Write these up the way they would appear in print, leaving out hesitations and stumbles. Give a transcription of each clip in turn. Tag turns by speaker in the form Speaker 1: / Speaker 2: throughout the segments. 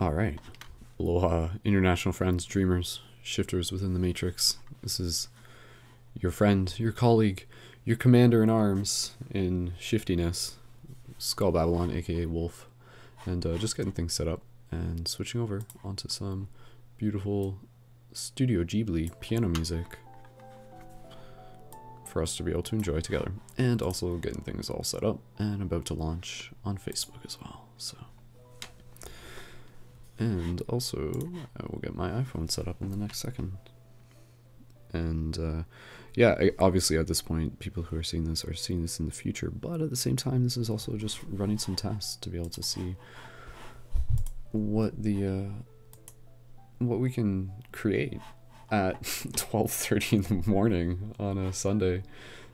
Speaker 1: All right. Aloha, international friends, dreamers, shifters within the matrix. This is your friend, your colleague, your commander in arms in shiftiness, Skull Babylon, aka Wolf, and just getting things set up and switching over onto some beautiful Studio Ghibli piano music for us to be able to enjoy together, and also getting things all set up and about to launch on Facebook as well. So, and also I will get my iPhone set up in the next second. And yeah, obviously at this point people who are seeing this in the future, but at the same time this is also just running some tests to be able to see what the what we can create at 12:30 in the morning on a Sunday.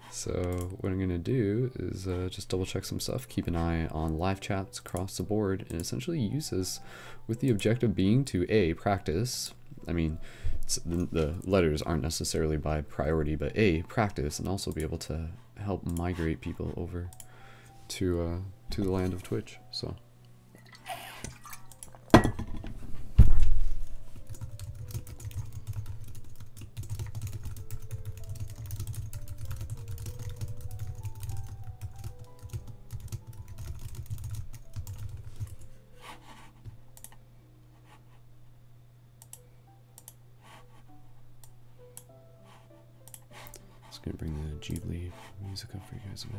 Speaker 1: So what I'm gonna do is just double check some stuff, keep an eye on live chats across the board, and essentially use this with the objective being to practice. I mean, the letters aren't necessarily by priority, but practice, and also be able to help migrate people over to the land of Twitch. So. Just gonna bring the Ghibli music up for you guys a bit.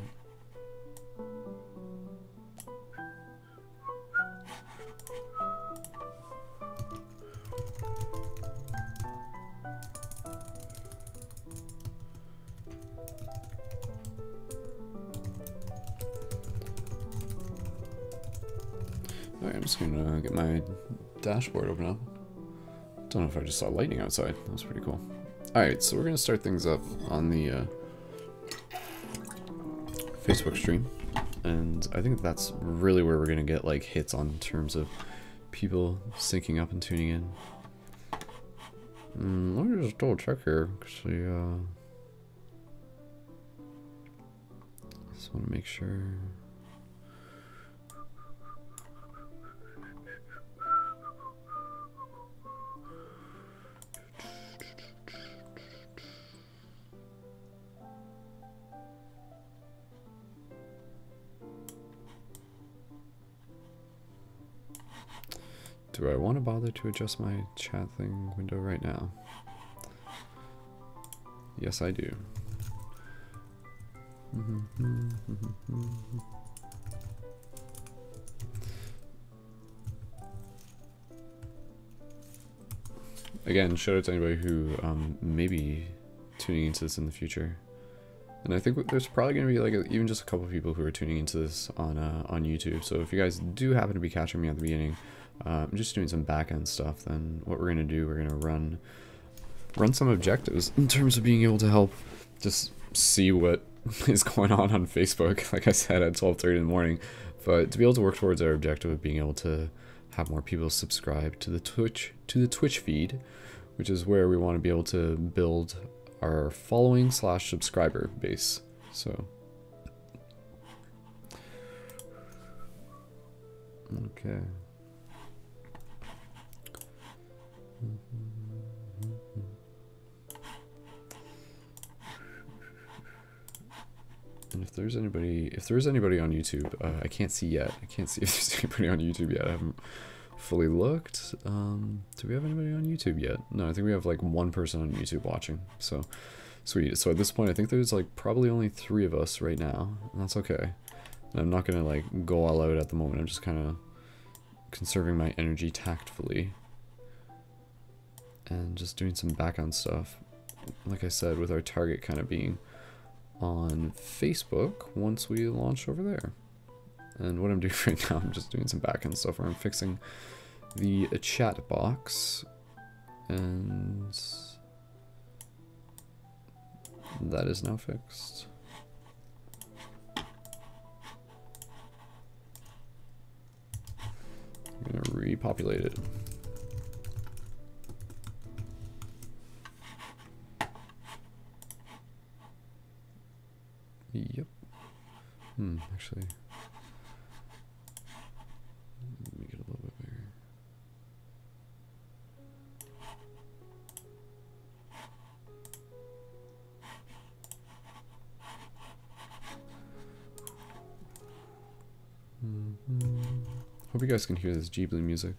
Speaker 1: Alright, I'm just gonna get my dashboard open up. Don't know if I just saw lightning outside. That was pretty cool. Alright, so we're gonna start things up on the Facebook stream. And I think that's really where we're gonna get like hits on terms of people syncing up and tuning in. Let me just double check here, actually. Just want to make sure. Do I want to bother to adjust my chat thing window right now? Yes, I do. Again, shout out to anybody who may be tuning into this in the future. And I think there's probably going to be like even just a couple of people who are tuning into this on YouTube. So if you guys do happen to be catching me at the beginning, I'm just doing some back-end stuff, then what we're going to do, we're going to run some objectives in terms of being able to help just see what is going on Facebook, like I said, at 12:30 in the morning. But to be able to work towards our objective of being able to have more people subscribe to the Twitch feed, which is where we want to be able to build our following / subscriber base. So okay. And if there's anybody on YouTube, I can't see yet. I can't see if there's anybody on YouTube yet. I haven't fully looked. Do we have anybody on YouTube yet? No, I think we have like one person on YouTube watching. So sweet. So at this point, I think there's like probably only 3 of us right now, and that's okay. And I'm not gonna like go all out at the moment. I'm just kind of conserving my energy tactfully and just doing some background stuff. Like I said, with our target kind of being on Facebook once we launch over there. And what I'm doing right now, I'm just doing some backend stuff where I'm fixing the chat box, and that is now fixed. I'm gonna repopulate it. Yep. Actually, let me get a little bit bigger. Hope you guys can hear this Ghibli music.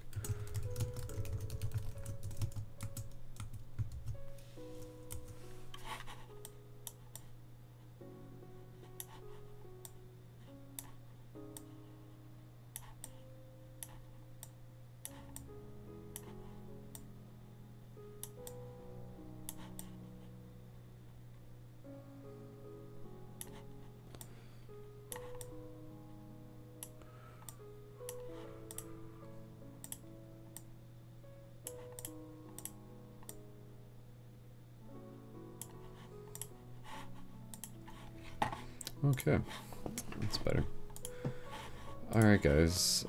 Speaker 1: Okay, that's better. Alright guys,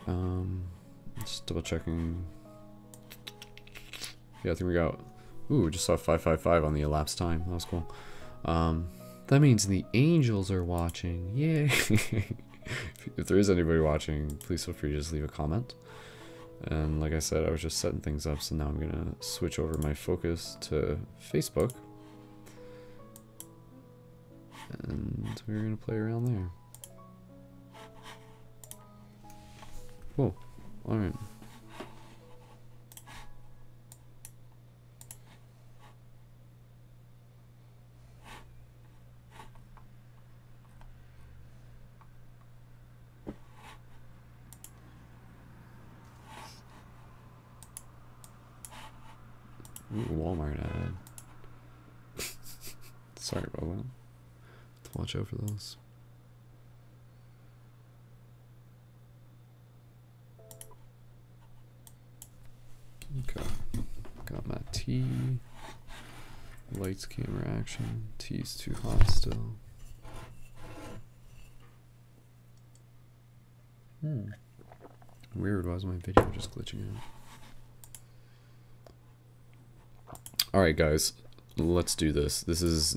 Speaker 1: just double checking. Yeah, I think we got, ooh, we just saw 555 on the elapsed time. That was cool. That means the angels are watching. Yay! If there is anybody watching, please feel free to just leave a comment. And like I said, I was just setting things up, so now I'm gonna switch over my focus to Facebook. And we're gonna play around there. Cool. Alright. Ooh, Walmart ad. Sorry about that. Watch out for those. Okay. Got my T. Lights, camera, action. T's too hot still. Weird, why is my video just glitching out? Alright guys, let's do this. This is,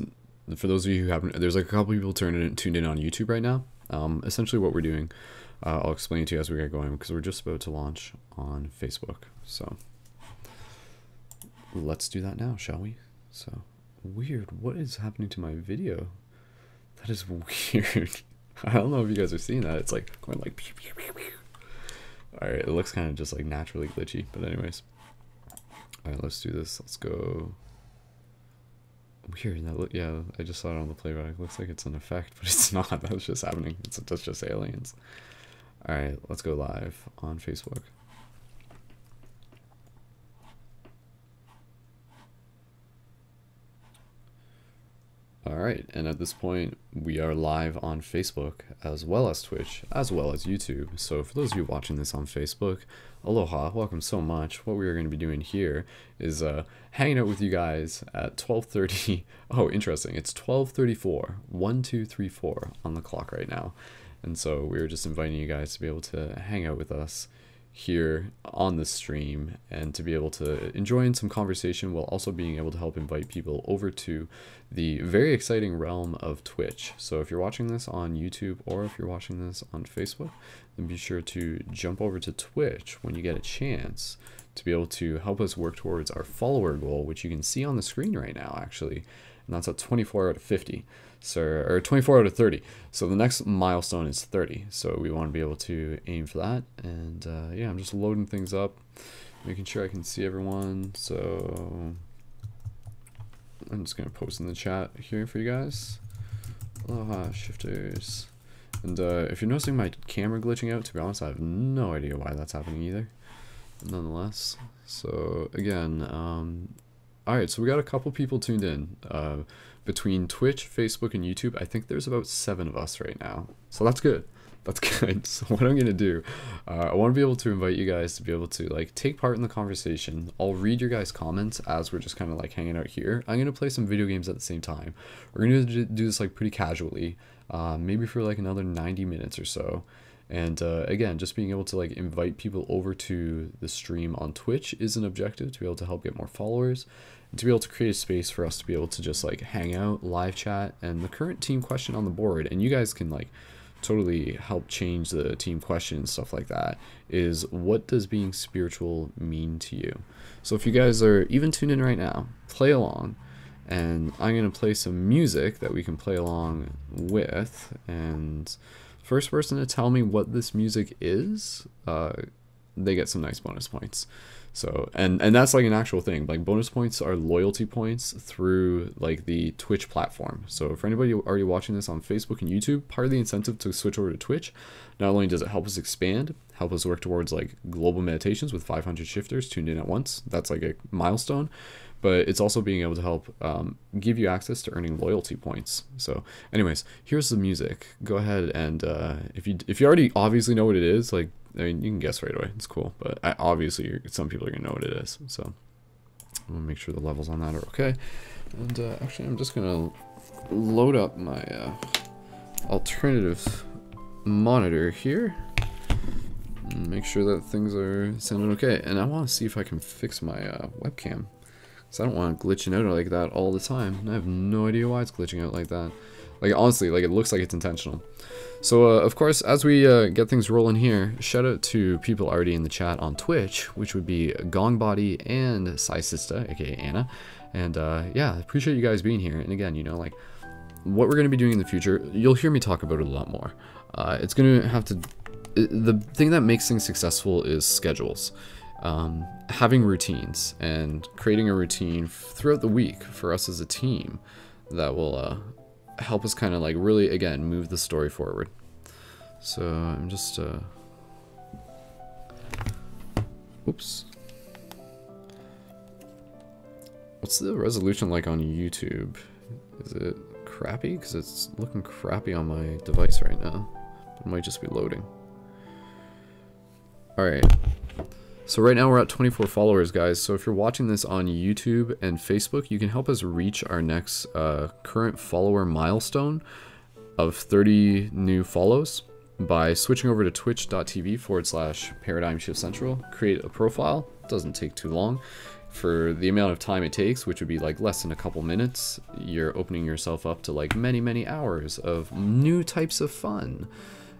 Speaker 1: for those of you who haven't, there's like a couple people tuned in on YouTube right now. Essentially what we're doing, I'll explain to you as we get going, because we're just about to launch on Facebook. So let's do that now, shall we? So weird, what is happening to my video? That is weird. I don't know if you guys are seeing that. It's like going like pew, pew, pew, pew. All right, it looks kind of just like naturally glitchy, but anyways. All right, let's do this. Let's go. Weird. That look, yeah, I just saw it on the playback. It looks like it's an effect, but it's not. That's just happening. That's just aliens. All right, let's go live on Facebook. Alright, and at this point, we are live on Facebook, as well as Twitch, as well as YouTube. So for those of you watching this on Facebook, aloha, welcome so much. What we are going to be doing here is hanging out with you guys at 12:30. Oh, interesting. It's 12:34, 1234 on the clock right now. And so we're just inviting you guys to be able to hang out with us here on the stream and to be able to enjoy in some conversation while also being able to help invite people over to the very exciting realm of Twitch. So if you're watching this on YouTube or if you're watching this on Facebook, then be sure to jump over to Twitch when you get a chance to be able to help us work towards our follower goal, which you can see on the screen right now actually, and that's at 24 out of 50. So, or 24 out of 30. So the next milestone is 30. So we want to be able to aim for that. And yeah, I'm just loading things up, making sure I can see everyone. So I'm just going to post in the chat here for you guys. Aloha, shifters. And if you're noticing my camera glitching out, to be honest, I have no idea why that's happening either. Nonetheless. So again, all right, so we got a couple people tuned in. Between Twitch, Facebook, and YouTube, I think there's about 7 of us right now. So that's good. That's good. So what I'm going to do, I want to be able to invite you guys to be able to like take part in the conversation. I'll read your guys' comments as we're just kind of like hanging out here. I'm going to play some video games at the same time. We're going to do this like pretty casually, maybe for like another 90 minutes or so. And again, just being able to like invite people over to the stream on Twitch is an objective, to be able to help get more followers and to be able to create a space for us to be able to just like hang out, live chat, and the current team question on the board, and you guys can like totally help change the team question and stuff like that, is what does being spiritual mean to you? So if you guys are even tuned in right now, play along, and I'm going to play some music that we can play along with. And first person to tell me what this music is, they get some nice bonus points. So, and that's like an actual thing. Like bonus points are loyalty points through like the Twitch platform. So for anybody already watching this on Facebook and YouTube, part of the incentive to switch over to Twitch, not only does it help us expand, help us work towards like global meditations with 500 shifters tuned in at once. That's like a milestone, but it's also being able to help give you access to earning loyalty points. So anyways, here's the music. Go ahead and if you already obviously know what it is, like, I mean, you can guess right away. It's cool, but obviously some people are gonna know what it is. So I'm gonna make sure the levels on that are okay. And actually, I'm just gonna load up my alternative monitor here and make sure that things are sounding okay. And I want to see if I can fix my webcam, because I don't want it glitching out like that all the time. And I have no idea why it's glitching out like that. Like honestly, like it looks like it's intentional. So of course, as we get things rolling here, shout out to people already in the chat on Twitch, which would be Gongbody and Sai Sista, aka Anna. And yeah, appreciate you guys being here. And again, you know, like what we're going to be doing in the future, you'll hear me talk about it a lot more. It's going to have to, the thing that makes things successful is schedules. Having routines and creating a routine throughout the week for us as a team that will help us kind of like really, again, move the story forward. So I'm just oops, what's the resolution like on YouTube? Is it crappy? Because it's looking crappy on my device right now. It might just be loading. Alright, so right now we're at 24 followers, guys. So if you're watching this on YouTube and Facebook, you can help us reach our next current follower milestone of 30 new follows by switching over to twitch.tv/Paradigm Shift Central. Create a profile. Doesn't take too long. For the amount of time it takes, which would be like less than a couple minutes, you're opening yourself up to like many hours of new types of fun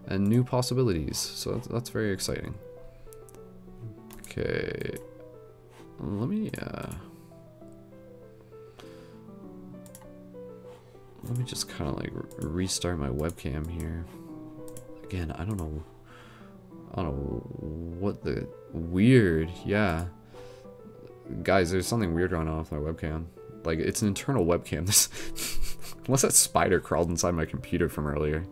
Speaker 1: and new possibilities. So that's very exciting. Okay, let me just kind of like restart my webcam here. Again, I don't know what the weird, yeah. Guys, there's something weird going on with my webcam. Like, it's an internal webcam. Unless that spider crawled inside my computer from earlier.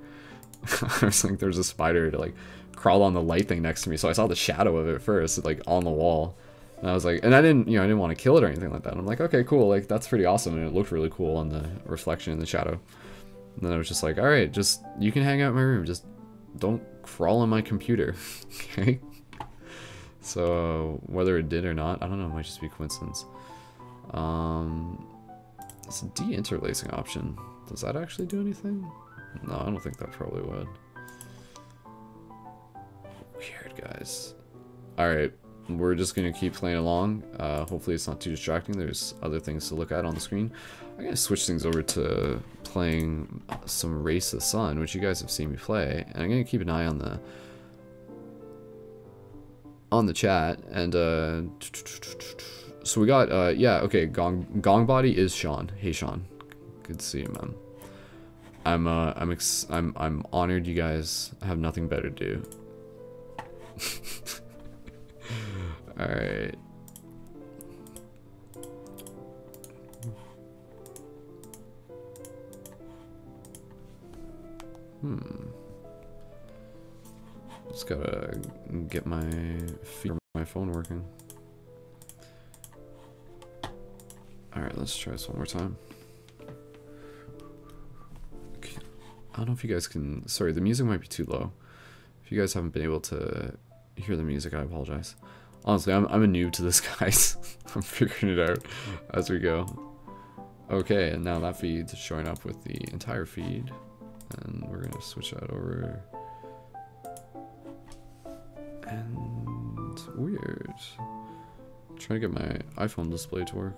Speaker 1: I was like, there's a spider to like crawl on the light thing next to me, so I saw the shadow of it first, like on the wall, and I was like, and I didn't want to kill it or anything like that. I'm like, okay, cool, like that's pretty awesome, and it looked really cool on the reflection in the shadow. And then I was just like, all right, just you can hang out in my room, just don't crawl on my computer. Okay. So whether it did or not, I don't know, it might just be coincidence. It's a de-interlacing option. Does that actually do anything? No, I don't think that probably would. Weird, guys. Alright, we're just gonna keep playing along. Hopefully it's not too distracting. There's other things to look at on the screen. I'm gonna switch things over to playing some Race of the Sun, which you guys have seen me play, and I'm gonna keep an eye on the chat. And so we got yeah, okay, Gongbody is Sean. Hey Sean, good to see you, man. I'm honored you guys have nothing better to do. All right. Just gotta get my phone working. All right, let's try this one more time. I don't know if you guys can, sorry, the music might be too low. If you guys haven't been able to hear the music, I apologize. Honestly, I'm a noob to this, guys. I'm figuring it out as we go. Okay, and now that feed's showing up with the entire feed. And we're gonna switch that over. And weird. I'm trying to get my iPhone display to work.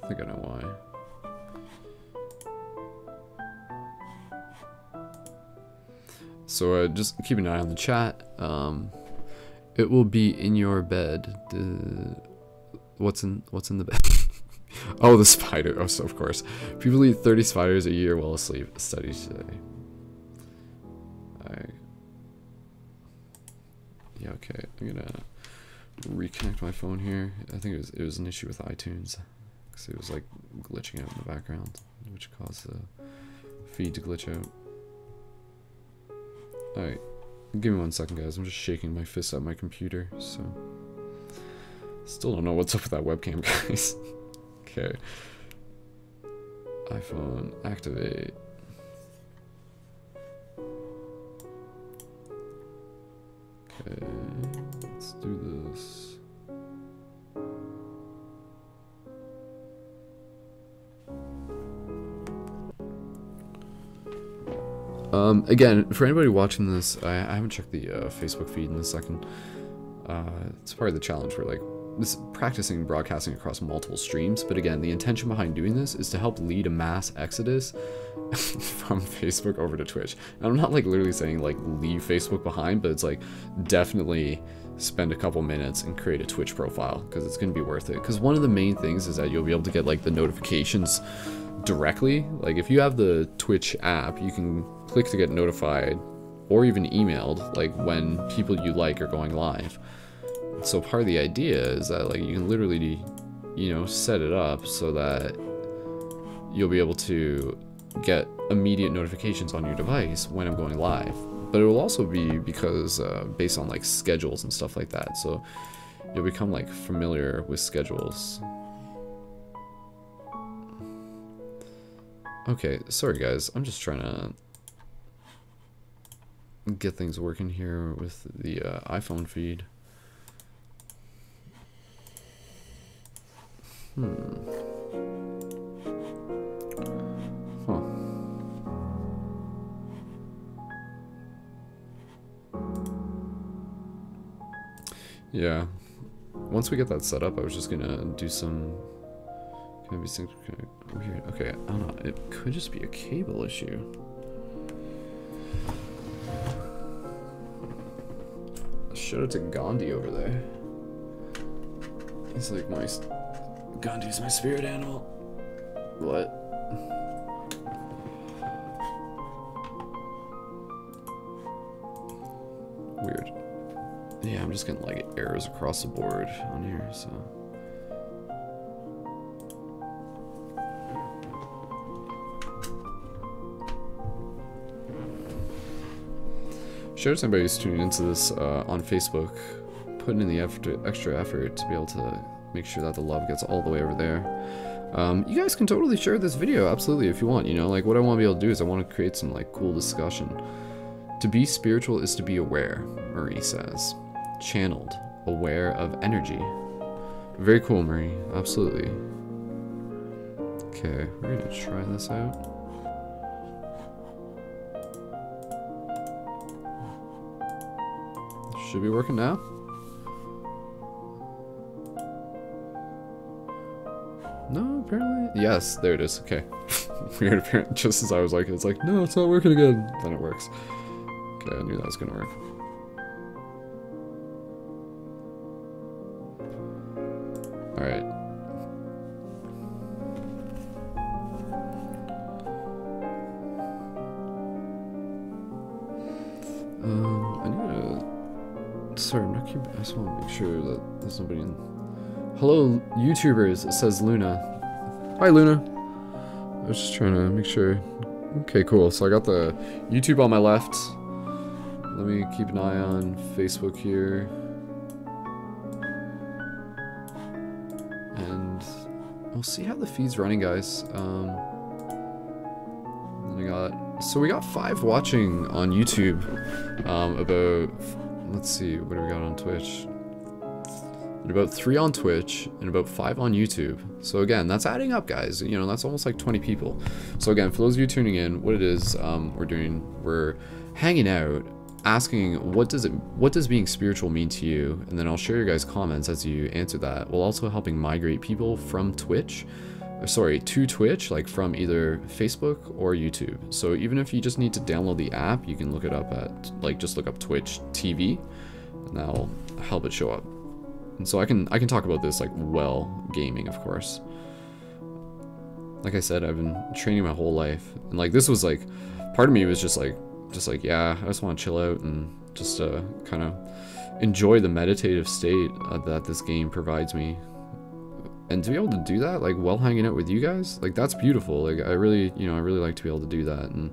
Speaker 1: I think I know why. So just keep an eye on the chat. It will be in your bed. What's in the bed? Oh, the spider. Oh, so of course. People eat 30 spiders a year while asleep. Studies today. Alright. Yeah, okay. I'm gonna reconnect my phone here. I think it was an issue with iTunes. Because it was like glitching out in the background, which caused the feed to glitch out. Alright. Give me 1 second, guys. I'm just shaking my fist at my computer, so... Still don't know what's up with that webcam, guys. Okay. iPhone, activate. Okay, let's do this. Again, for anybody watching this, I haven't checked the Facebook feed in a second. It's part of the challenge where, like, this practicing broadcasting across multiple streams, but again, the intention behind doing this is to help lead a mass exodus from Facebook over to Twitch. And I'm not like literally saying like leave Facebook behind, but it's like definitely spend a couple minutes and create a Twitch profile, because it's going to be worth it. Because one of the main things is that you'll be able to get like the notifications directly. Like if you have the Twitch app, you can click to get notified or even emailed like when people you like are going live. So part of the idea is that like you can literally, you know, set it up so that you'll be able to get immediate notifications on your device when I'm going live. But it will also be because based on like schedules and stuff like that. So you'll become like familiar with schedules. Okay, sorry guys, I'm just trying to get things working here with the iPhone feed. Huh. Yeah. Once we get that set up, I was just gonna do some... Can I be weird? Okay, I don't know. It could just be a cable issue. Shout out to Gandhi over there. He's like my... Gandhi's my spirit animal. What? Weird. Yeah, I'm just getting like errors across the board on here, so... Shout out to anybody who's tuning into this on Facebook, putting in the extra effort to be able to make sure that the love gets all the way over there. You guys can totally share this video, absolutely, if you want, you know, like what I want to be able to do is I want to create some like cool discussion. To be spiritual is to be aware, Marie says. Channeled, aware of energy. Very cool, Marie, absolutely. Okay, we're gonna try this out. Should be working now. No, apparently. Yes, there it is. Okay. Weird, apparently. Just as I was like, it's like, no, it's not working again. Then it works. Okay, I knew that was gonna work. Alright. I need to... Sorry, I'm not keeping... I just want to make sure that there's nobody in... Hello, YouTubers, it says Luna. Hi, Luna. I was just trying to make sure. Okay, cool. So I got the YouTube on my left. Let me keep an eye on Facebook here. And we'll see how the feed's running, guys. So we got 5 watching on YouTube. Let's see, what do we got on Twitch? And about 3 on Twitch, and about 5 on YouTube. So again, that's adding up, guys. You know, that's almost like 20 people. So again, for those of you tuning in, what it is we're hanging out, asking what does being spiritual mean to you, and then I'll share your guys' comments as you answer that, while also helping migrate people from Twitch, to Twitch, like from either Facebook or YouTube. So even if you just need to download the app, you can look it up at, like, just look up Twitch TV. and that'll help it show up. And so I can talk about this like while gaming, of course. Like I said, I've been training my whole life, and like this was like, part of me was just like yeah, I just want to chill out and just kind of enjoy the meditative state that this game provides me. And to be able to do that, like while hanging out with you guys, like that's beautiful. Like I really like to be able to do that, and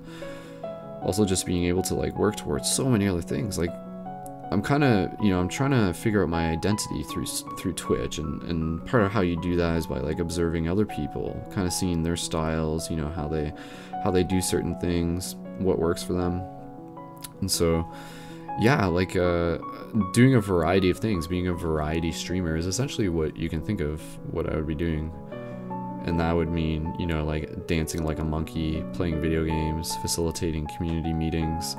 Speaker 1: also just being able to like work towards so many other things. Like I'm kind of, I'm trying to figure out my identity through Twitch, and part of how you do that is by like observing other people, kind of seeing their styles, how they do certain things, what works for them. And so yeah, like doing a variety of things, being a variety streamer is essentially what you can think of what I would be doing. And that would mean, like dancing like a monkey, playing video games, facilitating community meetings.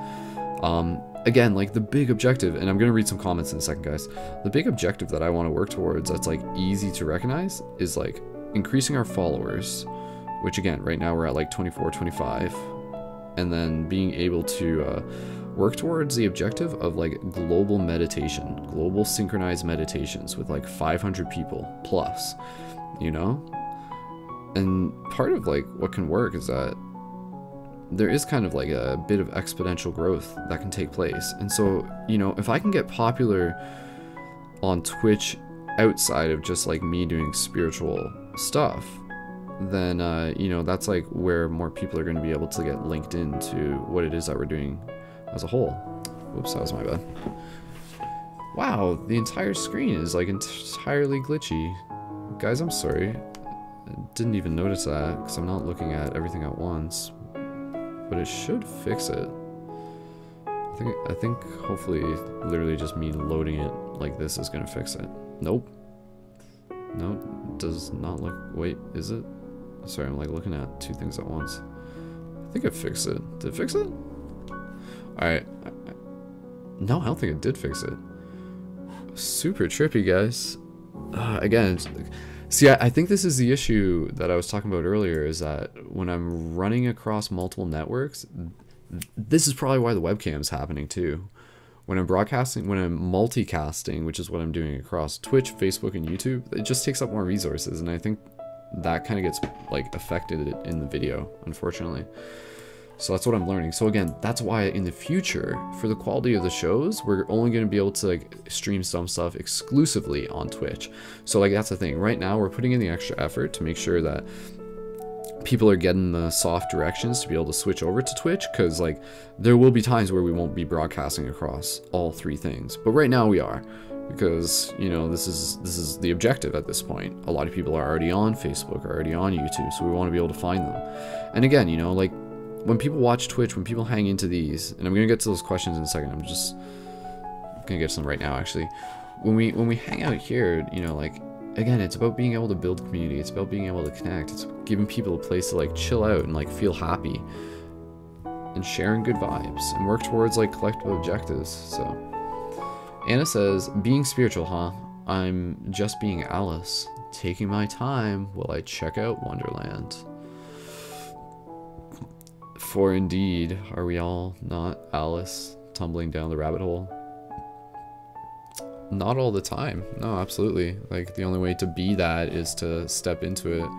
Speaker 1: Again, like the big objective, and I'm going to read some comments in a second, guys. The big objective that I want to work towards that's like easy to recognize is like increasing our followers, which again, right now we're at like 24, 25, and then being able to work towards the objective of like global meditation, global synchronized meditations with like 500 people plus, And part of like what can work is that there is kind of like a bit of exponential growth that can take place. And so, if I can get popular on Twitch outside of just like me doing spiritual stuff, then, that's like where more people are going to be able to get linked into what it is that we're doing as a whole. Whoops, that was my bad. Wow, the entire screen is like entirely glitchy. Guys, I'm sorry. I didn't even notice that because I'm not looking at everything at once. But it should fix it. I think hopefully literally just me loading it like this is gonna fix it. Nope. No, does not look. Wait, is it? Sorry, I'm like looking at two things at once. I think it fixed it. Did it fix it? Alright. No, I don't think it did fix it. Super trippy, guys. Again, see, I think this is the issue that I was talking about earlier, is that when I'm running across multiple networks, this is probably why the webcam's happening too. When I'm broadcasting, when I'm multicasting, which is what I'm doing across Twitch, Facebook, and YouTube, it just takes up more resources, and I think that kind of gets like affected in the video, unfortunately. So that's what I'm learning. So again, that's why in the future, for the quality of the shows, we're only going to be able to like stream some stuff exclusively on Twitch. So like that's the thing. Right now, we're putting in the extra effort to make sure that people are getting the soft directions to be able to switch over to Twitch, because like there will be times where we won't be broadcasting across all three things. But right now we are, because this is the objective at this point. A lot of people are already on Facebook, are already on YouTube, so we want to be able to find them. And again, like when people watch Twitch, when people hang into these, and I'm gonna get to those questions in a second. I'm just gonna get to them right now, actually. When we hang out here, like again, it's about being able to build community. It's about being able to connect. It's giving people a place to like chill out and like feel happy, and sharing good vibes and work towards like collective objectives. So Anna says, being spiritual, huh? I'm just being Alice, taking my time while I check out Wonderland. For indeed, are we all not Alice tumbling down the rabbit hole? Not all the time. No, absolutely. Like the only way to be that is to step into it,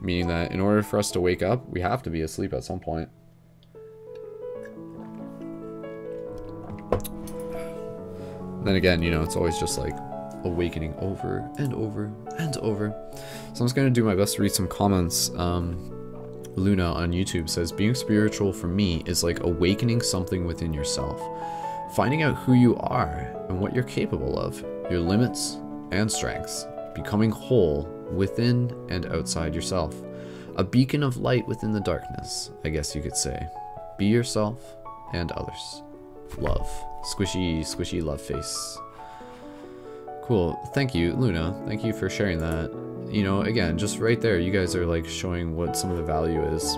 Speaker 1: meaning that in order for us to wake up, we have to be asleep at some point. Then again, it's always just like awakening over and over and over. So I'm just gonna do my best to read some comments. Luna on YouTube says, being spiritual for me is like awakening something within yourself, finding out who you are and what you're capable of, your limits and strengths, becoming whole within and outside yourself, a beacon of light within the darkness, I guess you could say. Be yourself and others. Love. Squishy, squishy love face. Cool. Thank you, Luna. Thank you for sharing that. Again, just right there, you guys are like showing what some of the value is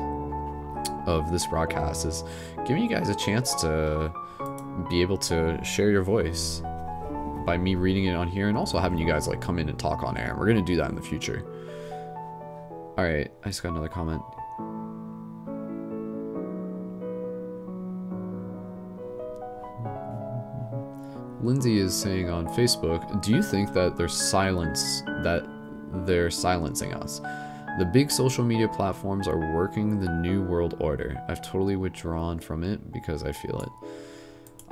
Speaker 1: of this broadcast, is giving you guys a chance to be able to share your voice by me reading it on here, and also having you guys like come in and talk on air. We're gonna do that in the future. All right, I just got another comment. Lindsay is saying on Facebook, do you think that they're silencing us? The big social media platforms are working the new world order. I've totally withdrawn from it because I feel it.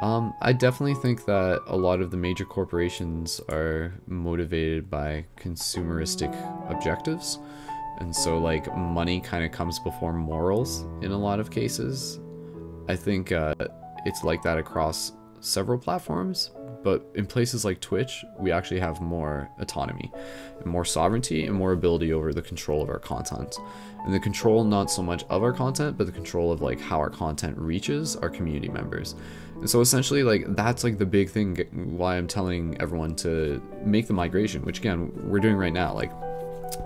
Speaker 1: I definitely think that a lot of the major corporations are motivated by consumeristic objectives. And so like money kind of comes before morals in a lot of cases. I think it's like that across several platforms, but in places like Twitch, we actually have more autonomy, and more sovereignty, and more ability over the control of our content. And the control not so much of our content, but the control of like how our content reaches our community members. And so essentially like that's like the big thing why I'm telling everyone to make the migration, which again, we're doing right now. Like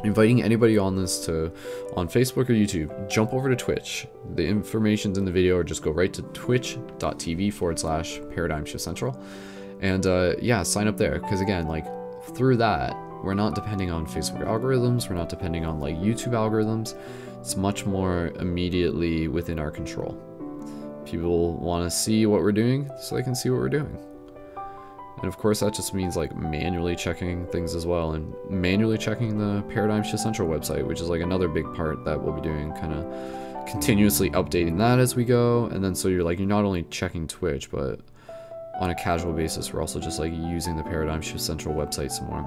Speaker 1: inviting anybody on Facebook or YouTube, jump over to Twitch. The information's in the video, or just go right to twitch.tv/Paradigm Shift Central. And yeah, sign up there, because again, like through that, we're not depending on Facebook algorithms, we're not depending on like YouTube algorithms. It's much more immediately within our control. People want to see what we're doing so they can see what we're doing. And of course that just means like manually checking things as well, and manually checking the Paradigm Shift Central website, which is like another big part that we'll be doing, kind of continuously updating that as we go. And then so you're not only checking Twitch, but on a casual basis, we're also just like using the Paradigm Shift Central website some more.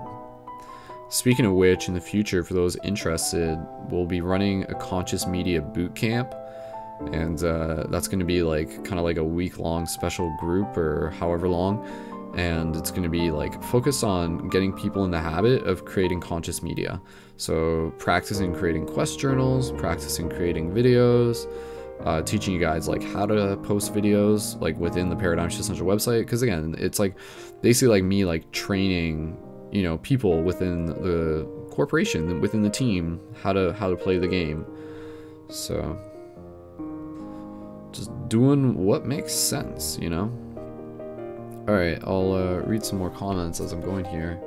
Speaker 1: Speaking of which, in the future, for those interested, we'll be running a conscious media boot camp. And that's going to be like kind of like a week-long special group, or however long. And it's going to be like focused on getting people in the habit of creating conscious media. So practicing creating quest journals, practicing creating videos, teaching you guys like how to post videos like within the Paradigm Shift Central website. Because again, it's like basically like me like training, you know, people within the corporation, within the team, how to play the game. So just doing what makes sense, you know. Alright, I'll read some more comments as I'm going here.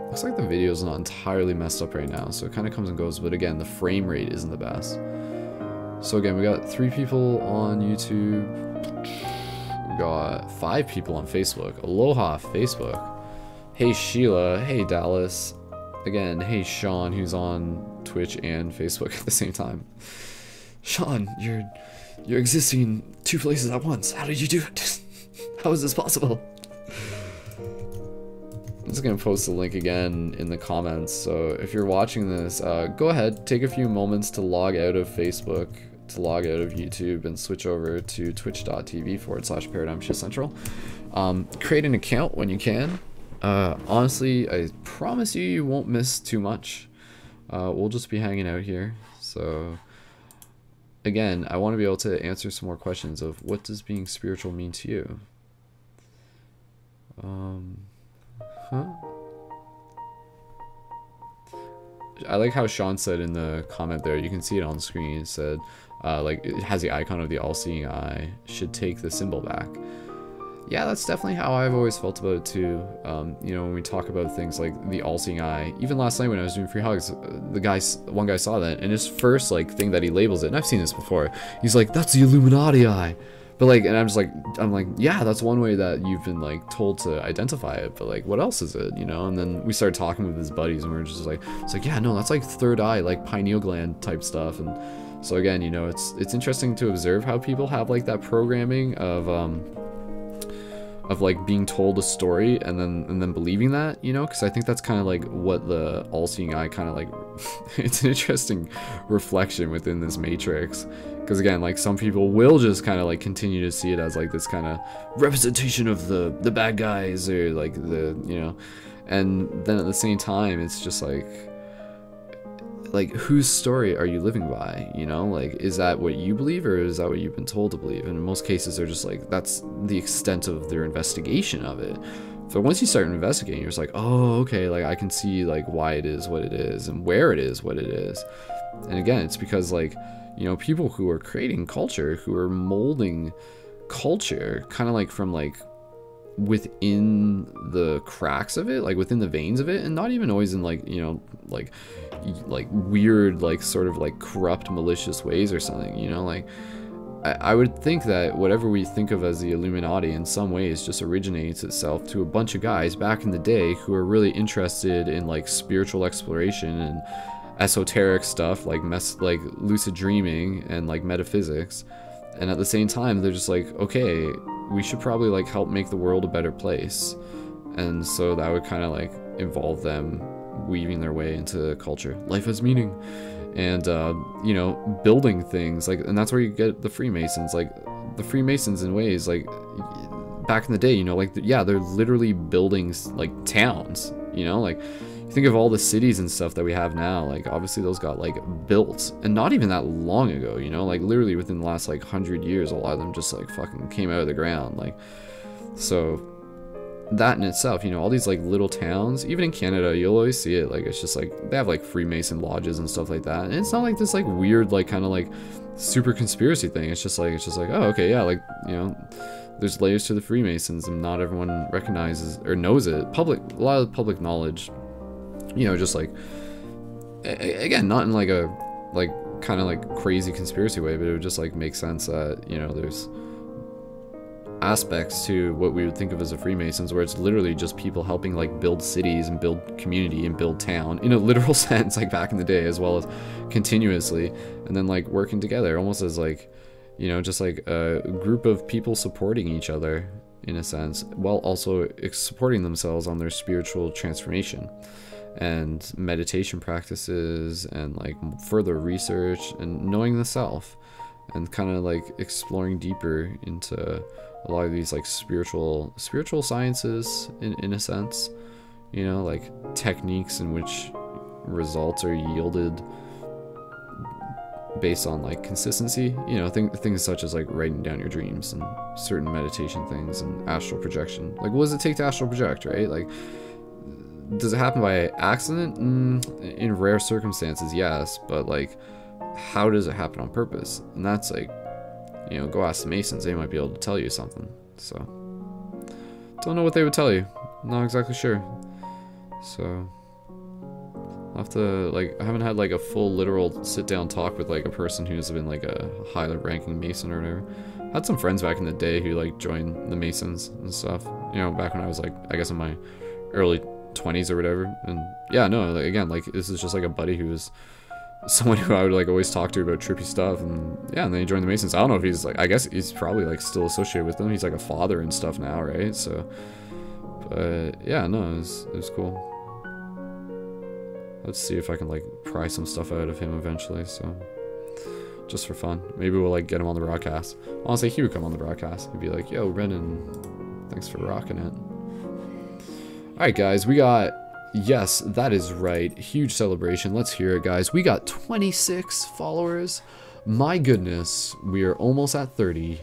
Speaker 1: Looks like the video's not entirely messed up right now, so it kind of comes and goes, but again, the frame rate isn't the best. So again, we got 3 people on YouTube. We got 5 people on Facebook. Aloha, Facebook. Hey, Sheila. Hey, Dallas. Again, hey, Sean, who's on Twitch and Facebook at the same time. Sean, you're existing in 2 places at once. How did you do it? How is this possible? I'm just gonna post the link again in the comments, so if you're watching this, go ahead, take a few moments to log out of Facebook, to log out of YouTube, and switch over to twitch.tv/Paradigm Shift Central. Create an account when you can. Honestly, I promise you won't miss too much. We'll just be hanging out here, so again, I want to be able to answer some more questions of what does being spiritual mean to you? I like how Sean said in the comment there, you can see it on the screen, it said, like, it has the icon of the all-seeing eye, should take the symbol back. Yeah, that's definitely how I've always felt about it too. You know, when we talk about things like the all-seeing eye, even last night when I was doing free hugs, one guy saw that, and his first like thing that he labels it, and I've seen this before, he's like, that's the Illuminati eye. But like, and I'm like, yeah, that's one way that you've been like told to identify it, but like, what else is it, you know? And then we started talking with his buddies, and we were just like, it's like, yeah, no, that's like third eye, like pineal gland type stuff. And so again, you know, it's interesting to observe how people have like that programming of like being told a story and then believing that, you know, because I think that's kind of like what the all-seeing eye kind of like it's an interesting reflection within this matrix, because again, like some people will just kind of like continue to see it as like this kind of representation of the bad guys, or like the, you know, and then at the same time it's just like whose story are you living by, you know? Like, is that what you believe, or is that what you've been told to believe? And in most cases they're just like, that's the extent of their investigation of it. So once you start investigating, you're just like, oh, okay, like I can see like why it is what it is, and where it is what it is. And again, it's because like, you know, people who are creating culture, who are molding culture kind of like from like within the cracks of it, like within the veins of it, and not even always in like, you know, like weird, like sort of like corrupt, malicious ways or something, you know, like I would think that whatever we think of as the Illuminati in some ways just originates itself to a bunch of guys back in the day who are really interested in like spiritual exploration and esoteric stuff like lucid dreaming and like metaphysics, and at the same time they're just like, okay, we should probably like help make the world a better place. And so that would kind of like involve them weaving their way into culture. Life has meaning. And you know, building things like, and that's where you get the Freemasons. Like the Freemasons in ways like back in the day, you know, like yeah, they're literally building like towns, you know, like you think of all the cities and stuff that we have now, like obviously those got like built and not even that long ago, you know, like literally within the last like 100 years, a lot of them just like fucking came out of the ground. Like, so that in itself, you know, all these like little towns, even in Canada, you'll always see it, like it's just like they have like Freemason lodges and stuff like that, and it's not like this like weird like kind of like super conspiracy thing. It's just like oh okay, yeah, like, you know, there's layers to the Freemasons and not everyone recognizes or knows it. A lot of public knowledge, you know, just like again, not in like a like kind of like crazy conspiracy way, but it would just like make sense that, you know, there's aspects to what we would think of as a Freemasons where it's literally just people helping like build cities and build community and build town in a literal sense, like back in the day, as well as continuously, and then like working together almost as like, you know, just like a group of people supporting each other in a sense, while also supporting themselves on their spiritual transformation and meditation practices and like further research and knowing the self and kind of like exploring deeper into a lot of these like spiritual sciences in a sense, you know, like techniques in which results are yielded based on like consistency, you know, things such as like writing down your dreams and certain meditation things and astral projection. Like, what does it take to astral project, right? Like, does it happen by accident? In rare circumstances, yes, but like, how does it happen on purpose? And that's like, you know, go ask the Masons, they might be able to tell you something. So don't know what they would tell you, not exactly sure. So I'll have to, like, I haven't had like a full literal sit down talk with like a person who's been like a high ranking Mason or whatever. I had some friends back in the day who like joined the Masons and stuff, you know, back when I was like, I guess in my early 20s or whatever. And yeah, no, like, again, like this is just like a buddy who was someone who I would like always talk to about trippy stuff, and yeah, and then he joined the Masons. I don't know if he's like, I guess he's probably like still associated with them. He's like a father and stuff now, right? So, but yeah, no, it was cool. Let's see if I can like pry some stuff out of him eventually. So, just for fun, maybe we'll like get him on the broadcast. Honestly, he would come on the broadcast. He'd be like, "Yo, Brennan, thanks for rocking it." All right, guys, we got. Yes, that is right. Huge celebration. Let's hear it, guys. We got 26 followers. My goodness, we are almost at 30.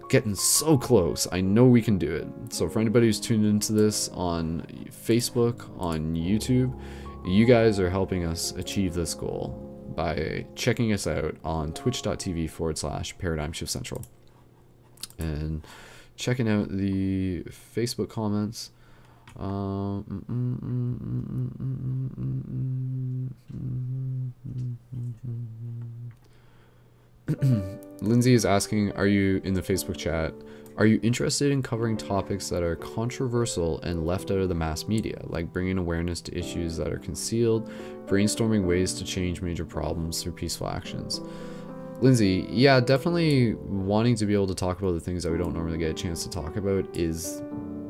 Speaker 1: Getting so close. I know we can do it. So for anybody who's tuned into this on Facebook, on YouTube, you guys are helping us achieve this goal by checking us out on twitch.tv/Paradigm Shift Central and checking out the Facebook comments. Lindsay is asking, are you in the Facebook chat? Are you interested in covering topics that are controversial and left out of the mass media, like bringing awareness to issues that are concealed, brainstorming ways to change major problems through peaceful actions? Lindsay, yeah, definitely wanting to be able to talk about the things that we don't normally get a chance to talk about is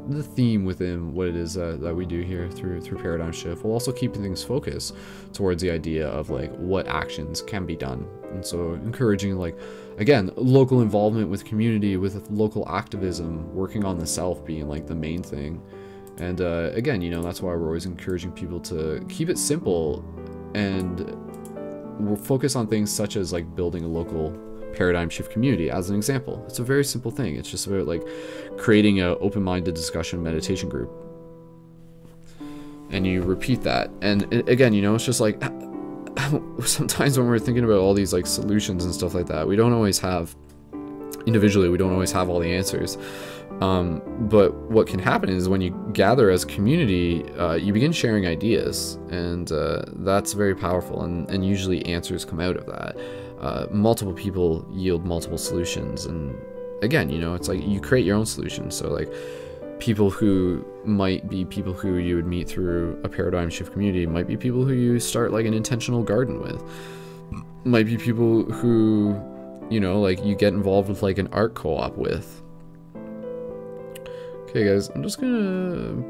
Speaker 1: the theme within what it is that we do here through Paradigm Shift, while also keeping things focused towards the idea of like what actions can be done. And so encouraging, like, again, local involvement with community, with local activism, working on the self being like the main thing. And again, you know, that's why we're always encouraging people to keep it simple and we'll focus on things such as like building a local paradigm shift community as an example. It's a very simple thing. It's just about like creating an open-minded discussion meditation group, and you repeat that. And again, you know, it's just like sometimes when we're thinking about all these like solutions and stuff like that, we don't always have individually, we don't always have all the answers. But what can happen is when you gather as a community, you begin sharing ideas, and that's very powerful, and usually answers come out of that. multiple people yield multiple solutions. And again, you know, it's like you create your own solution. So like people who might be people who you would meet through a paradigm shift community might be people who you start like an intentional garden with, might be people who, you know, like you get involved with like an art co-op with. Okay guys, I'm just gonna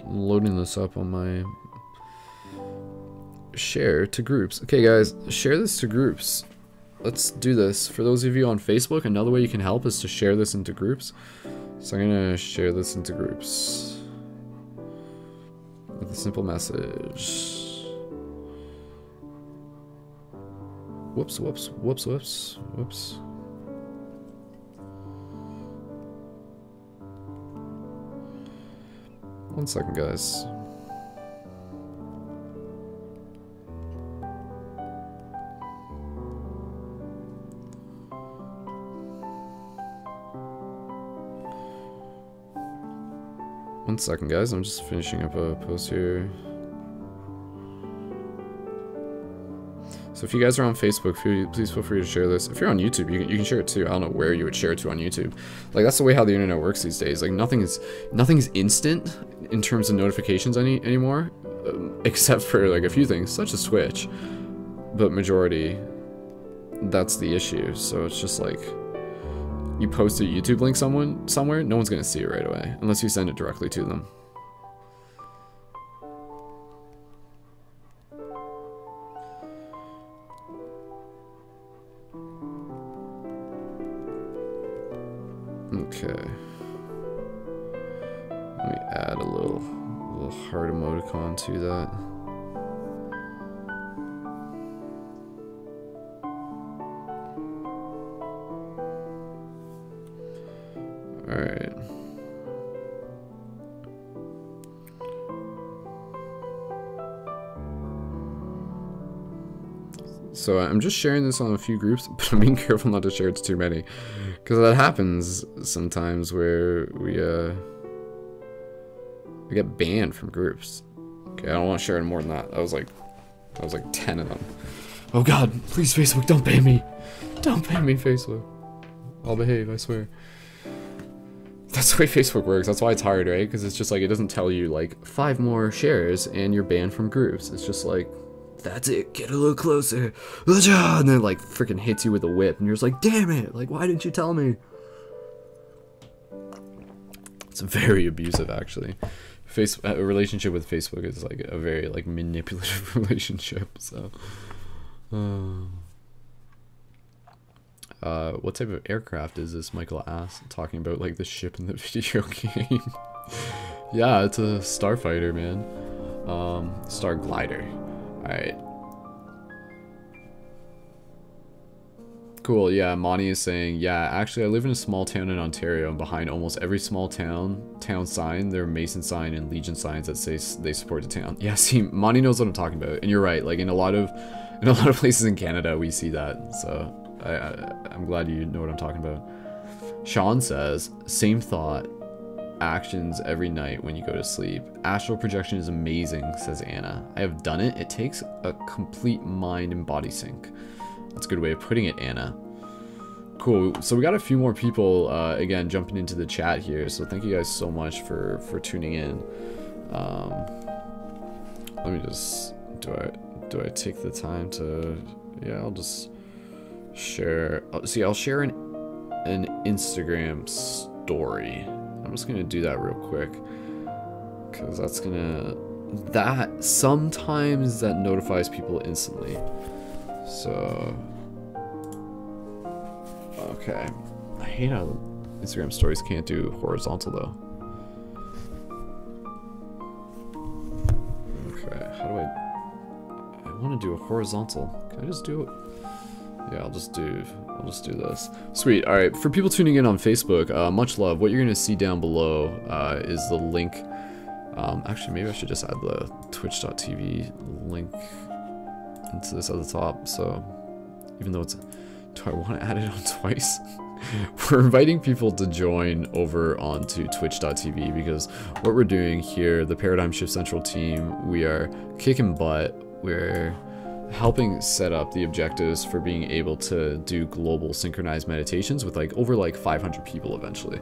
Speaker 1: loading this up on my share to groups. Okay guys, share this to groups. Let's do this. For those of you on Facebook, another way you can help is to share this into groups. So I'm gonna share this into groups with a simple message. Whoops, whoops, whoops, whoops, whoops. One second, guys. One second, guys. I'm just finishing up a post here. So if you guys are on Facebook, please feel free to share this. If you're on YouTube, you can share it too. I don't know where you would share it to on YouTube. Like that's the way how the internet works these days. Like nothing's instant in terms of notifications anymore, except for like a few things such as Twitch. But majority, that's the issue. So it's just like you post a YouTube link somewhere, no one's gonna see it right away unless you send it directly to them. Okay. Let me add a little heart emoticon to that. Alright. So I'm just sharing this on a few groups, but I'm being careful not to share it to too many. Because that happens sometimes where we get banned from groups. Okay, I don't want to share it more than that. That was like 10 of them. Oh god, please Facebook, don't ban me. Don't ban me, Facebook. I'll behave, I swear. That's the way Facebook works. That's why it's hard, right? Because it's just like, it doesn't tell you like 5 more shares and you're banned from groups. It's just like, that's it, get a little closer. And then like freaking hits you with a whip and you're just like, damn it, like why didn't you tell me? It's very abusive actually. A relationship with Facebook is like a very like manipulative relationship, so. What type of aircraft is this? Michael asked, talking about like the ship in the video game. Yeah, it's a starfighter, man. Star glider. Alright. Cool, yeah, Monty is saying, yeah, actually I live in a small town in Ontario, and behind almost every small town sign, there are Mason sign and Legion signs that say they support the town. Yeah, see, Monty knows what I'm talking about, and you're right, like in a lot of places in Canada we see that, so I'm glad you know what I'm talking about. Sean says, same thought, actions every night when you go to sleep. Astral projection is amazing, says Anna. I have done it. It takes a complete mind and body sync. That's a good way of putting it, Anna. Cool. So we got a few more people, again, jumping into the chat here. So thank you guys so much for tuning in. Let me just, do I take the time to, yeah, I'll just share. See, I'll share an Instagram story. I'm just gonna do that real quick because sometimes that notifies people instantly. So okay, I hate how Instagram stories can't do horizontal though. Okay, how do I want to do a horizontal. Can I just do it? Yeah, I'll just do this. Sweet. All right, for people tuning in on Facebook, much love. What you're gonna see down below is the link. Actually, maybe I should just add the twitch.tv link into this at the top. So even though it's, do I want to add it on twice? We're inviting people to join over onto twitch.tv because what we're doing here, the Paradigm Shift Central team, we are kicking butt. We're helping set up the objectives for being able to do global synchronized meditations with like over like 500 people eventually.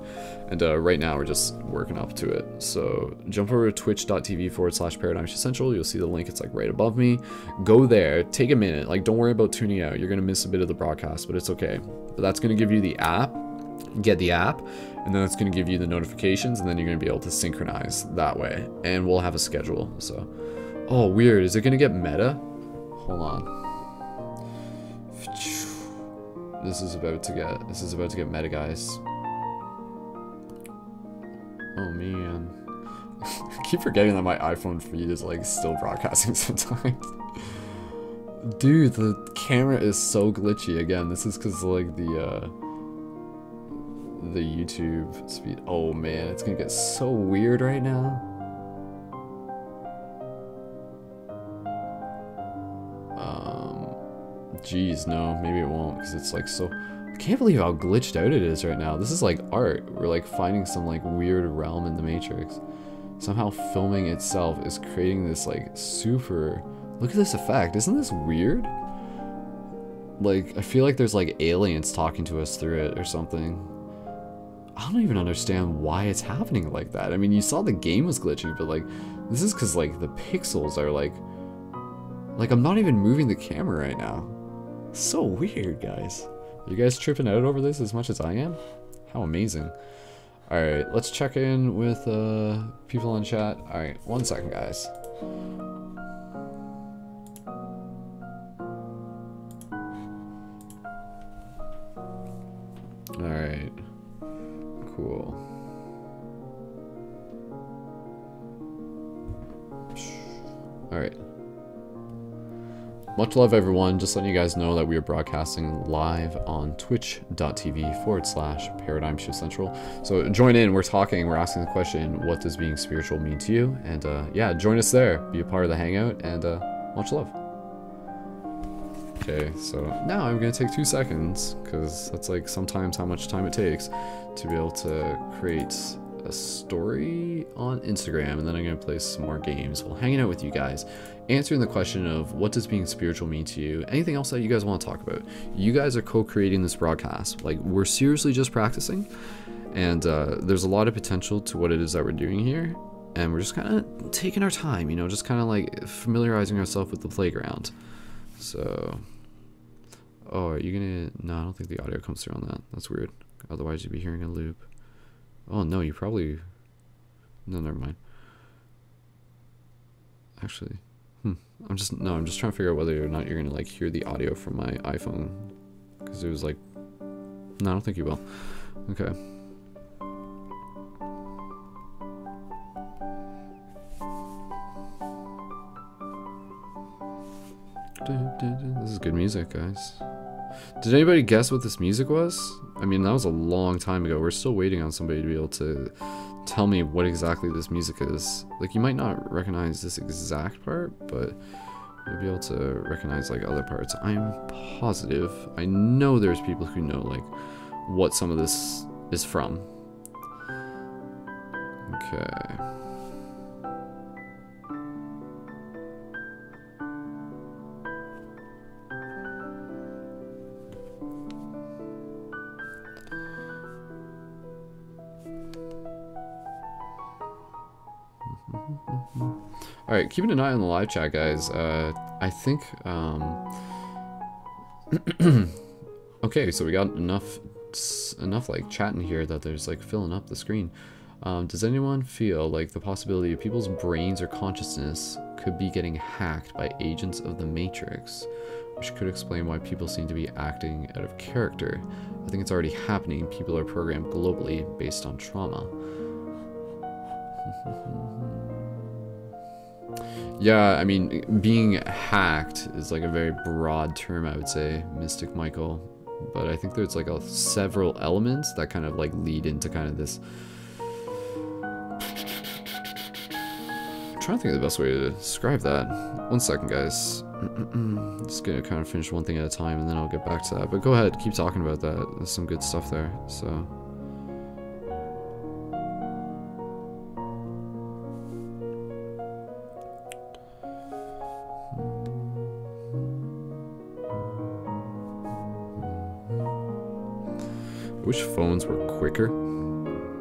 Speaker 1: And right now we're just working up to it. So jump over to twitch.tv/ParadigmShiftCentral. You'll see the link. It's like right above me. Go there, take a minute. Like, don't worry about tuning out. You're going to miss a bit of the broadcast, but it's okay. But that's going to give you the app. Get the app, and then it's going to give you the notifications, and then you're going to be able to synchronize that way. And we'll have a schedule. So, oh, weird. Is it going to get meta? Hold on. This is about to get meta, guys. Oh man. I keep forgetting that my iPhone feed is like still broadcasting sometimes. Dude, the camera is so glitchy again. This is because like the YouTube speed. Oh man, it's gonna get so weird right now. Geez, no, maybe it won't, because it's like so. I can't believe how glitched out it is right now. This is like art. We're like finding some like weird realm in the Matrix. Somehow filming itself is creating this like super. Look at this effect. Isn't this weird? Like, I feel like there's like aliens talking to us through it or something. I don't even understand why it's happening like that. I mean, you saw the game was glitching, but like, this is because like the pixels are like I'm not even moving the camera right now. So weird, guys. Are you guys tripping out over this as much as I am? How amazing. Alright, let's check in with people in chat. Alright, 1 second, guys. Alright. Cool. Alright. Much love, everyone. Just letting you guys know that we are broadcasting live on twitch.tv/ParadigmShiftCentral. So join in. We're talking. We're asking the question, what does being spiritual mean to you? And yeah, join us there. Be a part of the Hangout. And much love. Okay, so now I'm going to take 2 seconds, because that's like sometimes how much time it takes to be able to create a story on Instagram, and then I'm going to play some more games while hanging out with you guys, answering the question of what does being spiritual mean to you, anything else that you guys want to talk about. You guys are co-creating this broadcast. Like, we're seriously just practicing, and there's a lot of potential to what it is that we're doing here, and we're just kind of taking our time, you know, just kind of like familiarizing ourselves with the playground. So, oh, are you gonna, no, I don't think the audio comes through on that. That's weird. Otherwise you'd be hearing a loop. Oh no, you probably, no, never mind. Actually, I'm just trying to figure out whether or not you're gonna like hear the audio from my iPhone, because it was like, no, I don't think you will. Okay. This is good music, guys. Did anybody guess what this music was? I mean, that was a long time ago. We're still waiting on somebody to be able to tell me what exactly this music is. Like, you might not recognize this exact part, but you'll be able to recognize like other parts. I'm positive. I know there's people who know like what some of this is from. Okay. Alright, keeping an eye on the live chat, guys. I think, okay, so we got enough like chat in here that there's like filling up the screen. Does anyone feel like the possibility of people's brains or consciousness could be getting hacked by agents of the Matrix, which could explain why people seem to be acting out of character? I think it's already happening. People are programmed globally based on trauma. Yeah, I mean, being hacked is like a very broad term, I would say, Mystic Michael. But I think there's like several elements that kind of like lead into kind of this. I'm trying to think of the best way to describe that. 1 second, guys. Just gonna kind of finish one thing at a time, and then I'll get back to that. But go ahead, keep talking about that. There's some good stuff there, so. wish phones were quicker.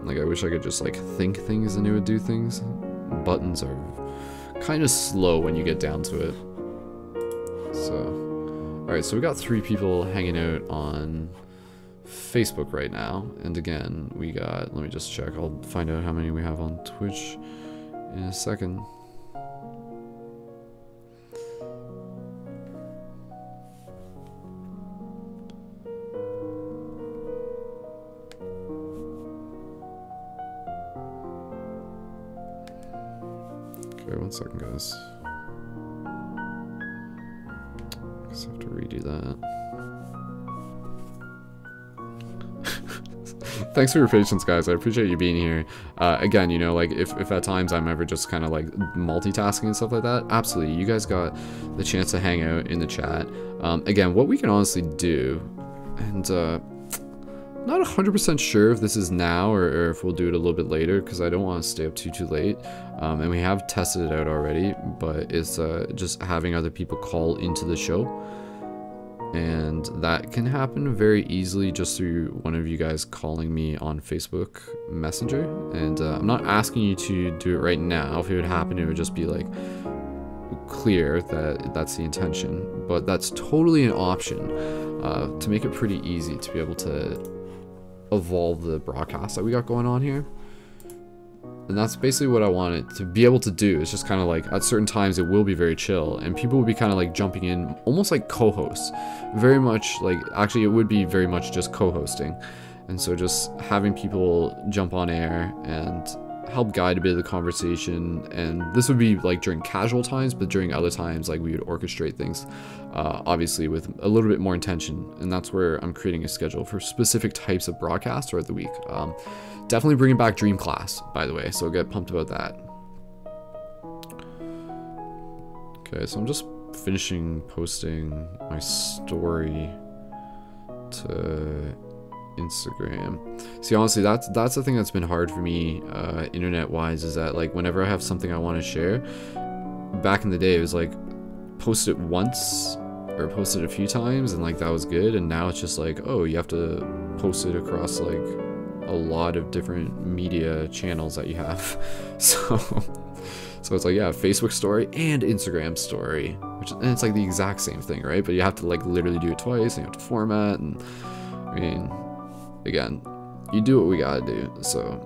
Speaker 1: Like, I wish I could just, like, think things and it would do things. Buttons are kind of slow when you get down to it. So, alright, so we got 3 people hanging out on Facebook right now. And again, we got, let me just check. I'll find out how many we have on Twitch in a second. Okay, 1 second, guys. I guess I have to redo that. Thanks for your patience, guys. I appreciate you being here. Again, you know, like, if at times I'm ever just kind of, like, multitasking and stuff like that, absolutely. You guys got the chance to hang out in the chat. Again, what we can honestly do, and, not 100% sure if this is now or if we'll do it a little bit later, because I don't want to stay up too late. And we have tested it out already, but it's just having other people call into the show. And that can happen very easily just through one of you guys calling me on Facebook Messenger. And I'm not asking you to do it right now. If it would happen, it would just be like clear that that's the intention. But that's totally an option to make it pretty easy to be able to evolve the broadcast that we got going on here. And that's basically what I wanted to be able to do. It's just kind of like at certain times it will be very chill and people will be kind of like jumping in almost like co-hosts, very much like, actually it would be very much just co-hosting. And so just having people jump on air and help guide a bit of the conversation. And this would be like during casual times, but during other times, like we would orchestrate things, obviously with a little bit more intention. And that's where I'm creating a schedule for specific types of broadcasts throughout the week. Definitely bringing back Dream Class, by the way, so get pumped about that. Okay, so I'm just finishing posting my story to Instagram. See, honestly, that's the thing that's been hard for me, internet-wise, is that like whenever I have something I want to share, back in the day it was like post it once or post it a few times and like that was good, and now it's just like, oh, you have to post it across like a lot of different media channels that you have. So it's like, yeah, Facebook story and Instagram story, and it's like the exact same thing, right? But you have to like literally do it twice and you have to format, and I mean, again, you do what we gotta do. So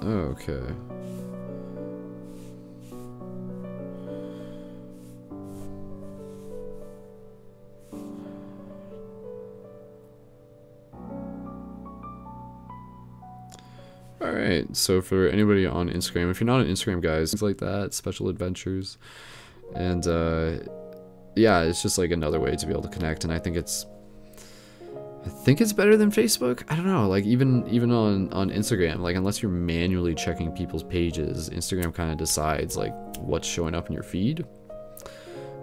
Speaker 1: okay. Alright, so for anybody on Instagram, if you're not on Instagram, guys, things like that, special adventures, and yeah, it's just like another way to be able to connect, and I think it's better than Facebook. I don't know, like even on Instagram, like unless you're manually checking people's pages, Instagram kind of decides like what's showing up in your feed.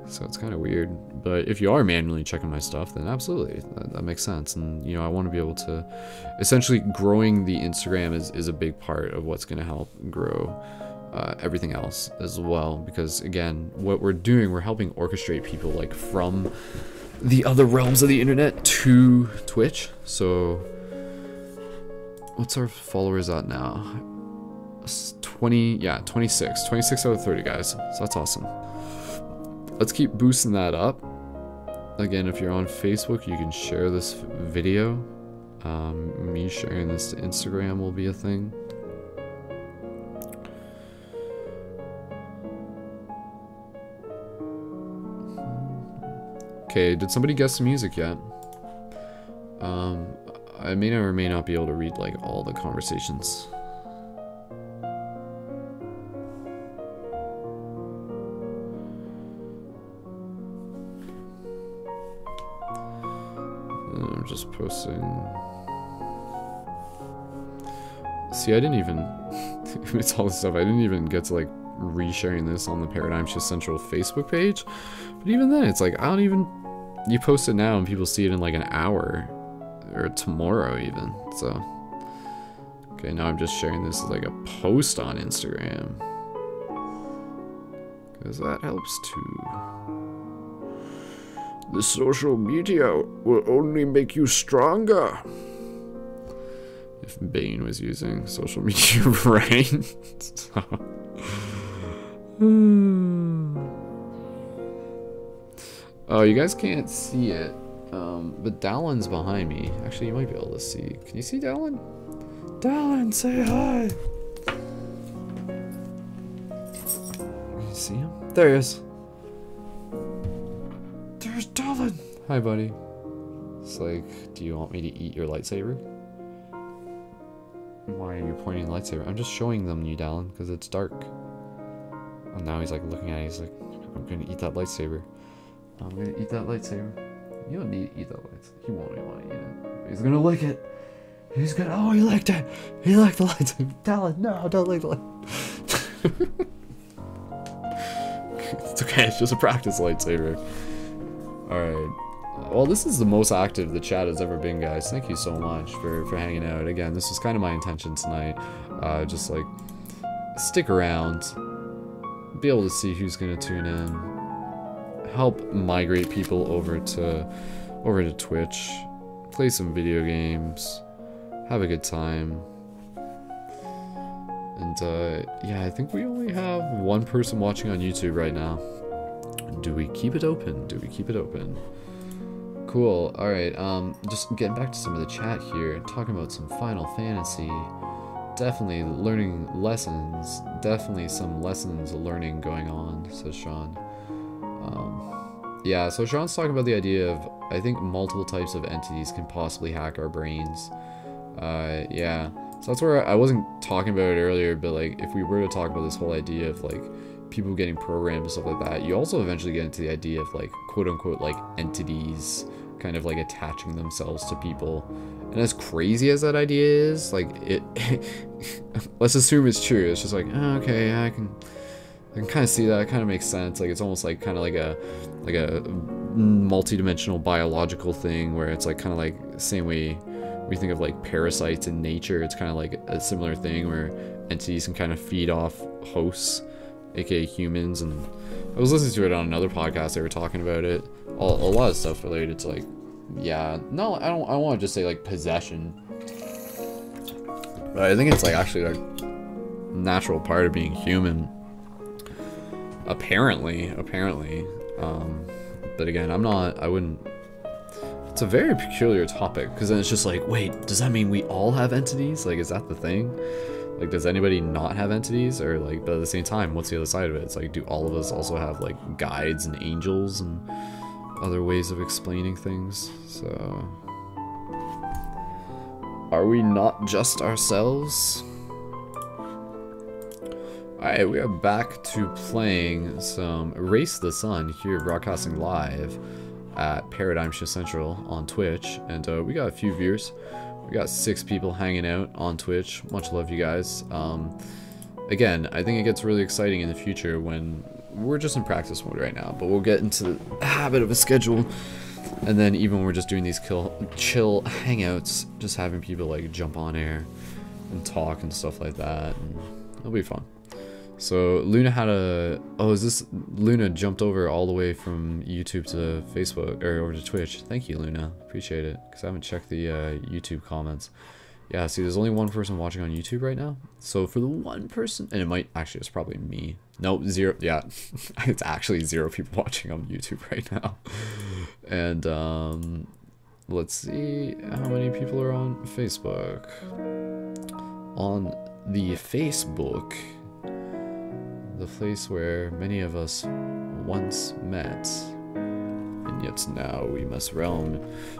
Speaker 1: So it's kind of weird, but if you are manually checking my stuff, then absolutely, that makes sense. And you know, I want to be able to, essentially growing the Instagram is a big part of what's going to help grow everything else as well, because again, what we're doing, we're helping orchestrate people like from the other realms of the internet to Twitch. So what's our followers at now? 26 out of 30, guys, so that's awesome. Let's keep boosting that up. Again, if you're on Facebook, you can share this video. Me sharing this to Instagram will be a thing. Okay, did somebody guess the music yet? I may or may not be able to read like all the conversations. I'm just posting. See, I didn't even, it's all this stuff, I didn't even get to like resharing this on the Paradigm Shift Central Facebook page. But even then, it's like, I don't even, you post it now and people see it in like an hour or tomorrow even. So, okay, now I'm just sharing this as like a post on Instagram, because that helps too. The social media will only make you stronger. If Bane was using social media right. Oh, you guys can't see it. But Dallon's behind me. Actually, you might be able to see. Can you see Dallon? Dallon, say hi! Can you see him? There he is. There's Dallon! Hi, buddy. It's like, do you want me to eat your lightsaber? Why are you pointing the lightsaber? I'm just showing them you, Dallon, because it's dark. And now he's like looking at it, he's like, I'm gonna eat that lightsaber. I'm gonna eat that lightsaber. You don't need to eat that lightsaber. He won't even want to eat it. But he's gonna lick it. He's gonna, oh, he licked it. He liked the lightsaber. Dallon, no, don't lick the lightsaber. It's okay, it's just a practice lightsaber. Alright. Well, this is the most active the chat has ever been, guys. Thank you so much for hanging out. Again, this was kind of my intention tonight. Just like, stick around. Be able to see who's gonna tune in. Help migrate people over to Twitch, play some video games, have a good time, and yeah, I think we only have one person watching on YouTube right now. Do we keep it open? Do we keep it open? Cool. All right. Just getting back to some of the chat here, talking about some Final Fantasy. Definitely learning lessons. Definitely some lessons learning going on, says Sean. Yeah, so Sean's talking about the idea of, I think, multiple types of entities can possibly hack our brains. Yeah, so that's where I wasn't talking about it earlier, but like, if we were to talk about this whole idea of like people getting programmed and stuff like that, you also eventually get into the idea of like, quote unquote, like entities kind of like attaching themselves to people. And as crazy as that idea is, like, it let's assume it's true. It's just like, oh, okay, I can kind of see that. It kind of makes sense. Like, it's almost like kind of like a multi-dimensional biological thing where it's like kind of like same way we think of like parasites in nature. It's kind of like a similar thing where entities can kind of feed off hosts, aka humans. And I was listening to it on another podcast. They were talking about it. A lot of stuff related to like, yeah, no, I don't want to just say like possession, but I think it's like actually like natural part of being human. Apparently. But again, I wouldn't, it's a very peculiar topic, because then it's just like, wait, does that mean we all have entities? Like, is that the thing? Like, does anybody not have entities? Or like, but at the same time, what's the other side of it? It's like, do all of us also have like guides and angels and other ways of explaining things? So, are we not just ourselves? Alright, we are back to playing some Race the Sun here, broadcasting live at Paradigm Shift Central on Twitch, and we got a few viewers. We got 6 people hanging out on Twitch. Much love, you guys. Again, I think it gets really exciting in the future when we're just in practice mode right now, but we'll get into the habit of a schedule, and then even when we're just doing these chill hangouts, just having people like jump on air and talk and stuff like that, and it'll be fun. So Luna had a, oh, is this, Luna jumped over all the way from YouTube to Facebook, or over to Twitch. Thank you, Luna, appreciate it, because I haven't checked the YouTube comments. Yeah, see, there's only one person watching on YouTube right now. So for the one person, and it might, actually, it's probably me. Nope, 0, yeah, it's actually 0 people watching on YouTube right now. And let's see how many people are on Facebook. On the Facebook, the place where many of us once met, and yet now we must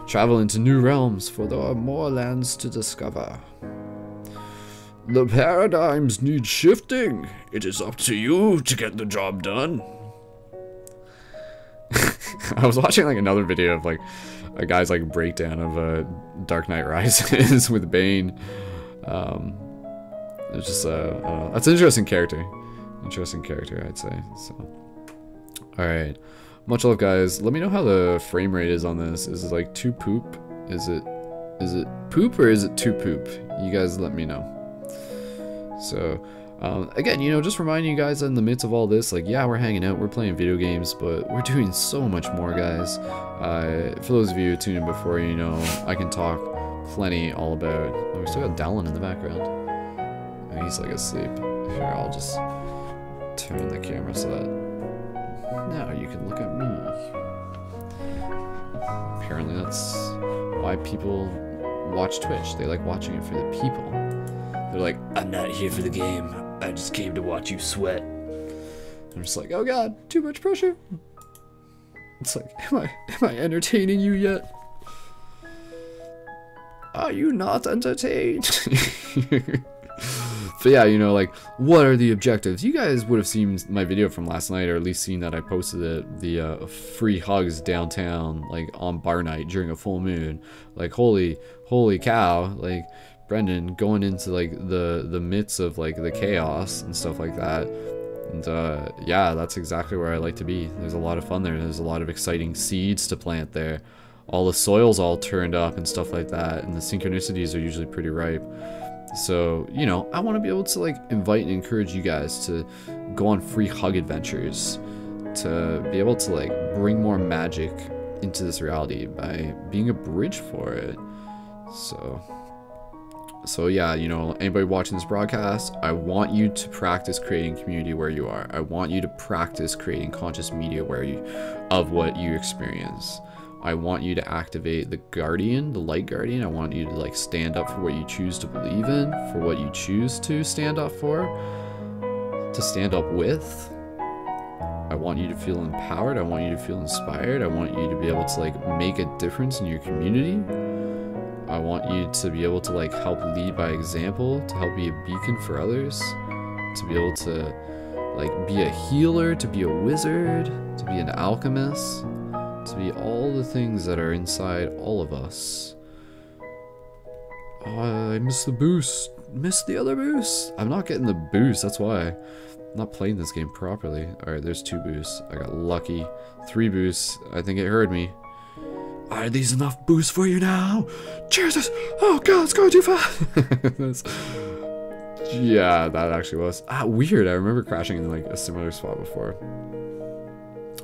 Speaker 1: travel into new realms, for there are more lands to discover. The paradigms need shifting. It is up to you to get the job done. I was watching like another video of like a guy's like breakdown of Dark Knight Rises with Bane. It's just that's an interesting character. Interesting character, I'd say. So, all right, much love, guys. Let me know how the frame rate is on this. Is it like too poop? Is it poop or is it too poop? You guys let me know. So, Again, you know, just reminding you guys in the midst of all this, like, yeah, we're hanging out, we're playing video games, but we're doing so much more, guys. For those of you who tuned in before, you know, I can talk plenty all about... Oh, we still got Dallin in the background. Oh, he's like asleep. Here, I'll just turn the camera so that now you can look at me. Apparently that's why people watch Twitch. They like watching it for the people. They're like, I'm not here for the game. I just came to watch you sweat. I'm just like, oh god, too much pressure. It's like, am I entertaining you yet? Are you not entertained? But yeah, you know, like, what are the objectives? You guys would have seen my video from last night, or at least seen that I posted it, the free hugs downtown, like, on bar night during a full moon. Like, holy cow, like, Brendan going into, like, the midst of, like, the chaos and stuff like that. And, yeah, that's exactly where I like to be. There's a lot of fun there. There's a lot of exciting seeds to plant there. All the soil's all turned up and stuff like that, and the synchronicities are usually pretty ripe. So, you know, I want to be able to, like, invite and encourage you guys to go on free hug adventures, to be able to, like, bring more magic into this reality by being a bridge for it. So yeah, you know, anybody watching this broadcast, I want you to practice creating community where you are. I want you to practice creating conscious media of what you experience. I want you to activate the guardian, the light guardian. I want you to, like, stand up for what you choose to believe in, for what you choose to stand up for, to stand up with. I want you to feel empowered. I want you to feel inspired. I want you to be able to, like, make a difference in your community. I want you to be able to, like, help lead by example, to help be a beacon for others, to be able to, like, be a healer, to be a wizard, to be an alchemist, to be all the things that are inside all of us. Oh, I missed the boost. Missed the other boost. I'm not getting the boost, that's why. I'm not playing this game properly. Alright, there's 2 boosts. I got lucky. 3 boosts. I think it heard me. Are these enough boosts for you now? Jesus! Oh god, it's going too fast! Yeah, that actually was. Weird. I remember crashing in, like, a similar spot before.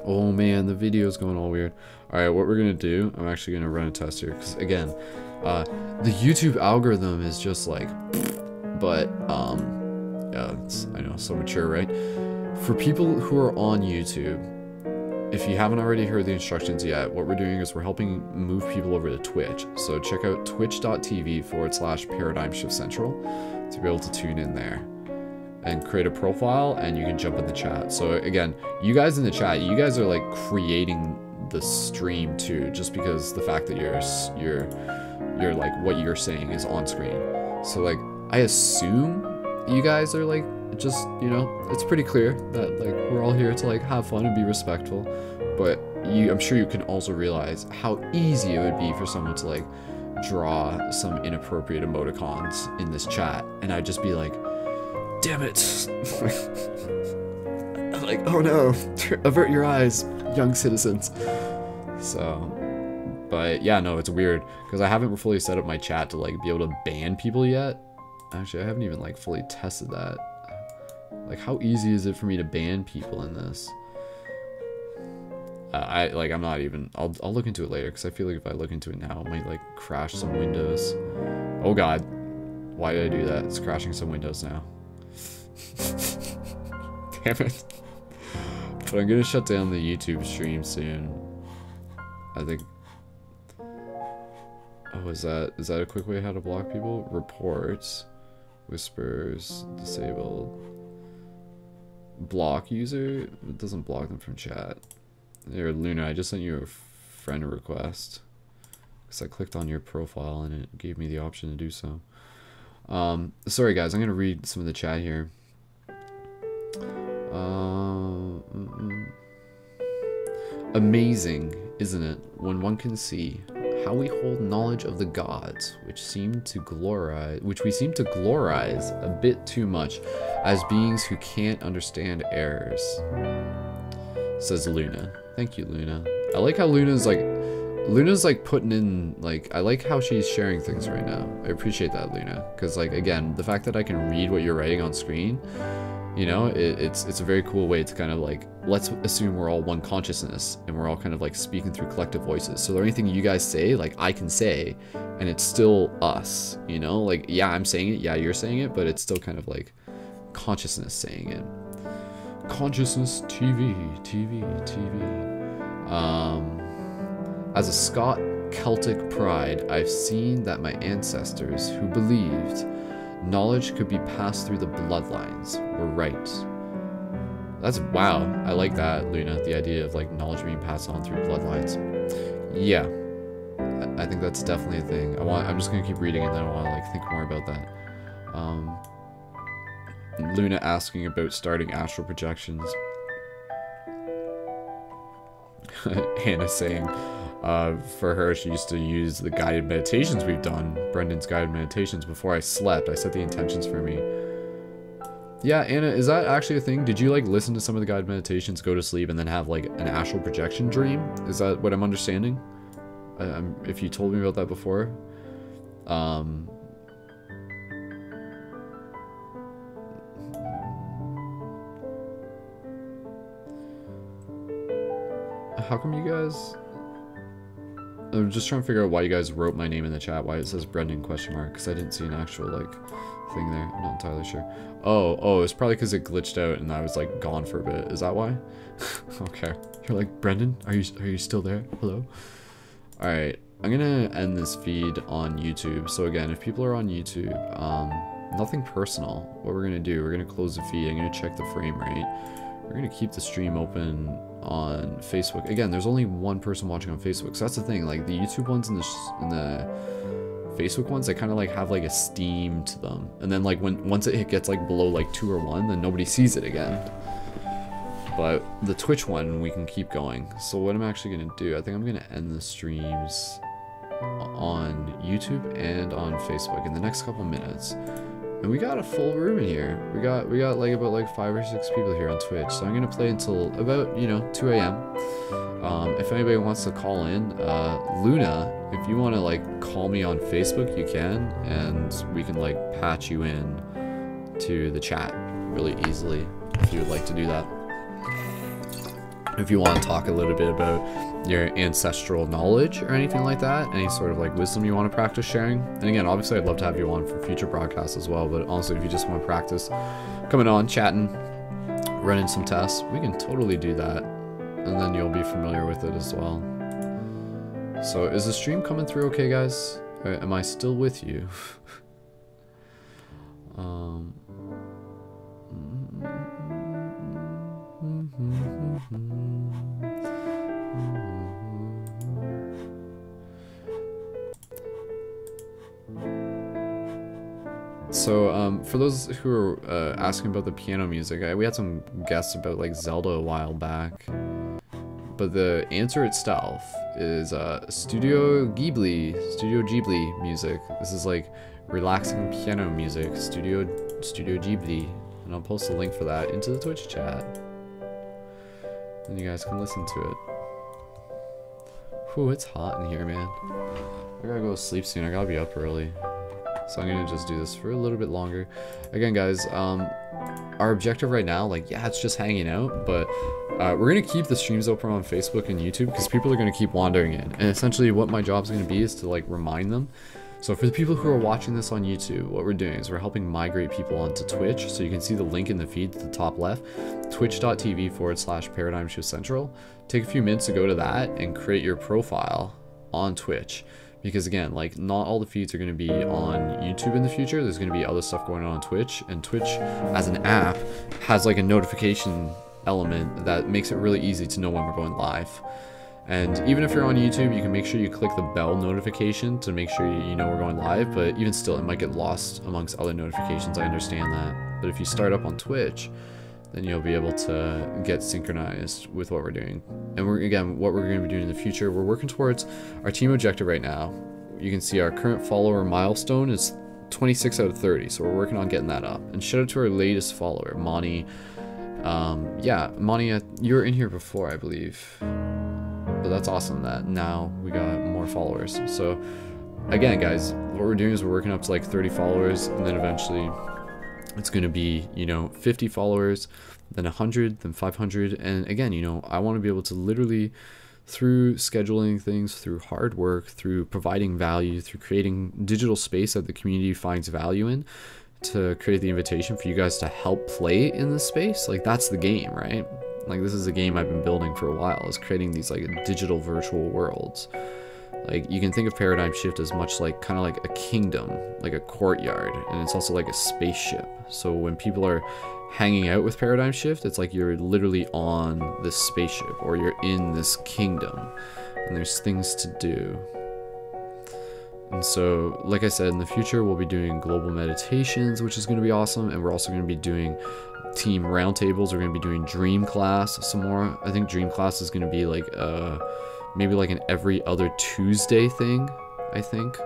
Speaker 1: Oh man, the video's going all weird. Alright, what we're gonna do, I'm actually gonna run a test here, because again, the YouTube algorithm is just like, but, yeah, I know, so mature, right? For people who are on YouTube, if you haven't already heard the instructions yet, what we're doing is we're helping move people over to Twitch. So check out twitch.tv/Paradigm Shift Central to be able to tune in there and create a profile, and you can jump in the chat. So again, you guys in the chat, you guys are, like, creating the stream too, just because the fact that you're like, what you're saying is on screen. So, like, I assume you guys are, like, just, you know, it's pretty clear that, like, we're all here to, like, have fun and be respectful, but I'm sure you can also realize how easy it would be for someone to, like, draw some inappropriate emoticons in this chat, and I'd just be like, damn it. I'm like, oh no, avert your eyes, young citizens. So, but yeah, no, it's weird, because I haven't fully set up my chat to, like, be able to ban people yet. Actually, I haven't even, like, fully tested that. Like, how easy is it for me to ban people in this? I'm not even, I'll look into it later, because I feel like if I look into it now, it might, like, crash some windows. Oh god, why did I do that? It's crashing some windows now. Damn it. But I'm gonna shut down the YouTube stream soon. I think. Oh, is that a quick way how to block people? Reports, whispers, disabled, block user. It doesn't block them from chat. There, Luna, I just sent you a friend request because I clicked on your profile and it gave me the option to do so. Sorry guys, I'm gonna read some of the chat here. Amazing, isn't it, when one can see how we hold knowledge of the gods, which we seem to glorize a bit too much as beings who can't understand errors, says Luna. Thank you, Luna. I like how Luna's like Luna's like putting in, like, I like how she's sharing things right now. I appreciate that, Luna, because like, again, the fact that I can read what you're writing on screen, you know, it's a very cool way to kind of like, let's assume we're all one consciousness and we're all kind of like speaking through collective voices. So anything you guys say, like I can say, and it's still us, you know, like, yeah, I'm saying it, yeah, you're saying it, but it's still kind of like consciousness saying it. Consciousness TV. As a Scot Celtic pride, I've seen that my ancestors, who believed knowledge could be passed through the bloodlines, were right. That's, wow, I like that, Luna, the idea of like knowledge being passed on through bloodlines. Yeah, I think that's definitely a thing. I'm just gonna keep reading and then I want to like think more about that. Luna asking about starting astral projections. Hannah saying, for her, she used to use the guided meditations we've done, Brendan's guided meditations, before I slept. I set the intentions for me. Yeah, Anna, is that actually a thing? Did you like listen to some of the guided meditations, go to sleep, and then have like an astral projection dream? Is that what I'm understanding? If you told me about that before. How come you guys... I'm just trying to figure out why you guys wrote my name in the chat, why it says Brendan question mark, because I didn't see an actual, like, thing there. I'm not entirely sure. Oh, it's probably because it glitched out and I was, like, gone for a bit. Is that why? Okay. You're like, Brendan, are you still there? Hello? Alright, I'm gonna end this feed on YouTube. So again, if people are on YouTube, nothing personal. What we're gonna do, we're gonna close the feed. I'm gonna check the frame rate. We're gonna keep the stream open on Facebook. Again, there's only one person watching on Facebook, so that's the thing. Like the YouTube ones and the Facebook ones, they kind of like have like a steam to them, and then like once it gets like below like 2 or 1, then nobody sees it again. But the Twitch one, we can keep going. So what I'm actually gonna do, I think I'm gonna end the streams on YouTube and on Facebook in the next couple minutes. And we got a full room in here. We got like about like 5 or 6 people here on Twitch. So I'm gonna play until about, you know, 2 a.m. If anybody wants to call in, Luna, if you want to like call me on Facebook, you can, and we can like patch you in to the chat really easily if you would like to do that. If you want to talk a little bit about your ancestral knowledge or anything like that, any sort of like wisdom you want to practice sharing. And again, obviously I'd love to have you on for future broadcasts as well, but honestly, if you just want to practice coming on, chatting, running some tests, we can totally do that. And then you'll be familiar with it as well. So is the stream coming through okay, guys? Or am I still with you? So, for those who are asking about the piano music, we had some guests about like Zelda a while back, but the answer itself is Studio Ghibli music. This is like relaxing piano music, Studio Ghibli, and I'll post a link for that into the Twitch chat, and you guys can listen to it. Whew, it's hot in here, man. I gotta go to sleep soon. I gotta be up early. So I'm gonna just do this for a little bit longer. Again, guys, our objective right now, like, yeah, it's just hanging out, but we're gonna keep the streams open on Facebook and YouTube because people are gonna keep wandering in. And essentially what my job's gonna be is to like remind them. So for the people who are watching this on YouTube, what we're doing is we're helping migrate people onto Twitch. So you can see the link in the feed to the top left, twitch.tv/ParadigmShiftCentral. Take a few minutes to go to that and create your profile on Twitch. Because again, like, not all the feeds are going to be on YouTube in the future. There's going to be other stuff going on Twitch, and Twitch as an app has like a notification element that makes it really easy to know when we're going live. And even if you're on YouTube, you can make sure you click the bell notification to make sure you know we're going live, but even still, it might get lost amongst other notifications. I understand that. But if you start up on Twitch, then you'll be able to get synchronized with what we're doing. And what we're going to be doing in the future, we're working towards our team objective right now. You can see our current follower milestone is 26 out of 30, so we're working on getting that up. And shout out to our latest follower, Moni. Yeah, Moni, you were in here before, I believe. but that's awesome that now we got more followers. So again, guys, what we're doing is we're working up to like 30 followers, and then eventually it's going to be, you know, 50 followers, then 100, then 500. And again, you know, I want to be able to literally, through scheduling things, through hard work, through providing value, through creating digital space that the community finds value in, to create the invitation for you guys to help play in this space. Like, that's the game, right? Like, this is a game I've been building for a while, is creating these like digital virtual worlds. Like, you can think of Paradigm Shift as much like kind of like a kingdom, like a courtyard, and it's also like a spaceship. So when people are hanging out with Paradigm Shift, it's like you're literally on this spaceship, or you're in this kingdom, and there's things to do. And so, like I said, in the future we'll be doing global meditations, which is going to be awesome, and we're also going to be doing team roundtables. We're going to be doing Dream Class some more. I think Dream Class is going to be like maybe like an every other Tuesday thing, I think.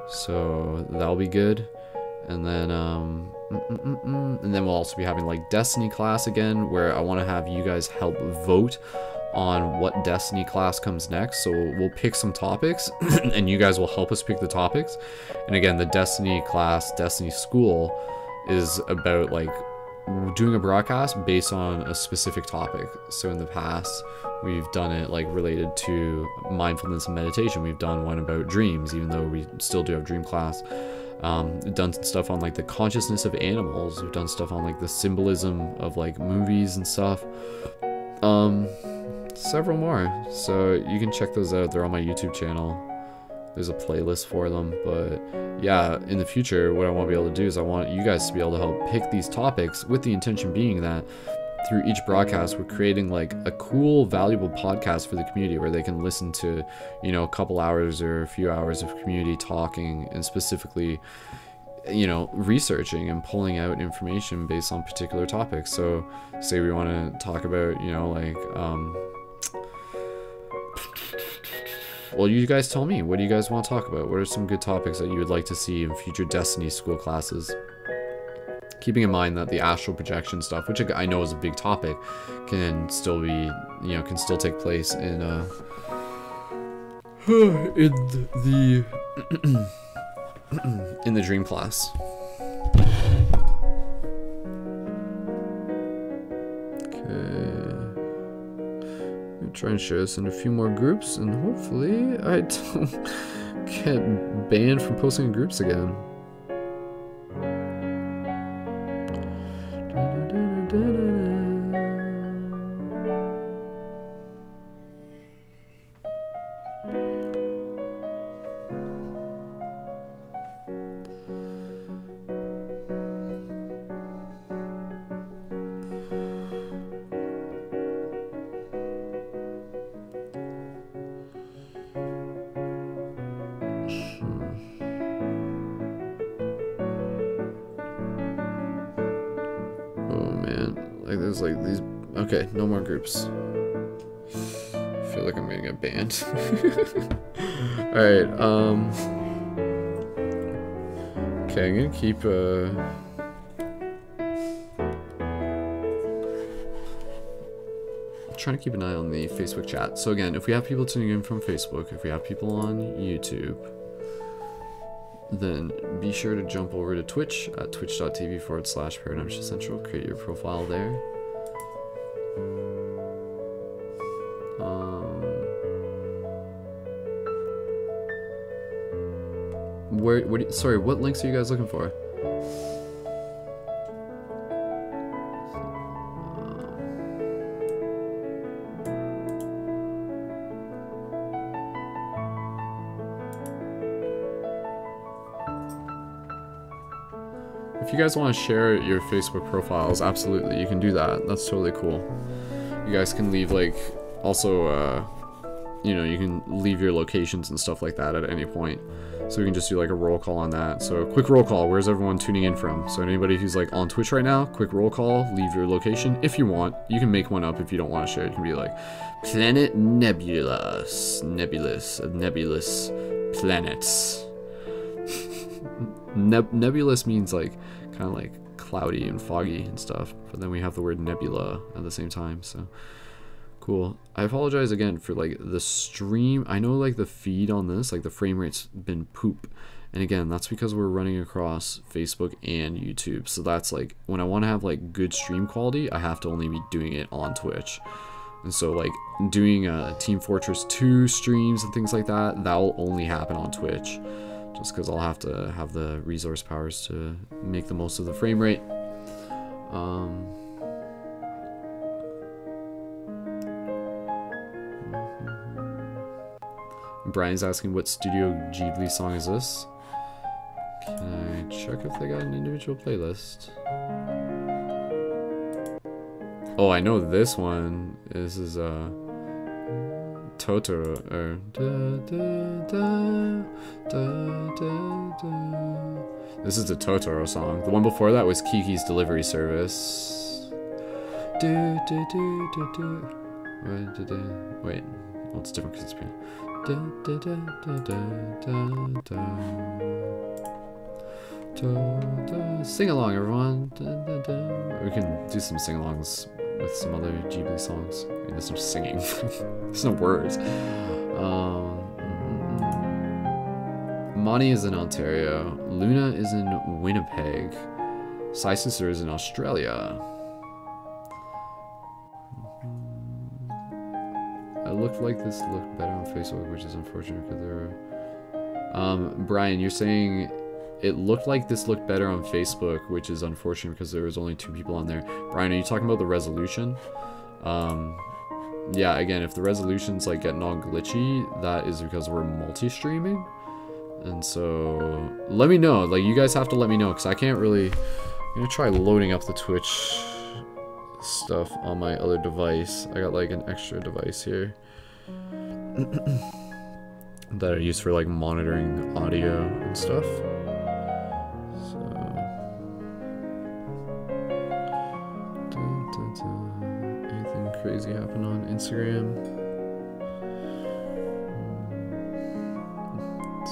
Speaker 1: So that'll be good. And then we'll also be having like Destiny class again, where I want to have you guys help vote on what Destiny class comes next. So we'll pick some topics and you guys will help us pick the topics. And again, the Destiny class, Destiny school, is about like doing a broadcast based on a specific topic. So in the past, we've done it like related to mindfulness and meditation. We've done one about dreams, even though we still do have dream class. We've done stuff on like the consciousness of animals. We've done stuff on like the symbolism of like movies and stuff. Several more. So you can check those out. They're on my YouTube channel. There's a playlist for them. But yeah, in the future, what I want to be able to do is I want you guys to be able to help pick these topics, with the intention being that through each broadcast, we're creating like a cool, valuable podcast for the community where they can listen to, you know, a couple hours or a few hours of community talking and specifically, you know, researching and pulling out information based on particular topics. So say we want to talk about, you know, like, well, you guys tell me, what do you guys want to talk about? What are some good topics that you would like to see in future Destiny school classes? Keeping in mind that the astral projection stuff, which I know is a big topic, can still be, you know, can still take place in the in the dream class. Okay, I'm trying to share this in a few more groups, and hopefully I don't get banned from posting in groups again. Like these, okay, no more groups. I feel like I'm gonna get banned. Alright, okay, I'm gonna keep trying to keep an eye on the Facebook chat. So again, if we have people tuning in from Facebook, if we have people on YouTube, then be sure to jump over to Twitch at twitch.tv/ParadigmShiftCentral. Create your profile there. Sorry, what links are you guys looking for? If you guys want to share your Facebook profiles, absolutely, you can do that. That's totally cool. You guys can leave, like, also, you know, you can leave your locations and stuff like that at any point. So we can just do like a roll call on that. So quick roll call, where's everyone tuning in from? So anybody who's like on Twitch right now, quick roll call, leave your location if you want. You can make one up if you don't want to share. It can be like Planet Nebulous, nebulous planets. Nebulous means like kind of like cloudy and foggy and stuff, but then we have the word nebula at the same time. So Cool. I apologize again for like the stream. I know like the feed on this, like the frame rate's been poop. And again, that's because we're running across Facebook and YouTube. So that's like, when I want to have like good stream quality, I have to only be doing it on Twitch. And so like doing Team Fortress 2 streams and things like that, that'll only happen on Twitch. Just because I'll have to have the resource powers to make the most of the frame rate. Brian's asking what Studio Ghibli song is this? Can I check if they got an individual playlist? Oh, I know this one. This is Totoro, or this is the Totoro song. The one before that was Kiki's Delivery Service. Wait, well, it's different because it's piano. Sing along, everyone. We can do some sing-alongs with some other Ghibli songs. I mean, there's no singing. There's no words. Monty is in Ontario. Luna is in Winnipeg. Sai Sister is in Australia. It looked like this looked better on Facebook, which is unfortunate because there were... Brian, you're saying it looked like this looked better on Facebook, which is unfortunate because there was only 2 people on there. Brian, are you talking about the resolution? Yeah, again, if the resolution's like getting all glitchy, that is because we're multi-streaming. And so, let me know. Like, you guys have to let me know, because I can't really... I'm gonna try loading up the Twitch stuff on my other device. I got like an extra device here that I use for like monitoring audio and stuff. Anything crazy happened on Instagram?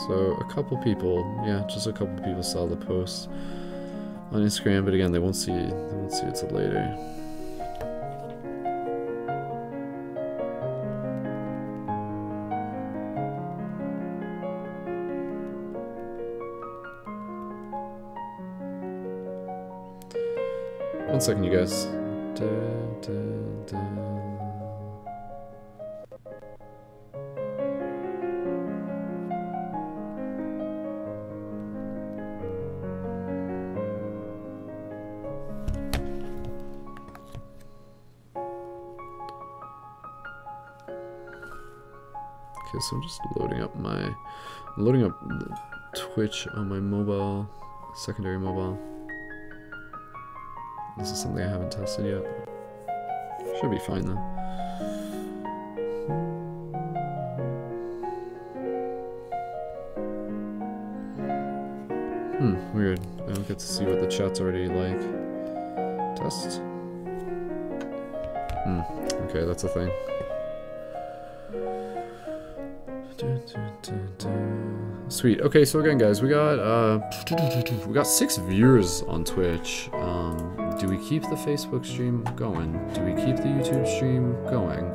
Speaker 1: So a couple people, yeah, just a couple people saw the post on Instagram, but again, they won't see it till later. One second, you guys. Okay, so I'm just loading up the Twitch on my mobile, secondary mobile. This is something I haven't tested yet. Should be fine though. Weird. I don't get to see what the chat's already like. Test. Okay, that's a thing. Sweet. Okay, so again, guys, we got 6 viewers on Twitch. Do we keep the Facebook stream going? Do we keep the YouTube stream going?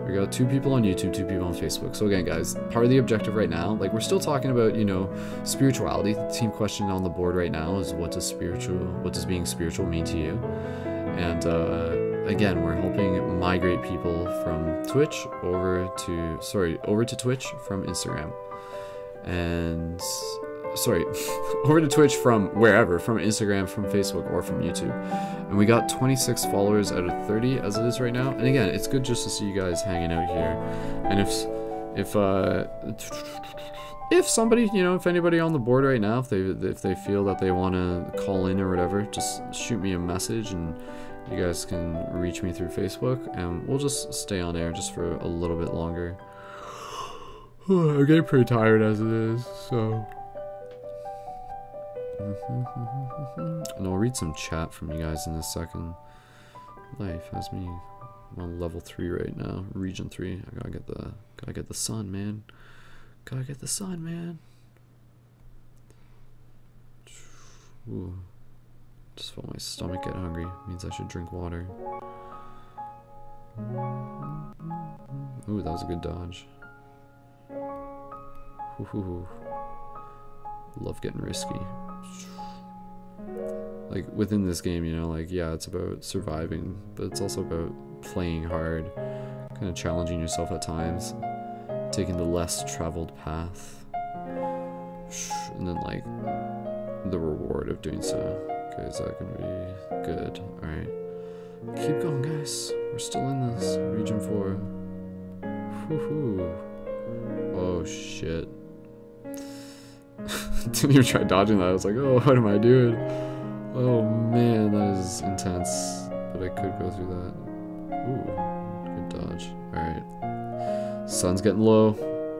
Speaker 1: We got 2 people on YouTube, 2 people on Facebook. So again, guys, part of the objective right now, like we're still talking about, you know, spirituality. The team question on the board right now is what does being spiritual mean to you? And again, we're helping migrate people from Twitch over to Twitch from Instagram. And over to Twitch from wherever, from Instagram, from Facebook, or from YouTube. And we got 26 followers out of 30 as it is right now. And again, it's good just to see you guys hanging out here. And if somebody, you know, if anybody on the board right now, if they feel that they want to call in or whatever, just shoot me a message and you guys can reach me through Facebook, and we'll just stay on air just for a little bit longer. I'm getting pretty tired as it is, so. And I'll read some chat from you guys in a second. Life has me on level 3 right now, region 3. I gotta get the sun, man. Gotta get the sun, man. Ooh. Just felt my stomach get hungry. Means I should drink water. Ooh, that was a good dodge. Ooh. Love getting risky. Like, within this game, you know, like, yeah, it's about surviving, but it's also about playing hard, kind of challenging yourself at times, taking the less traveled path, and then, like, the reward of doing so. Okay, is that gonna be good? Alright. Keep going, guys. We're still in this. Region 4. Woohoo. Oh, shit. Didn't even try dodging that. I was like, oh, what am I doing? Oh man, that is intense. But I could go through that. Ooh, good dodge. Alright. Sun's getting low.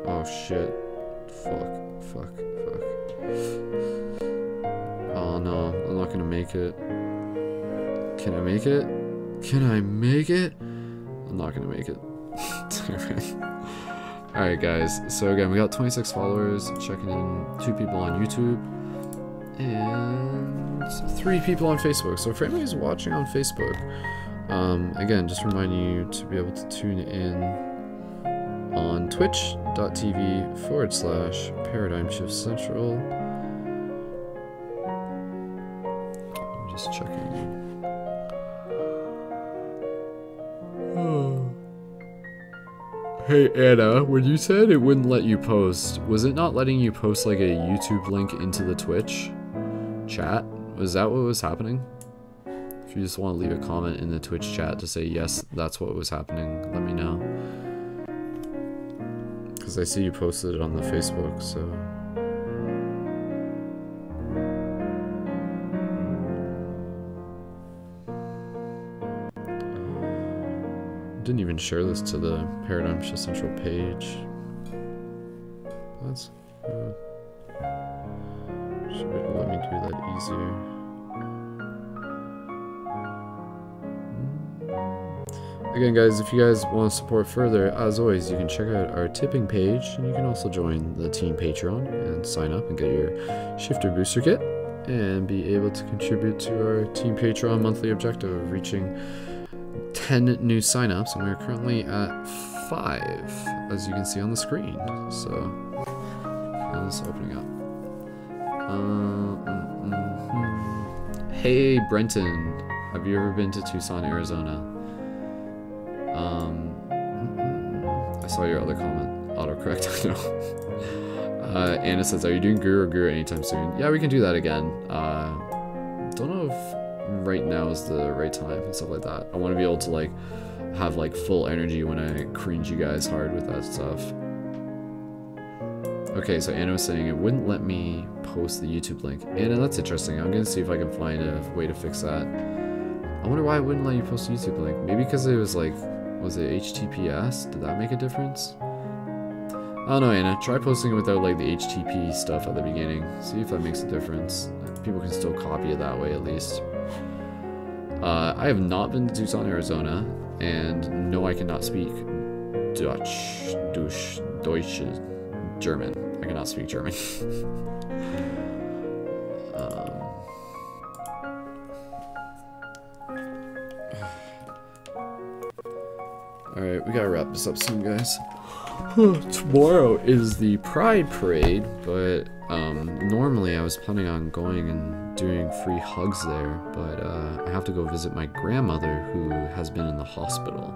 Speaker 1: Oh shit. Fuck. Oh no, I'm not gonna make it. Can I make it? Can I make it? I'm not gonna make it. Alright guys, so again, we got 26 followers checking in, 2 people on YouTube, and 3 people on Facebook. So if anybody's watching on Facebook, again, just reminding you to be able to tune in on twitch.tv/Paradigm Shift Central. I'm just checking. Hey Anna, when you said it wouldn't let you post, was it not letting you post like a YouTube link into the Twitch chat? Was that what was happening? If you just want to leave a comment in the Twitch chat to say yes, that's what was happening, let me know. Because I see you posted it on the Facebook, so... Didn't even share this to the Paradigm Shift Central page. That's good. Should be able to let me do that easier. Again guys, if you guys want to support further, as always, you can check out our tipping page, and you can also join the team Patreon and sign up and get your Shifter Booster Kit, and be able to contribute to our team Patreon monthly objective of reaching 10 new signups, and we're currently at 5, as you can see on the screen. So, it's opening up. Hey Brenton, have you ever been to Tucson, Arizona? I saw your other comment. Autocorrect, I know. Anna says, are you doing Guru or Guru anytime soon? Yeah, we can do that again. Don't know if right now is the right time and stuff like that. I want to be able to like have like full energy when I cringe you guys hard with that stuff. Okay, so Anna was saying it wouldn't let me post the YouTube link. Anna, that's interesting. I'm gonna see if I can find a way to fix that. I wonder why it wouldn't let you post the YouTube link. Maybe because it was like, was it HTTPS? Did that make a difference? I don't know, Anna. Try posting it without like the HTTP stuff at the beginning. See if that makes a difference. People can still copy it that way at least. I have not been to Tucson, Arizona, and no, I cannot speak Deutsch, German. I cannot speak German. Alright, we gotta wrap this up soon, guys. Tomorrow is the Pride Parade, but normally I was planning on going and doing free hugs there, but I have to go visit my grandmother who has been in the hospital.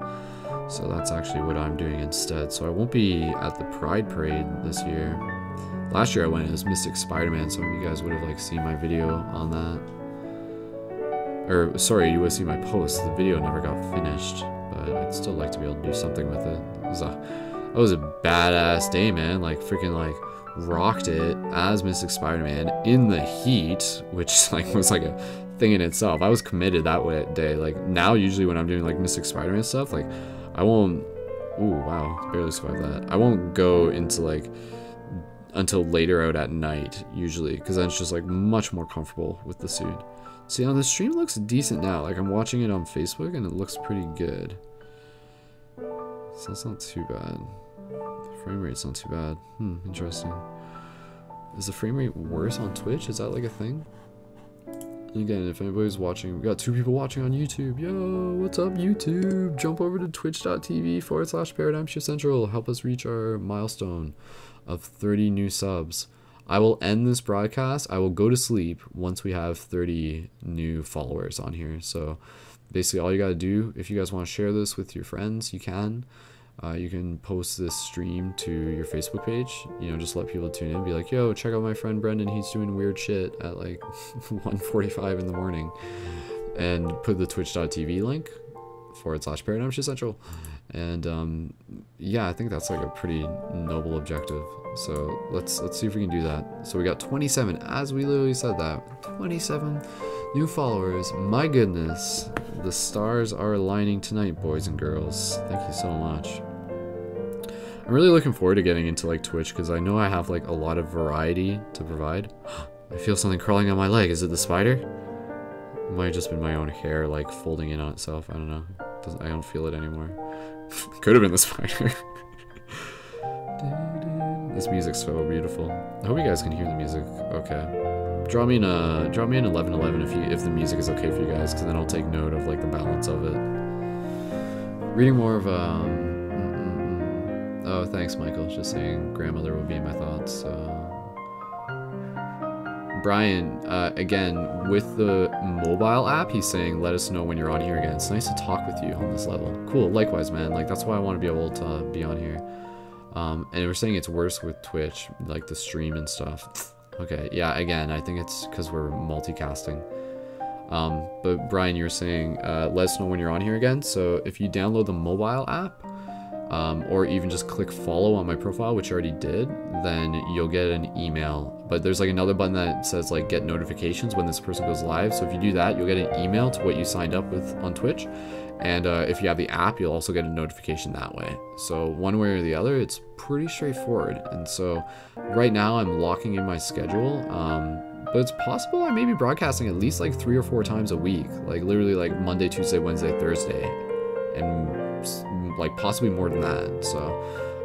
Speaker 1: So that's actually what I'm doing instead. So I won't be at the Pride Parade this year. Last year I went as Mystic Spider-Man. Some of you guys would have like seen my video on that. Or sorry, you would have seen my post. The video never got finished, but I'd still like to be able to do something with it. That was a badass day, man. Like freaking like rocked it as Mystic Spider-Man in the heat, which like was like a thing in itself. I was committed that day. Like now usually when I'm doing like Mystic Spider-Man stuff, like I won't, ooh wow, barely survived that. I won't go into like until later out at night usually, because then it's just like much more comfortable with the suit. See, on the stream looks decent now. Like I'm watching it on Facebook and it looks pretty good. So that's not too bad. The frame rate's not too bad. Interesting. Is the frame rate worse on Twitch? Is that like a thing? And again, if anybody's watching, we got 2 people watching on YouTube. Yo, what's up, YouTube? Jump over to twitch.tv/Paradigm Shift Central. Help us reach our milestone of 30 new subs. I will end this broadcast. I will go to sleep once we have 30 new followers on here. So basically all you got to do, if you guys want to share this with your friends, you can. You can post this stream to your Facebook page, you know, just let people tune in, be like, yo, check out my friend Brendan, he's doing weird shit at like 1:45 in the morning, and put the twitch.tv link /Paradigm Shift Central. And yeah, I think that's like a pretty noble objective. So let's see if we can do that. So we got 27, as we literally said that, 27 new followers. My goodness, the stars are aligning tonight, boys and girls. Thank you so much. I'm really looking forward to getting into like Twitch, because I know I have like a lot of variety to provide. I feel something crawling on my leg. Is it the spider? It might have just been my own hair like folding in on itself. I don't know. I don't feel it anymore. Could have been the spider. This music's so beautiful. I hope you guys can hear the music. Okay. Draw me an 1111 if the music is okay for you guys, because then I'll take note of like the balance of it. Reading more of oh, thanks, Michael. Just saying, grandmother will be in my thoughts. Brian, again, with the mobile app, he's saying, let us know when you're on here again. It's nice to talk with you on this level. Cool, likewise, man. Like, that's why I want to be able to be on here. And we're saying it's worse with Twitch, like the stream and stuff. Okay, yeah, again, I think it's because we're multicasting. But Brian, you're saying, let us know when you're on here again. So if you download the mobile app, or even just click follow on my profile, which I already did, then you'll get an email. But there's like another button that says like get notifications when this person goes live. So if you do that, you'll get an email to what you signed up with on Twitch. And if you have the app, you'll also get a notification that way. So one way or the other, it's pretty straightforward. And so right now I'm locking in my schedule. But it's possible I may be broadcasting at least like 3 or 4 times a week. Like literally like Monday, Tuesday, Wednesday, Thursday. And like possibly more than that. So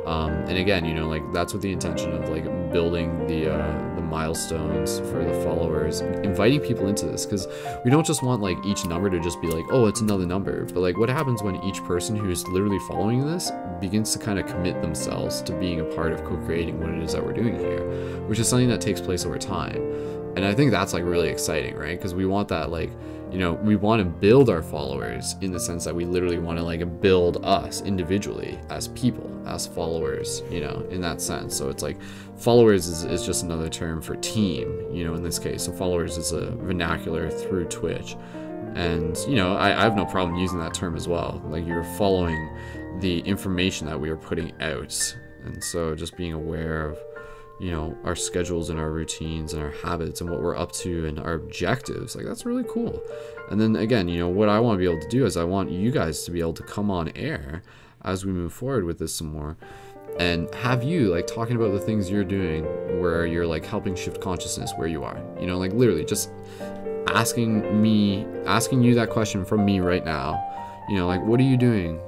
Speaker 1: and again, you know, like that's with the intention of like building the milestones for the followers, inviting people into this, because we don't just want like each number to just be like, oh, it's another number, but like what happens when each person who's literally following this begins to kind of commit themselves to being a part of co-creating what it is that we're doing here, which is something that takes place over time. And I think that's like really exciting, right? Because we want that, like, you know, we want to build our followers in the sense that we literally want to like build us individually as people, as followers, you know, in that sense. So it's like followers is just another term for team, you know, in this case. So followers is a vernacular through Twitch. And, you know, I have no problem using that term as well. Like you're following the information that we are putting out. And so just being aware of, you know, our schedules and our routines and our habits and what we're up to and our objectives, like that's really cool. And then again, you know, what I want to be able to do is I want you guys to be able to come on air as we move forward with this some more, and have you like talking about the things you're doing where you're like helping shift consciousness where you are, you know, like literally just asking you that question from me right now, you know, like what are you doing?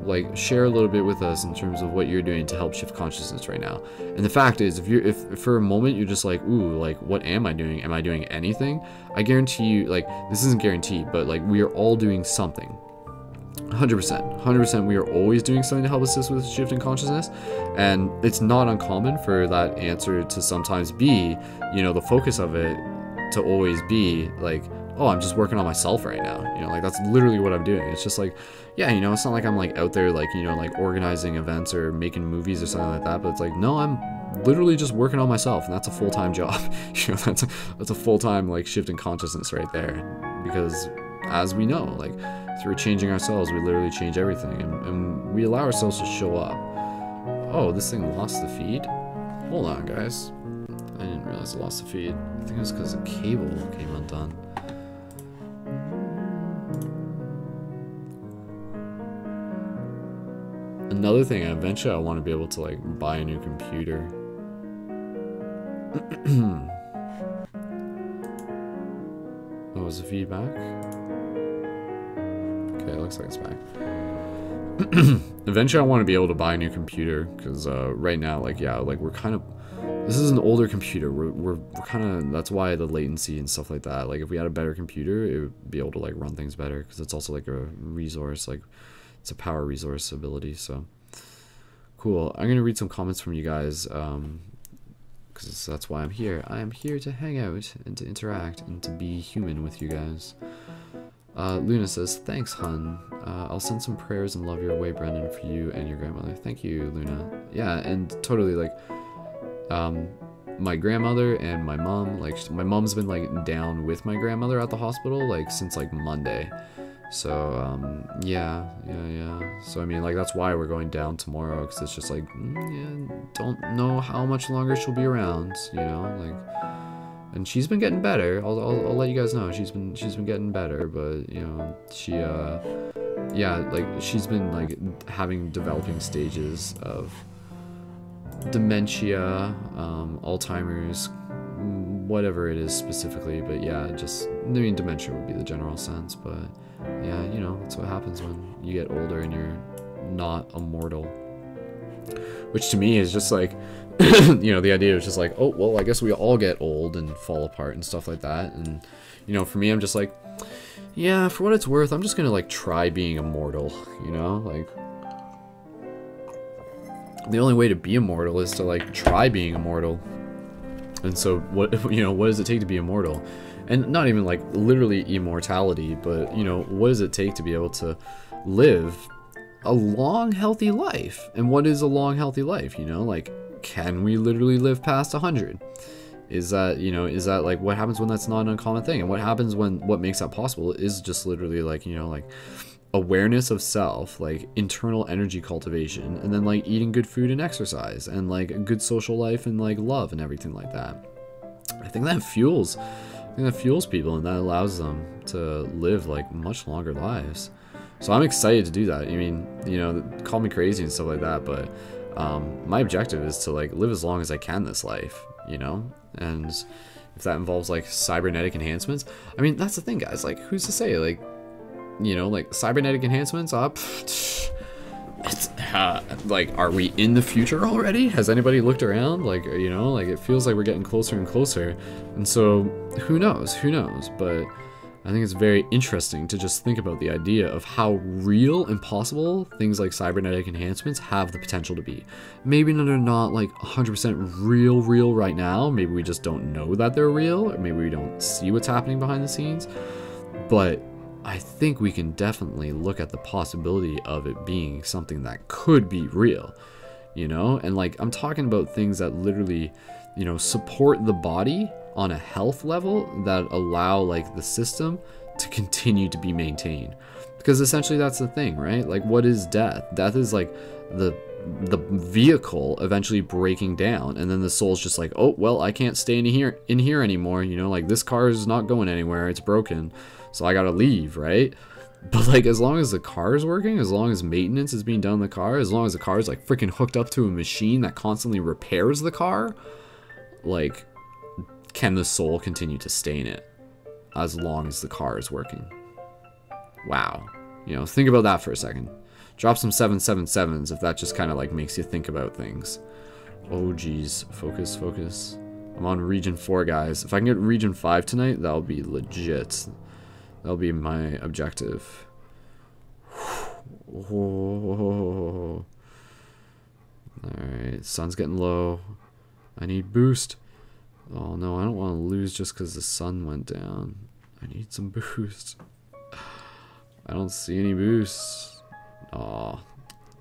Speaker 1: Like share a little bit with us in terms of what you're doing to help shift consciousness right now. And the fact is, if for a moment you're just like, ooh, like what am I doing? Am I doing anything? I guarantee you, like this isn't guaranteed, but like we are all doing something. 100%, we are always doing something to help assist with shifting consciousness. And it's not uncommon for that answer to sometimes be, you know, the focus of it to always be like, oh, I'm just working on myself right now. You know, like that's literally what I'm doing. It's just like, yeah, you know, it's not like I'm like out there like, you know, like organizing events or making movies or something like that, but it's like, no, I'm literally just working on myself, and that's a full-time job. You know, that's a full-time like shifting consciousness right there. Because as we know, like through changing ourselves, we literally change everything, and we allow ourselves to show up. Oh, this thing lost the feed? Hold on, guys. I didn't realize it lost the feed. I think it was because the cable came undone. Another thing, eventually I want to be able to like buy a new computer. Oh, was the feedback? Okay, it looks like it's back. Eventually I want to be able to buy a new computer, because right now, like, yeah, like we're kind of This is an older computer. We're kind of, that's why the latency and stuff like that. Like if we had a better computer, it would be able to like run things better, because it's also like a resource, like it's a power resource ability. So cool. I'm gonna read some comments from you guys, because that's why I'm here. I am here to hang out and to interact and to be human with you guys. Luna says, thanks, hun. I'll send some prayers and love your way, Brendan, for you and your grandmother. Thank you, Luna. Yeah, and totally, like, my grandmother and my mom, like, my mom's been, like, down with my grandmother at the hospital, like, since, like, Monday. So, yeah. So, I mean, like, that's why we're going down tomorrow, because it's just, like, yeah, don't know how much longer she'll be around, you know, like... And she's been getting better. I'll let you guys know. She's been getting better, but you know, she yeah, like she's been like having developing stages of dementia, Alzheimer's, whatever it is specifically, but yeah, just, I mean, dementia would be the general sense, but yeah, you know, that's what happens when you get older and you're not immortal. Which to me is just like, you know, the idea is just like, oh, well, I guess we all get old and fall apart and stuff like that. And, you know, for me, I'm just like, yeah, for what it's worth, I'm just gonna, like, try being immortal, you know? Like, the only way to be immortal is to, like, try being immortal. And so, what, you know, what does it take to be immortal? And not even, like, literally immortality, but, you know, what does it take to be able to live a long, healthy life? And what is a long, healthy life, you know? Like, can we literally live past 100? Is that, you know, is that like what happens when that's not an uncommon thing? And what happens when what makes that possible is just literally like, you know, like awareness of self, like internal energy cultivation, and then like eating good food and exercise, and like a good social life and like love and everything like that. I think that fuels people, and that allows them to live like much longer lives. So I'm excited to do that. I mean, you know, call me crazy and stuff like that, but my objective is to like live as long as I can this life, you know? And if that involves like cybernetic enhancements, I mean, that's the thing, guys, like who's to say, like, you know, like cybernetic enhancements up, like, are we in the future already? Has anybody looked around? Like, you know, like it feels like we're getting closer and closer. And so who knows, but I think it's very interesting to just think about the idea of how real and possible things like cybernetic enhancements have the potential to be. Maybe they're not like 100% real right now. Maybe we just don't know that they're real, or maybe we don't see what's happening behind the scenes. But I think we can definitely look at the possibility of it being something that could be real, you know? And like, I'm talking about things that literally, you know, support the body on a health level that allow like the system to continue to be maintained. Because essentially that's the thing, right? Like, what is death? Death is like the vehicle eventually breaking down, and then the soul's just like, oh well, I can't stay in here anymore, you know, like this car is not going anywhere, it's broken, so I gotta leave, right? But like, as long as the car is working, as long as maintenance is being done in the car, as long as the car is like freaking hooked up to a machine that constantly repairs the car, like, can the soul continue to stay in it as long as the car is working? Wow. You know, think about that for a second. Drop some 777s if that just kind of like makes you think about things. Oh geez, focus. I'm on region 4, guys. If I can get region 5 tonight, that'll be legit. That'll be my objective. Alright, sun's getting low. I need boost. Oh no, I don't want to lose just because the sun went down. I need some boost. I don't see any boosts. Oh,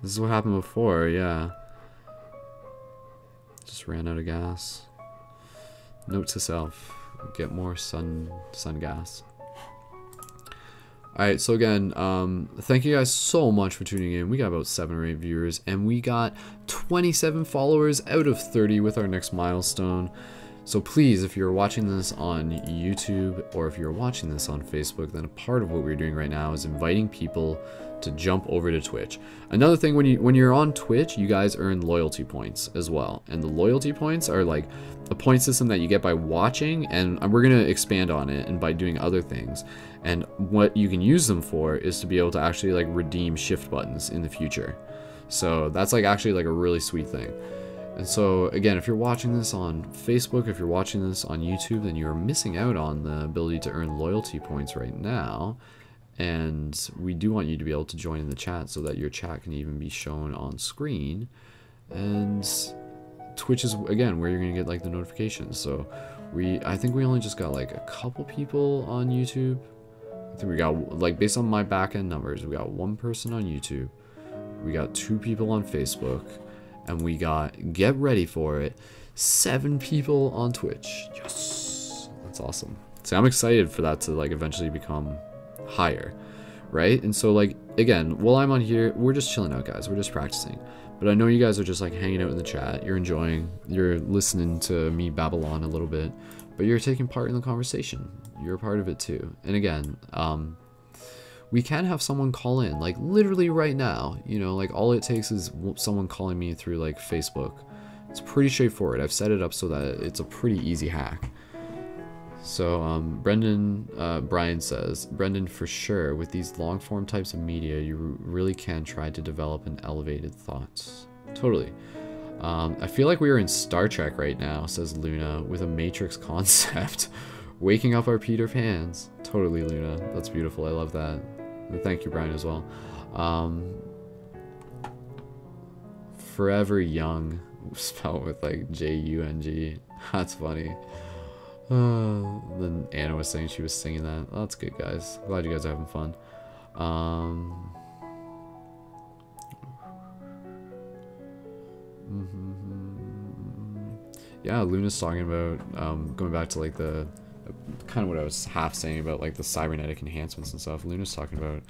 Speaker 1: this is what happened before, yeah. Just ran out of gas. Note to self, get more sun gas. Alright, so again, thank you guys so much for tuning in. We got about 7 or 8 viewers, and we got 27 followers out of 30 with our next milestone. So please, if you're watching this on YouTube, or if you're watching this on Facebook, then a part of what we're doing right now is inviting people to jump over to Twitch. Another thing, when you're on Twitch, you guys earn loyalty points as well. And the loyalty points are like a point system that you get by watching, and we're going to expand on it, and by doing other things. And what you can use them for is to be able to actually like redeem shift buttons in the future. So that's like actually like a really sweet thing. And so again, if you're watching this on Facebook, if you're watching this on YouTube, then you're missing out on the ability to earn loyalty points right now. And we do want you to be able to join in the chat so that your chat can even be shown on screen. And Twitch is, again, where you're going to get like the notifications. So I think we only just got like a couple people on YouTube. I think we got, like, based on my back end numbers, we got 1 person on YouTube. We got 2 people on Facebook. And we got, get ready for it, 7 people on Twitch. Yes, that's awesome. See, I'm excited for that to like eventually become higher, right? And so like, again, while I'm on here, we're just chilling out, guys. We're just practicing. But I know you guys are just like hanging out in the chat. You're enjoying, you're listening to me babble on a little bit, but you're taking part in the conversation. You're a part of it too. And again, we can have someone call in, like literally right now, you know, like all it takes is someone calling me through like Facebook. It's pretty straightforward. I've set it up so that it's a pretty easy hack. So Brian says, Brendan, for sure, with these long form types of media, you really can try to develop an elevated thoughts. Totally. I feel like we are in Star Trek right now, says Luna, with a Matrix concept. Waking up our Peter Pans. Totally, Luna. That's beautiful. I love that. Thank you, Brian, as well. Forever Young, spelled with like J-U-N-G. That's funny. Then Anna was saying she was singing that. Oh, that's good, guys. Glad you guys are having fun. Yeah, Luna's talking about going back to like the kind of what I was half saying about like the cybernetic enhancements and stuff. Luna's talking about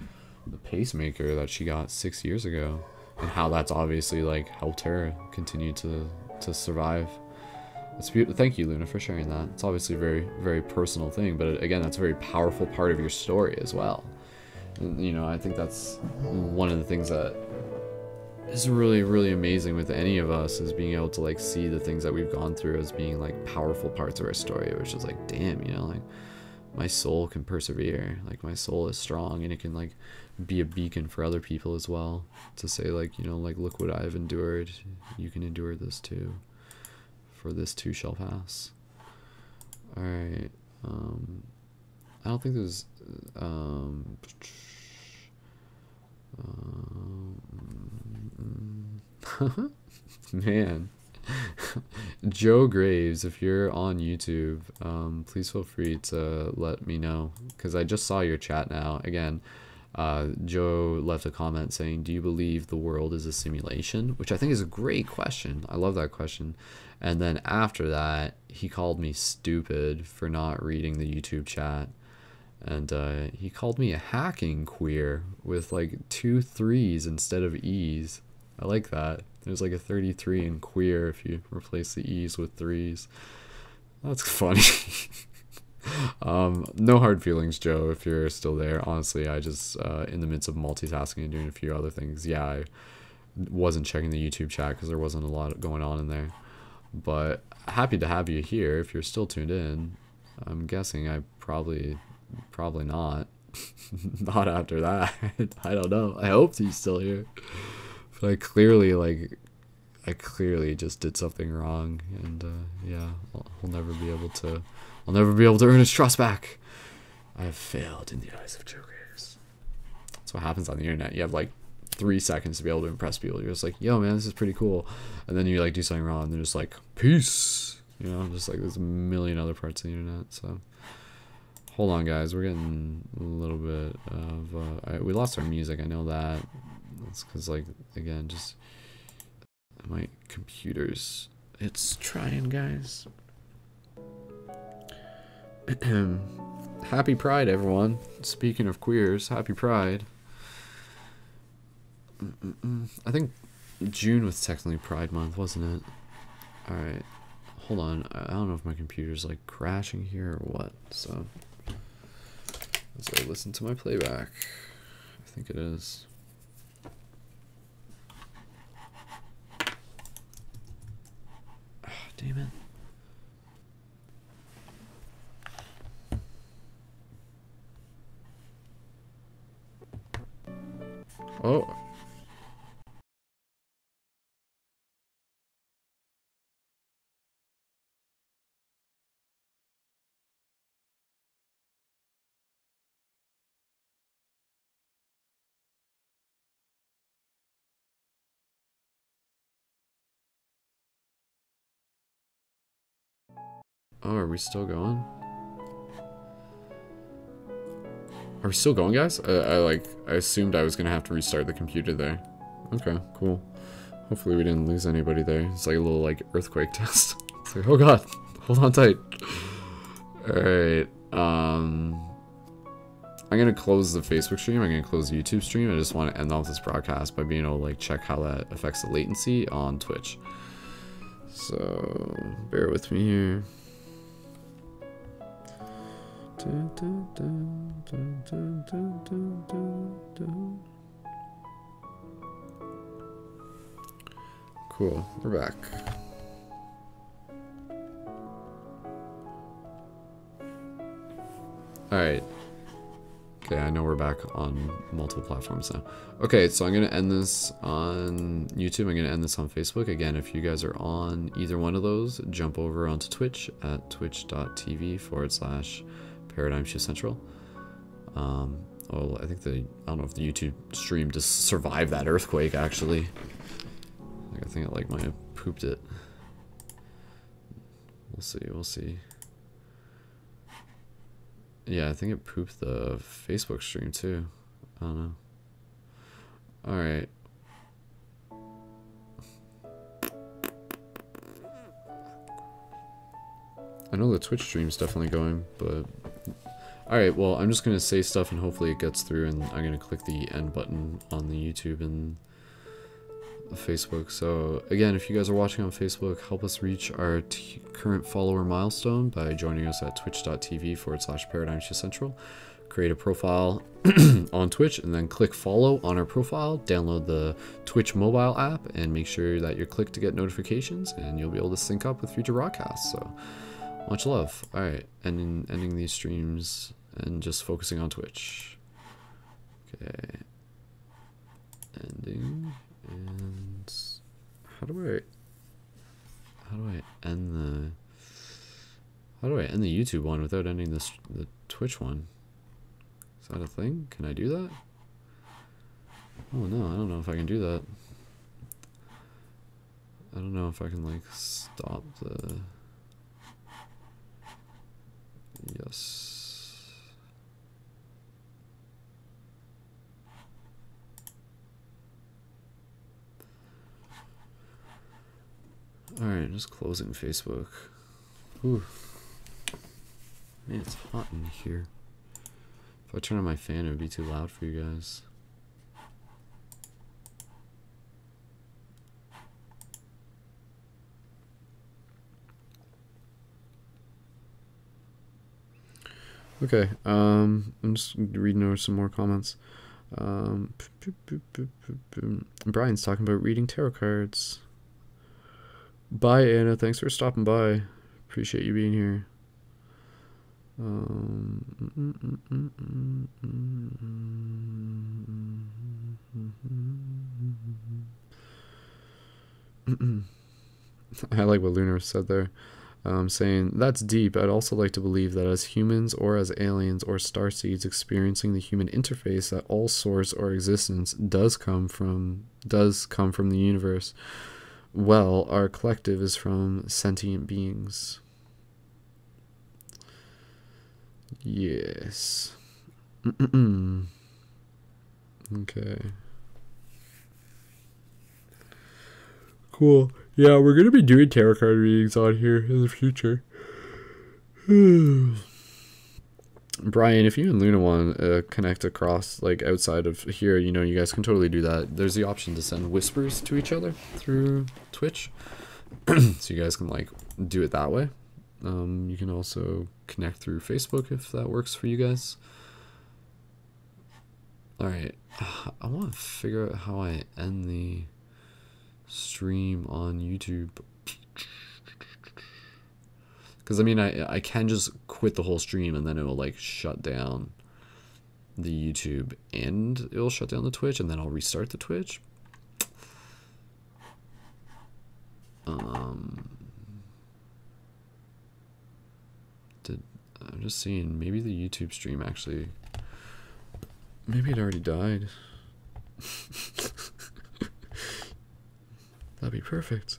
Speaker 1: the pacemaker that she got 6 years ago and how that's obviously like helped her continue to survive. It's beautiful. Thank you, Luna, for sharing that. It's obviously a very, very personal thing, but again, that's a very powerful part of your story as well. And, you know, I think that's one of the things that is really, really amazing with any of us, is being able to like see the things that we've gone through as being like powerful parts of our story, which is like, damn, you know, like my soul can persevere, like my soul is strong, and it can like be a beacon for other people as well, to say like, you know, like, look what I've endured, you can endure this too, for this too shall pass. All right. I don't think there's man. Joe Graves, if you're on YouTube, please feel free to let me know, because I just saw your chat now. Again, Joe left a comment saying, do you believe the world is a simulation? Which I think is a great question. I love that question. And then after that, he called me stupid for not reading the YouTube chat. And he called me a hacking queer with like 2 3s instead of E's. I like that. There's like a 33 in queer if you replace the E's with 3s. That's funny. No hard feelings, Joe, if you're still there. Honestly, I just, in the midst of multitasking and doing a few other things, yeah, I wasn't checking the YouTube chat because there wasn't a lot going on in there. But happy to have you here if you're still tuned in. I'm guessing I probably not. Not after that. I don't know. I hope he's still here. But I clearly just did something wrong, and yeah, I'll never be able to earn his trust back. I have failed in the eyes of Joe Graves. That's what happens on the internet. You have like 3 seconds to be able to impress people. You're just like, yo man, this is pretty cool, and then you like do something wrong and they're just like, peace, you know. Just like there's a million other parts of the internet. So hold on, guys, we're getting a little bit of we lost our music, I know that. That's because, like, again, just my computer's, it's trying, guys. Happy Pride, everyone. Speaking of queers, happy Pride. I think June was technically Pride Month, wasn't it? Alright, hold on. I don't know if my computer's like crashing here or what, so as I listen to my playback, I think it is. Oh, damn it. Oh. Oh, are we still going? Are we still going, guys? I assumed I was gonna have to restart the computer there. Okay, cool. Hopefully we didn't lose anybody there. It's like a little like earthquake test. It's like, oh god, hold on tight. Alright, I'm gonna close the Facebook stream, I'm gonna close the YouTube stream. I just want to end off this broadcast by being able to like check how that affects the latency on Twitch. So bear with me here. Cool, we're back. Alright. Okay, I know we're back on multiple platforms now. Okay, so I'm going to end this on YouTube. I'm going to end this on Facebook. Again, if you guys are on either one of those, jump over onto Twitch at twitch.tv/Paradigm Shift Central. Well, I think I don't know if the YouTube stream just survived that earthquake, actually. I think it like might have pooped it. We'll see, we'll see. Yeah, I think it pooped the Facebook stream too. I don't know. Alright. I know the Twitch stream's definitely going, but... Alright, well, I'm just gonna say stuff and hopefully it gets through, and I'm gonna click the end button on the YouTube and Facebook. So again, if you guys are watching on Facebook, help us reach our current follower milestone by joining us at twitch.tv/Paradigm Shift Central. Create a profile on Twitch and then click follow on our profile. Download the Twitch mobile app and make sure that you're clicked to get notifications, and you'll be able to sync up with future broadcasts. So much love. All right, ending these streams and just focusing on Twitch. Okay, ending. And how do I end the YouTube one without ending the Twitch one? Is that a thing? Can I do that? Oh no, I don't know if I can do that. I don't know if I can like stop the... Yes. Alright, just closing Facebook. Whew. Man, it's hot in here. If I turn on my fan, it would be too loud for you guys. Okay, I'm just reading over some more comments. Brian's talking about reading tarot cards. Bye, Anna. Thanks for stopping by. Appreciate you being here. I like what Lunar said there. Saying, that's deep. I'd also like to believe that as humans or as aliens or starseeds experiencing the human interface, that all source or existence does come from the universe. Well, our collective is from sentient beings. Yes. Okay. Cool. Yeah, we're going to be doing tarot card readings on here in the future. Brian, if you and Luna want to connect across, like, outside of here, you know, you guys can totally do that. There's the option to send whispers to each other through Twitch. So you guys can, like, do it that way. You can also connect through Facebook if that works for you guys. Alright. I want to figure out how I end the stream on YouTube. Because, I mean, I can just quit the whole stream and then it will, like, shut down the YouTube and it will shut down the Twitch and then I'll restart the Twitch. I'm just seeing, maybe the YouTube stream actually, maybe it already died. That'd be perfect.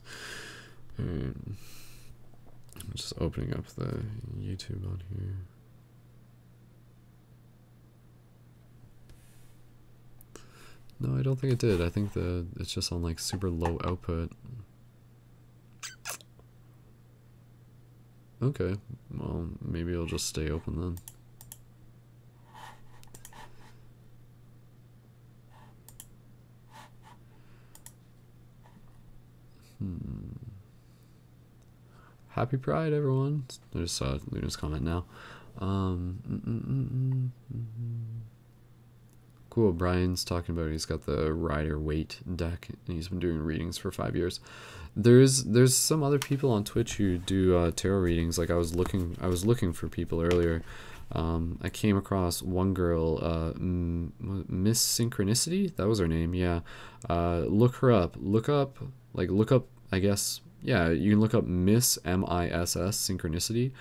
Speaker 1: I'm just opening up the YouTube on here. No, I don't think it did. I think it's just on like super low output. Okay, well, maybe it'll just stay open then. Happy Pride, everyone. I just saw Luna's comment now. Cool, Brian's talking about he's got the Rider Waite deck, and he's been doing readings for 5 years. There's some other people on Twitch who do tarot readings. Like I was looking for people earlier. I came across one girl, Miss Synchronicity. That was her name. Yeah. Look her up. Look up. I guess. Yeah, you can look up Miss MISS Synchronicity,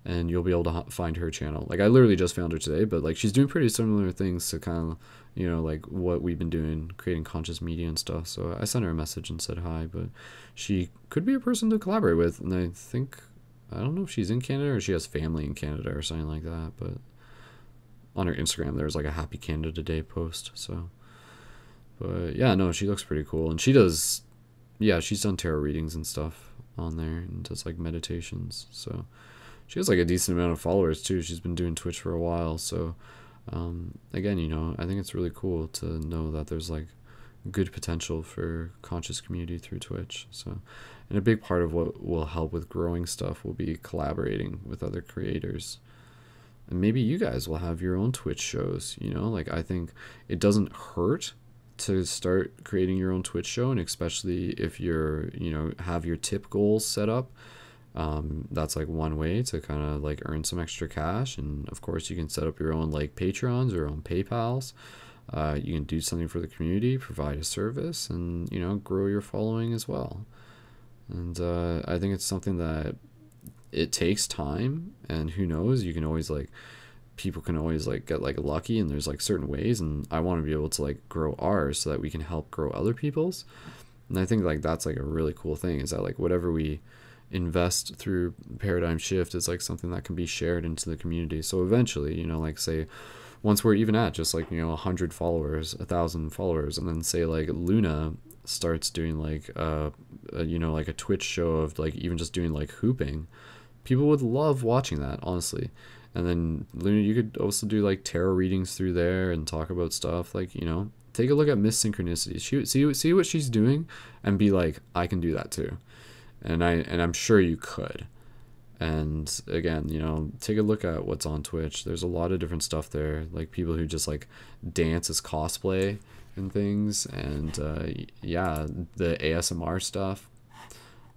Speaker 1: and you'll be able to find her channel. Like I literally just found her today, but like she's doing pretty similar things to kind of, you know, like what we've been doing, creating conscious media and stuff. So I sent her a message and said hi, but she could be a person to collaborate with. And I don't know if she's in Canada or she has family in Canada or something like that, but on her Instagram there's like a Happy Canada Day post. So, but yeah, no, she looks pretty cool, and she's done tarot readings and stuff on there, and does like meditations. So she has like a decent amount of followers too. She's been doing Twitch for a while. So again, you know, I think it's really cool to know that there's like good potential for conscious community through Twitch. So, and a big part of what will help with growing stuff will be collaborating with other creators. And maybe you guys will have your own Twitch shows, you know, like I think it doesn't hurt to start creating your own Twitch show, and especially if you're, you know, have your tip goals set up. That's like one way to kind of like earn some extra cash. And of course you can set up your own like Patreons or own PayPals. You can do something for the community, provide a service, and, you know, grow your following as well. And I think it's something that it takes time, and who knows, you can always like, people can always like get like lucky, and there's like certain ways, and I want to be able to like grow ours so that we can help grow other people's. And I think like that's like a really cool thing, is that like whatever we invest through Paradigm Shift is like something that can be shared into the community. So eventually, you know, like say once we're even at just like, you know, 100 followers, 1,000 followers, and then say like Luna starts doing like you know, like a Twitch show of like even just doing like hooping, people would love watching that, honestly. And then Luna, you could also do like tarot readings through there and talk about stuff, like, you know, take a look at Miss Synchronicity. See what she's doing and be like, I can do that too. And I'm sure you could. And again, you know, take a look at what's on Twitch. There's a lot of different stuff there, like people who just like dance as cosplay and things, and yeah, the ASMR stuff.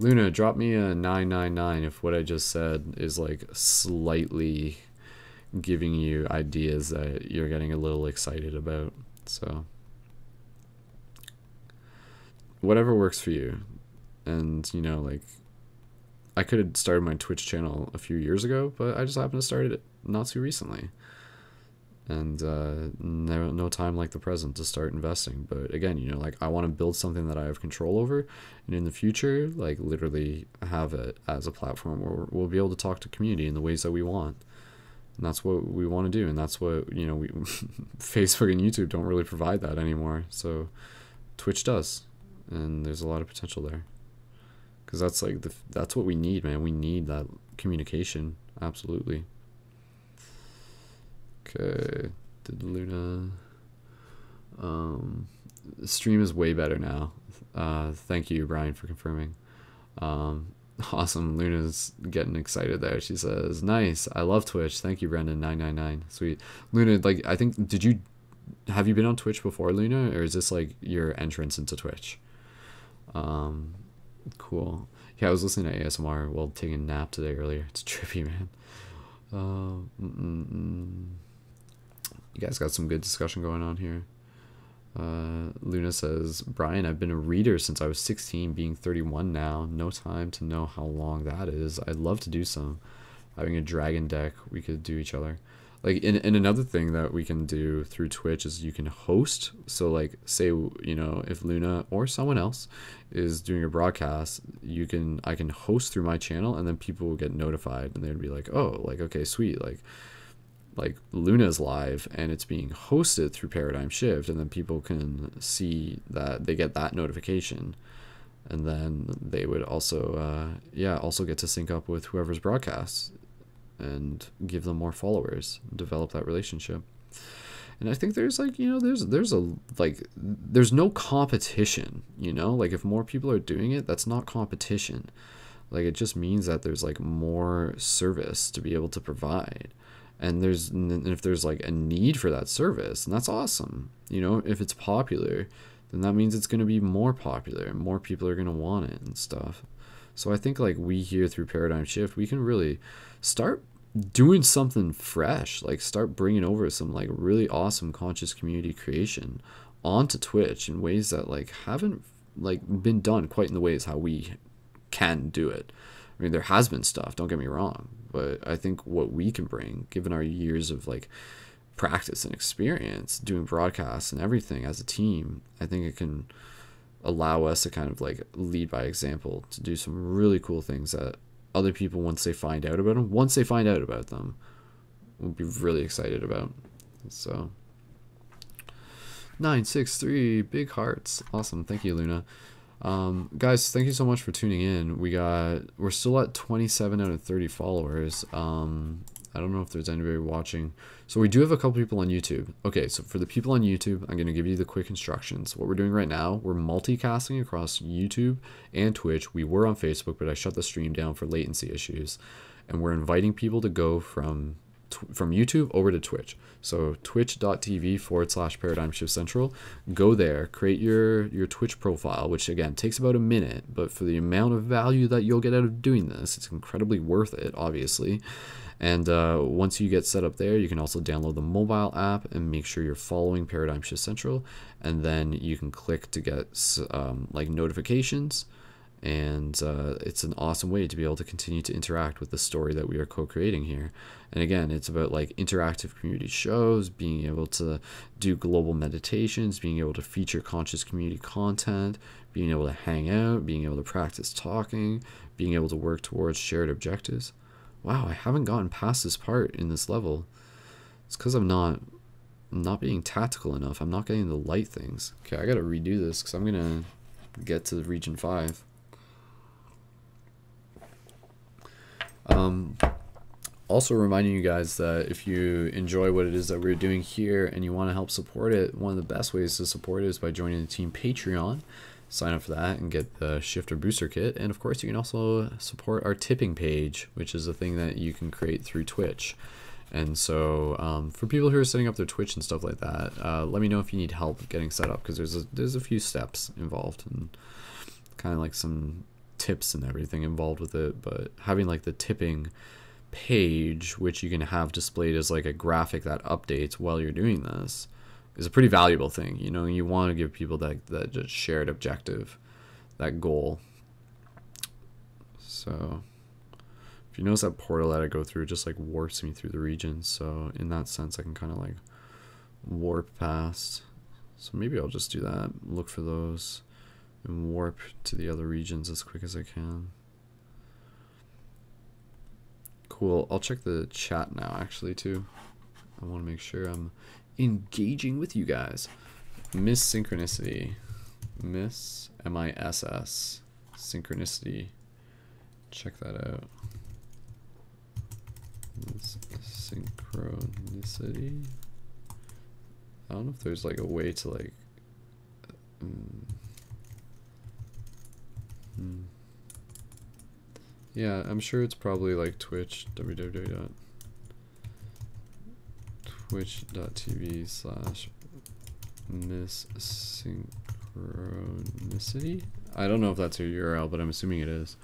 Speaker 1: Luna, drop me a 999 if what I just said is like slightly giving you ideas that you're getting a little excited about. So whatever works for you. And, you know, like I could have started my Twitch channel a few years ago, but I just happened to start it not too recently. And no time like the present to start investing. But again, you know, like I want to build something that I have control over, and in the future, like literally have it as a platform where we'll be able to talk to community in the ways that we want. And that's what we want to do. And that's what, you know, Facebook and YouTube don't really provide that anymore. So Twitch does. And there's a lot of potential there. Because that's like, that's what we need, man. We need that communication. Absolutely. Okay. Did Luna... the stream is way better now. Thank you, Brian, for confirming. Awesome. Luna's getting excited there. She says, nice. I love Twitch. Thank you, Brendan999. Sweet. Luna, like, I think, have you been on Twitch before, Luna? Or is this like your entrance into Twitch? Cool. Yeah, I was listening to ASMR while taking a nap today earlier. It's trippy, man. You guys got some good discussion going on here. Luna says, Brian, I've been a reader since I was 16, being 31 now. No time to know how long that is. I'd love to do some. Having a dragon deck we could do each other. Like, and another thing that we can do through Twitch is you can host. So like, say, you know, if Luna or someone else is doing a broadcast, I can host through my channel, and then people will get notified, and they'd be like, oh, like, okay, sweet, like Luna's live and it's being hosted through Paradigm Shift, and then people can see that, they get that notification, and then they would also also get to sync up with whoever's broadcast and give them more followers, develop that relationship. And I think there's like, you know, there's no competition, you know, like if more people are doing it, that's not competition. Like it just means that there's like more service to be able to provide. And if there's like a need for that service, and that's awesome. You know, if it's popular, then that means it's going to be more popular and more people are going to want it and stuff. So I think like we here through Paradigm Shift, we can really start doing something fresh, like start bringing over some like really awesome conscious community creation onto Twitch in ways that like haven't like been done quite in the ways how we can do it. I mean, there has been stuff, don't get me wrong, but I think what we can bring, given our years of like practice and experience doing broadcasts and everything as a team, I think it can allow us to kind of like lead by example, to do some really cool things that other people, once they find out about them, will be really excited about. So 963 big hearts, awesome. Thank you, Luna. Guys, thank you so much for tuning in. We're still at 27 out of 30 followers. I don't know if there's anybody watching. So we do have a couple people on YouTube. Okay, so for the people on YouTube, I'm going to give you the quick instructions. What we're doing right now, we're multicasting across YouTube and Twitch. We were on Facebook, but I shut the stream down for latency issues. And we're inviting people to go from YouTube over to Twitch. So twitch.tv/Paradigm Shift Central. Go there, create your Twitch profile, which again takes about a minute, but for the amount of value that you'll get out of doing this, it's incredibly worth it, obviously. And once you get set up there, you can also download the mobile app and make sure you're following Paradigm Shift Central, and then you can click to get like notifications. And it's an awesome way to be able to continue to interact with the story that we are co-creating here. And again, it's about like interactive community shows, being able to do global meditations, being able to feature conscious community content, being able to hang out, being able to practice talking, being able to work towards shared objectives. Wow, I haven't gotten past this part in this level. It's because I'm not being tactical enough. I'm not getting the light things. Okay, I gotta redo this because I'm gonna get to region 5. Also reminding you guys that if you enjoy what it is that we're doing here and you want to help support it, one of the best ways to support it is by joining the team Patreon. Sign up for that and get the Shifter Booster Kit. And of course, you can also support our tipping page, which is a thing that you can create through Twitch. And so for people who are setting up their Twitch and stuff like that, let me know if you need help getting set up, because there's a few steps involved and kind of like some tips and everything involved with it. But having like the tipping page, which you can have displayed as like a graphic that updates while you're doing this, is a pretty valuable thing. You know, you want to give people that just shared objective, that goal. So if you notice that portal that I go through, it just like warps me through the regions. So in that sense, I can kind of like warp past. So maybe I'll just do that, look for those, and warp to the other regions as quick as I can. Cool. I'll check the chat now, actually, too. I want to make sure I'm engaging with you guys. Miss Synchronicity. Miss M-I-S-S. Synchronicity. Check that out. Miss Synchronicity. I don't know if there's like a way to like... Yeah, I'm sure it's probably like Twitch, www.twitch.tv/Miss Synchronicity. I don't know if that's your URL, but I'm assuming it is.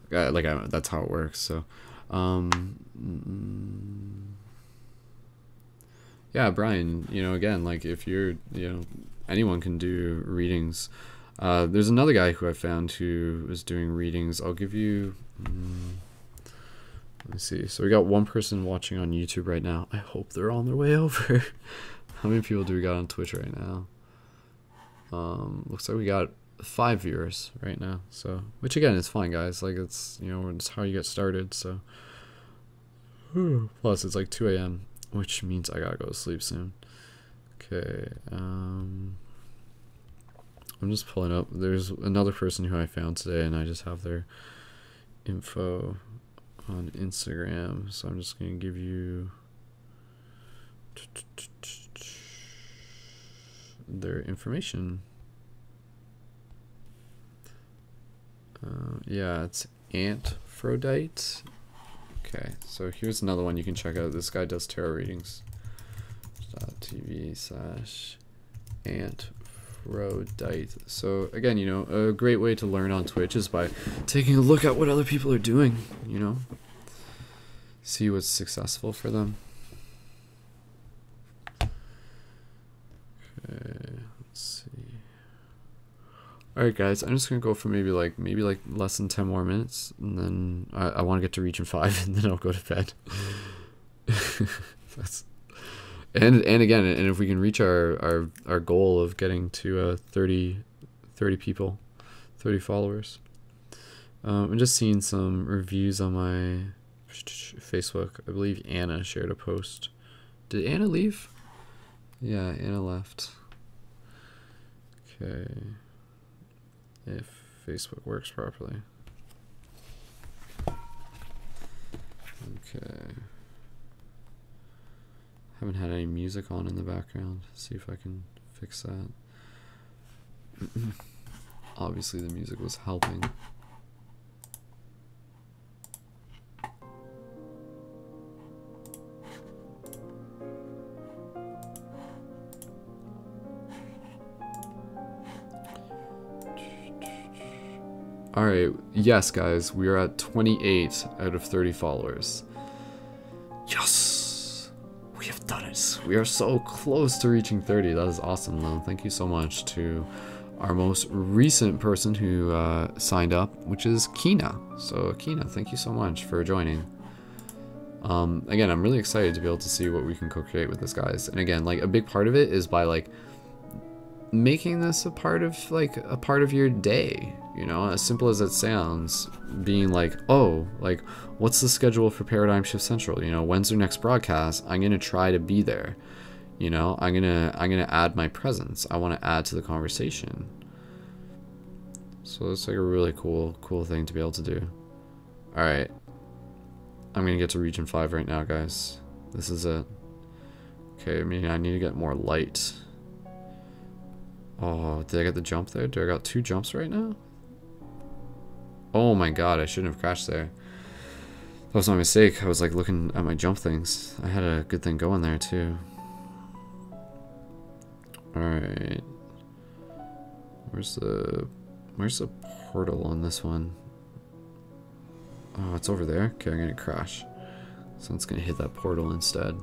Speaker 1: That's how it works. So, yeah, Brian, you know, again, like if you're, you know, anyone can do readings. There's another guy who I found who was doing readings. I'll give you Let me see. So we got one person watching on YouTube right now. I hope they're on their way over. How many people do we got on Twitch right now? Looks like we got 5 viewers right now. So, which again is fine, guys. Like, it's, you know, it's how you get started. So, plus it's like 2 a.m., which means I gotta go to sleep soon. Okay. I'm just pulling up. There's another person who I found today, and I just have their info on Instagram. So I'm just gonna give you their information. Yeah, it's Aphrodite. Okay, so here's another one you can check out. This guy does tarot readings. TV/Aphrodite. So again, you know, a great way to learn on Twitch is by taking a look at what other people are doing, you know, see what's successful for them. Okay, let's see. Alright guys, I'm just gonna go for maybe like less than 10 more minutes, and then I want to get to region 5, and then I'll go to bed. That's and again, and if we can reach our goal of getting to 30 people, 30 followers. I'm just seeing some reviews on my Facebook. I believe Anna shared a post. Did Anna leave? Yeah, Anna left. Okay. If Facebook works properly. Okay. Haven't had any music on in the background. See if I can fix that. Obviously the music was helping. Alright, yes guys, we are at 28 out of 30 followers. Yes! We have done it! We are so close to reaching 30. That is awesome though. Thank you so much to our most recent person who signed up, which is Kina. So Kina, thank you so much for joining. Again, I'm really excited to be able to see what we can co-create with this, guys. And again, like, a big part of it is by like making this a part of your day, you know, as simple as it sounds, being like, oh, like, what's the schedule for Paradigm Shift Central, you know, when's their next broadcast? I'm gonna try to be there, you know, I'm gonna add my presence. I want to add to the conversation. So it's like a really cool thing to be able to do. All right, I'm gonna get to region 5 right now, guys. This is it. Okay, I mean, I need to get more light. Oh, did I get the jump there? Do I got 2 jumps right now? Oh my god, I shouldn't have crashed there. That was my mistake. I was like looking at my jump things. I had a good thing going there too. Alright. Where's the portal on this one? Oh, it's over there? Okay, I'm gonna crash. So it's gonna hit that portal instead.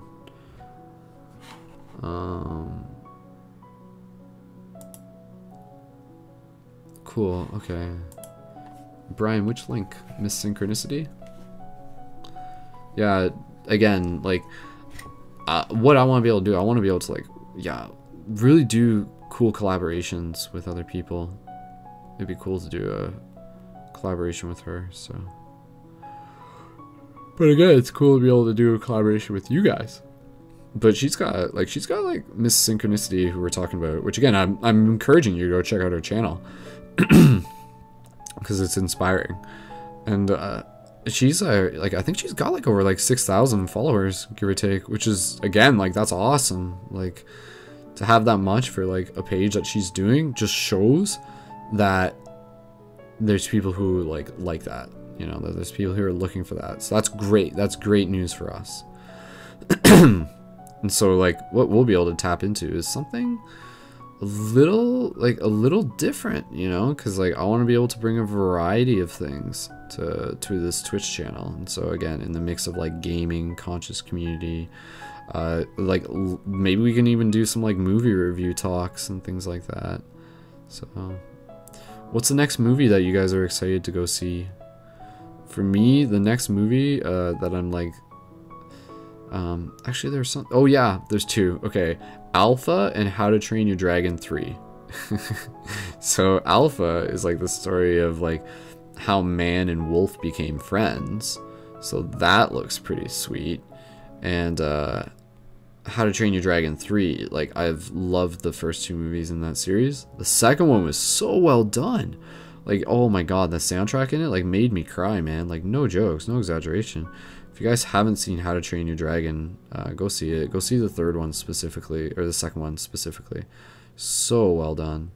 Speaker 1: Cool, okay. Brian, which link? Miss Synchronicity? Yeah, again, like, what I want to be able to do, I want to be able to, like, yeah, really do cool collaborations with other people. It'd be cool to do a collaboration with her, so. But again, it's cool to be able to do a collaboration with you guys. But she's got like Miss Synchronicity, who we're talking about, which again, I'm encouraging you to go check out her channel. Because it's inspiring, and she's like, I think she's got like over like 6,000 followers, give or take, which is, again, like, that's awesome. Like, to have that much for like a page that she's doing just shows that there's people who like that, you know, that there's people who are looking for that. So that's great. That's great news for us. And so, like, what we'll be able to tap into is something a little different, you know, because like I want to be able to bring a variety of things to this Twitch channel. And so again, in the mix of like gaming, conscious community, like maybe we can even do some like movie review talks and things like that. So what's the next movie that you guys are excited to go see for me, the next movie that I'm like, actually there's some, oh yeah, there's two. Okay, Alpha and How to Train Your Dragon 3. So Alpha is like the story of like how man and wolf became friends. So that looks pretty sweet. And How to Train Your Dragon 3, like I've loved the first two movies in that series. The second one was so well done. Like, oh my god, the soundtrack in it like made me cry, man. Like, no jokes, no exaggeration. If you guys haven't seen How to Train Your Dragon, go see it. Go see the third one specifically, or the second one specifically. So well done.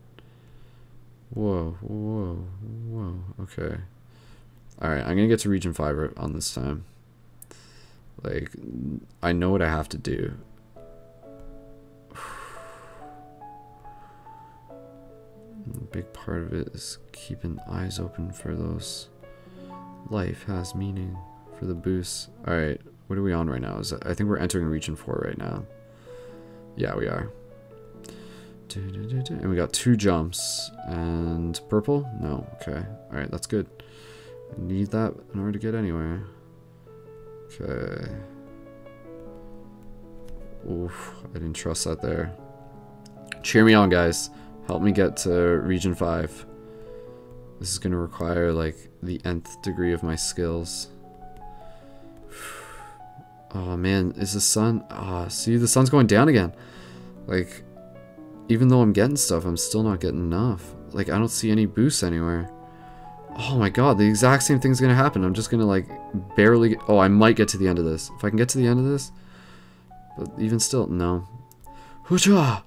Speaker 1: Whoa, whoa, whoa. Okay. Alright, I'm gonna get to Region 5 on this time. Like, I know what I have to do. A big part of it is keeping eyes open for those. Life has meaning for the boost. Alright, what are we on right now? I think we're entering Region 4 right now. Yeah, we are. And we got 2 jumps. And purple? No. Okay. Alright, that's good. I need that in order to get anywhere. Okay. Oof, I didn't trust that there. Cheer me on, guys. Help me get to Region 5. This is gonna require, like, the nth degree of my skills. Oh man, is the sun... Ah, see, the sun's going down again. Like, even though I'm getting stuff, I'm still not getting enough. Like, I don't see any boosts anywhere. Oh my god, the exact same thing's gonna happen. I'm just gonna, like, barely get... Oh, I might get to the end of this. If I can get to the end of this... But even still, no. Hoocha!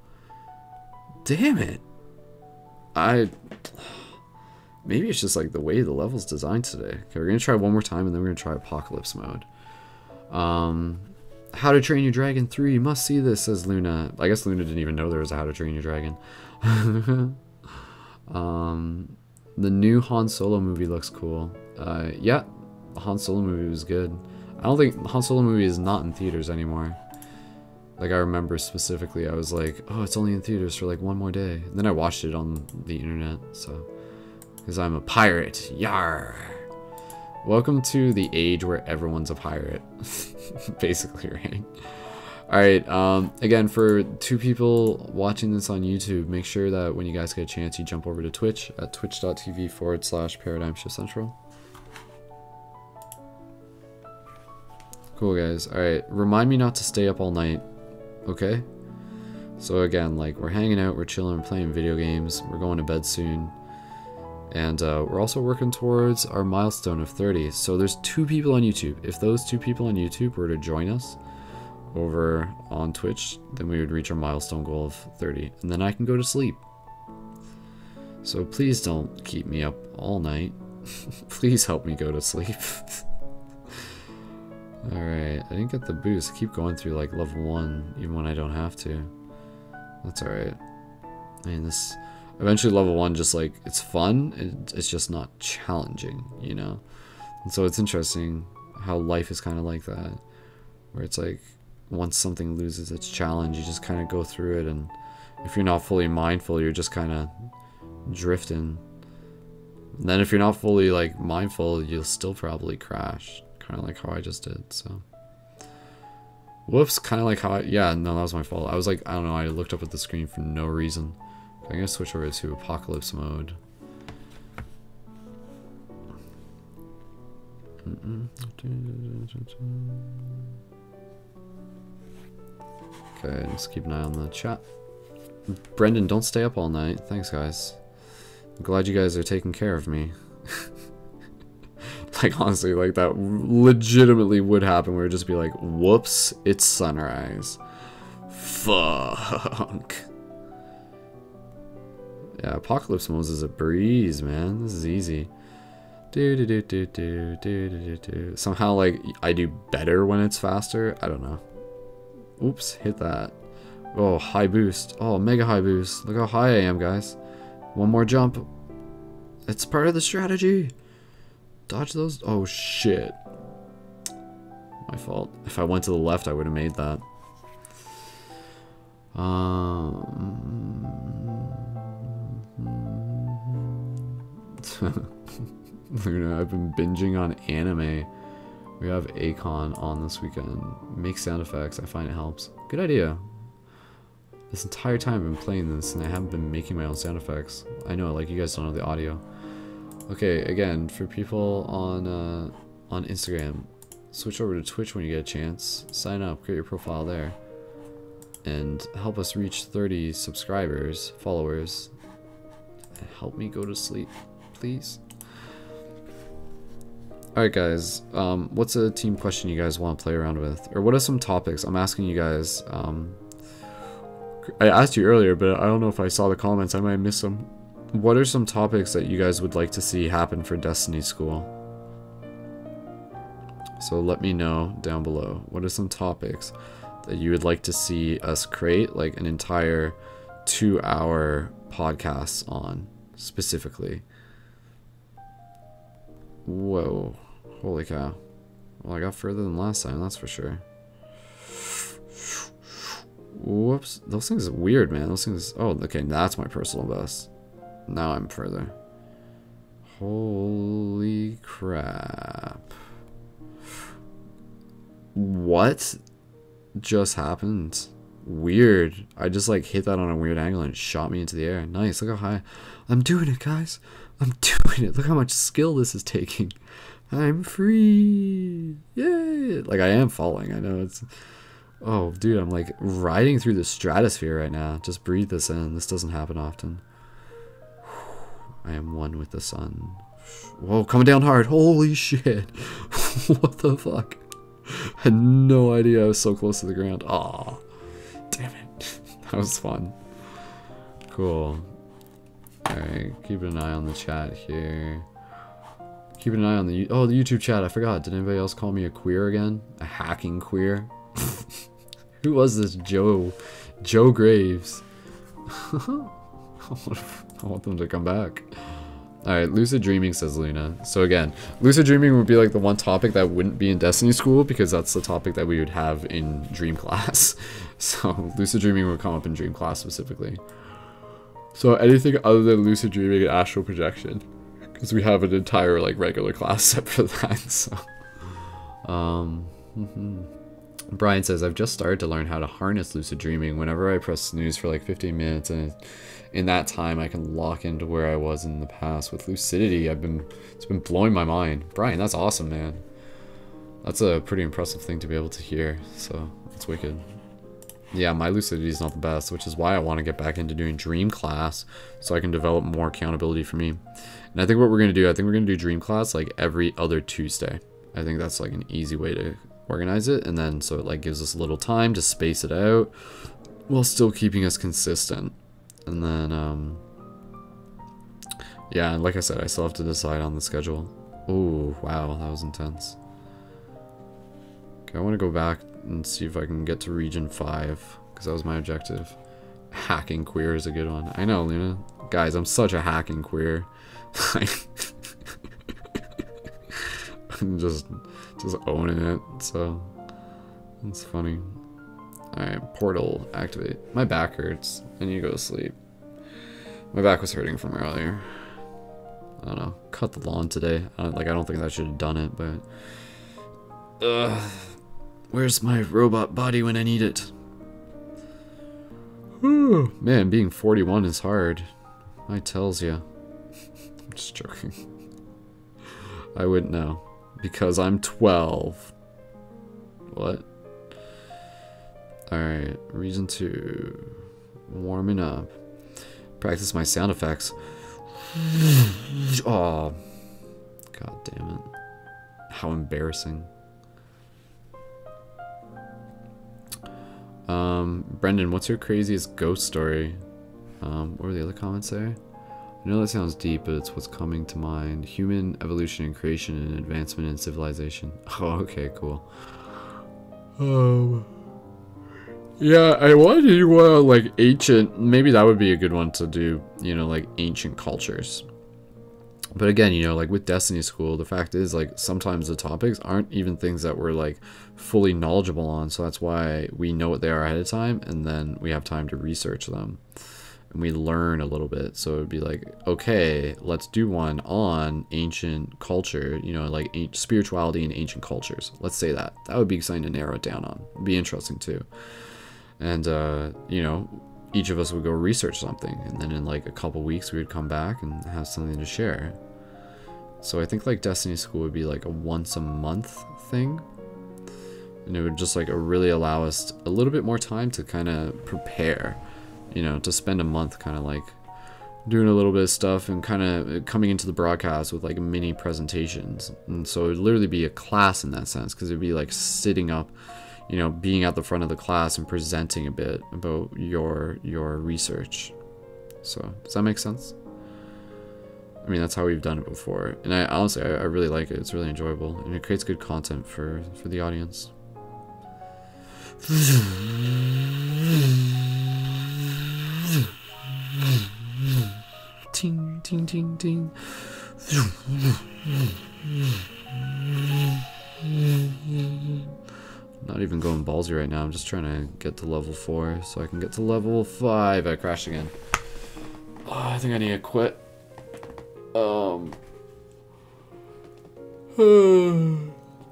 Speaker 1: Damn it! Maybe it's just, like, the way the level's designed today. Okay, we're gonna try one more time, and then we're gonna try Apocalypse mode. How to Train Your Dragon 3. Must see this, says Luna. I guess Luna didn't even know there was a How to Train Your Dragon. The new Han Solo movie looks cool. Yeah, the Han Solo movie was good. I don't think Han Solo movie is not in theaters anymore. Like, I remember specifically, I was like, oh, it's only in theaters for like one more day. And then I watched it on the internet, so. Because I'm a pirate. Yar! Welcome to the age where everyone's a pirate. Basically, right? Alright, again, for 2 people watching this on YouTube, make sure that when you guys get a chance, you jump over to Twitch at twitch.tv/ParadigmShiftCentral. Cool, guys. Alright, remind me not to stay up all night, okay? So again, like, we're hanging out, we're chilling, we're playing video games, we're going to bed soon. And we're also working towards our milestone of 30. So there's 2 people on YouTube. If those 2 people on YouTube were to join us over on Twitch, then we would reach our milestone goal of 30. And then I can go to sleep. So please don't keep me up all night. Please help me go to sleep. Alright, I didn't get the boost. I keep going through like level 1 even when I don't have to. That's alright. I mean, this... Eventually level 1 just like, it's fun, it's just not challenging, you know? And so it's interesting how life is kind of like that. Where it's like, once something loses its challenge, you just kind of go through it, and if you're not fully mindful, you're just kind of drifting. And then if you're not fully like mindful, you'll still probably crash. Kind of like how I just did, so. Whoops, kind of like how yeah, no, that was my fault. I was like, I don't know, I looked up at the screen for no reason. I'm gonna switch over to Apocalypse mode. Okay, let's keep an eye on the chat. Brendan, don't stay up all night. Thanks, guys. I'm glad you guys are taking care of me. Like, honestly, like, that legitimately would happen where it'd just be like, whoops, it's sunrise. Fuck. Yeah, Apocalypse mode is a breeze, man. This is easy. Somehow, like, I do better when it's faster. I don't know. Oops, hit that. Oh, high boost. Oh, mega high boost. Look how high I am, guys. One more jump. It's part of the strategy. Dodge those. Oh, shit. My fault. If I went to the left, I would have made that. Luna, I've been binging on anime. We have Akon on this weekend. Make sound effects. I find it helps. Good idea. This entire time I've been playing this and I haven't been making my own sound effects. I know, like, you guys don't know the audio. Okay, again, for people on Instagram, switch over to Twitch when you get a chance. Sign up, create your profile there. And help us reach 30 subscribers, followers. Help me go to sleep, please. Alright guys, what's a team question you guys want to play around with? Or what are some topics? I'm asking you guys, I asked you earlier, but I don't know if I saw the comments, I might miss them. What are some topics that you guys would like to see happen for Destiny School? So let me know down below. What are some topics that you would like to see us create, like an entire 2-hour podcast on, specifically? Whoa. Holy cow. Well, I got further than last time, that's for sure. Whoops. Those things are weird, man. Those things... Oh, okay, that's my personal best. Now I'm further. Holy crap. What just happened? Weird. I just like hit that on a weird angle and it shot me into the air. Nice. Look how high. I'm doing it, guys. I'm doing it. Look how much skill this is taking. I'm free. Yay. Like, I am falling. I know it's... Oh, dude, I'm like riding through the stratosphere right now. Just breathe this in. This doesn't happen often. I am one with the sun. Whoa, coming down hard. Holy shit. What the fuck? I had no idea I was so close to the ground. Aw. Damn it. That was fun. Cool. Alright, keep an eye on the chat here. Keep an eye on the... Oh, the YouTube chat. I forgot. Did anybody else call me a queer again? A hacking queer? Who was this Joe? Joe Graves. I want them to come back. Alright, lucid dreaming, says Luna. So again, lucid dreaming would be like the one topic that wouldn't be in Destiny School because that's the topic that we would have in Dream Class. So lucid dreaming would come up in Dream Class specifically. So anything other than lucid dreaming and astral projection, because we have an entire like regular class set for that. So, Brian says, I've just started to learn how to harness lucid dreaming. Whenever I press snooze for like 15 minutes and in that time I can lock into where I was in the past. With lucidity, it's been blowing my mind. Brian, that's awesome, man. That's a pretty impressive thing to be able to hear, so that's wicked. Yeah, my lucidity is not the best, which is why I want to get back into doing Dream Class so I can develop more accountability for me. And I think what we're going to do, I think we're going to do Dream Class like every other Tuesday. I think that's like an easy way to organize it, and then so it like gives us a little time to space it out while still keeping us consistent. And then yeah, and like I said, I still have to decide on the schedule. Oh wow, that was intense. Okay, I want to go back and see if I can get to region 5 because that was my objective. Hacking queer is a good one. I know, Luna. Guys, I'm such a hacking queer. I'm just owning it, so it's funny. Alright, portal activate. My back hurts. I need to go to sleep. My back was hurting from earlier. I don't know. Cut the lawn today. I don't think I should have done it, but where's my robot body when I need it? Whew. Man, being 41 is hard. I tells ya. I'm just joking. I wouldn't know. Because I'm 12. What? Alright, reason 2. Warming up. Practice my sound effects. Oh. God damn it. How embarrassing. Brendan, what's your craziest ghost story? What were the other comments there? I know that sounds deep, but it's what's coming to mind. Human evolution and creation and advancement in civilization. Oh, okay, cool. Yeah, I wanted to do one like ancient. Maybe that would be a good one to do. You know, like ancient cultures. But again, you know, like with Destiny School, the fact is, like, sometimes the topics aren't even things that we're, like, fully knowledgeable on. So that's why we know what they are ahead of time, and then we have time to research them. and we learn a little bit. So it'd be like, okay, let's do one on ancient culture, you know, like spirituality and ancient cultures. Let's say that. That would be exciting to narrow it down on. It'd be interesting too. And, you know, each of us would go research something, and then in like a couple weeks we would come back and have something to share. So I think like Destiny School would be like a once a month thing. And it would just like really allow us a little bit more time to kind of prepare, you know, to spend a month kind of like doing a little bit of stuff and kind of coming into the broadcast with like mini presentations. And so it would literally be a class in that sense, because it'd be like sitting up, you know, being at the front of the class and presenting a bit about your research. So does that make sense? I mean, that's how we've done it before. And I honestly, I really like it. It's really enjoyable, and it creates good content for the audience. Ting, ting, ting, ting. Not even going ballsy right now. I'm just trying to get to level 4 so I can get to level 5. I crashed again. Oh, I think I need to quit.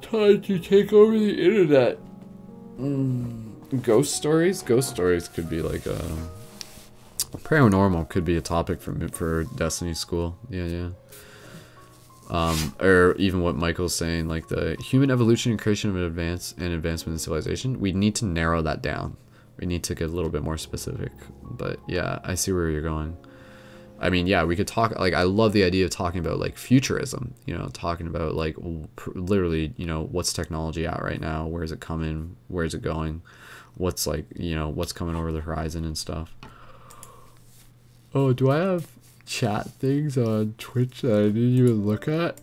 Speaker 1: Time to take over the internet. Ghost stories? Ghost stories could be like paranormal could be a topic for Destiny School. Yeah. Or even what Michael's saying, like the human evolution and creation of advancement in civilization. We need to narrow that down. We need to get a little bit more specific. But yeah, I see where you're going. I mean, yeah, we could talk, like, I love the idea of talking about, like, futurism, you know, talking about, like, literally, you know, what's technology at right now, where is it coming, where is it going, what's, like, you know, what's coming over the horizon and stuff. Oh, do I have chat things on Twitch that I didn't even look at?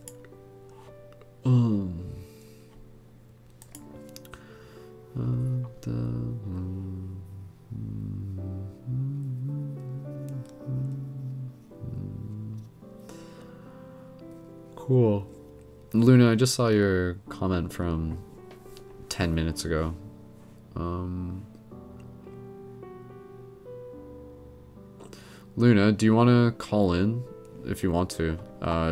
Speaker 1: Cool. Luna, I just saw your comment from 10 minutes ago. Luna, do you want to call in if you want to?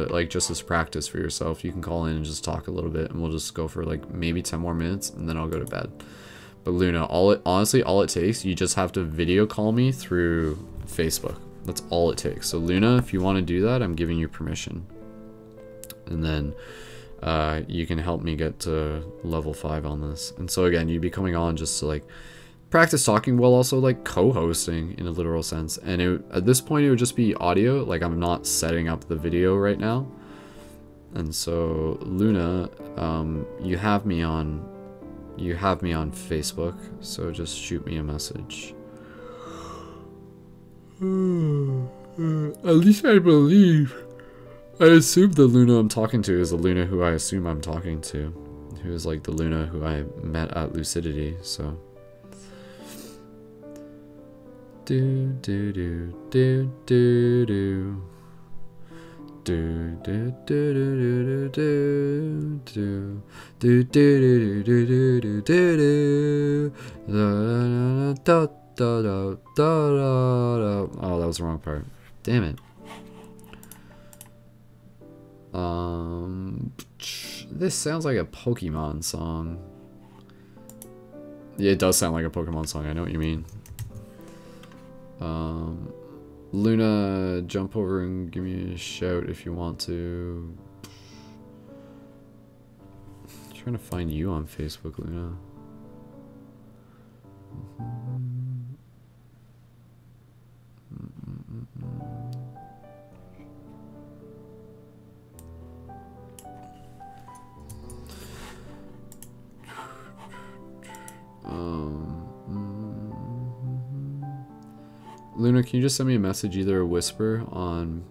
Speaker 1: Like just as practice for yourself, you can call in and just talk a little bit, and we'll just go for like maybe 10 more minutes, and then I'll go to bed. But Luna, honestly, all it takes, you just have to video call me through Facebook. That's all it takes. So Luna, if you want to do that, I'm giving you permission. And then you can help me get to level 5 on this. And so again, you'd be coming on just to like practice talking while also like co-hosting in a literal sense. And at this point it would just be audio, like I'm not setting up the video right now. And so Luna, you have me on Facebook, so just shoot me a message. At least I believe. I assume the Luna I'm talking to is the Luna who I assume I'm talking to, who is like the Luna who I met at Lucidity. So do do do do do do do do do do do do do do do do do do. Oh, that was the wrong part. Damn it. This sounds like a Pokemon song. Yeah, it does sound like a Pokemon song. I know what you mean. Luna, jump over and give me a shout if you want to. I'm trying to find you on Facebook, Luna. Luna, can you just send me a message, either a whisper on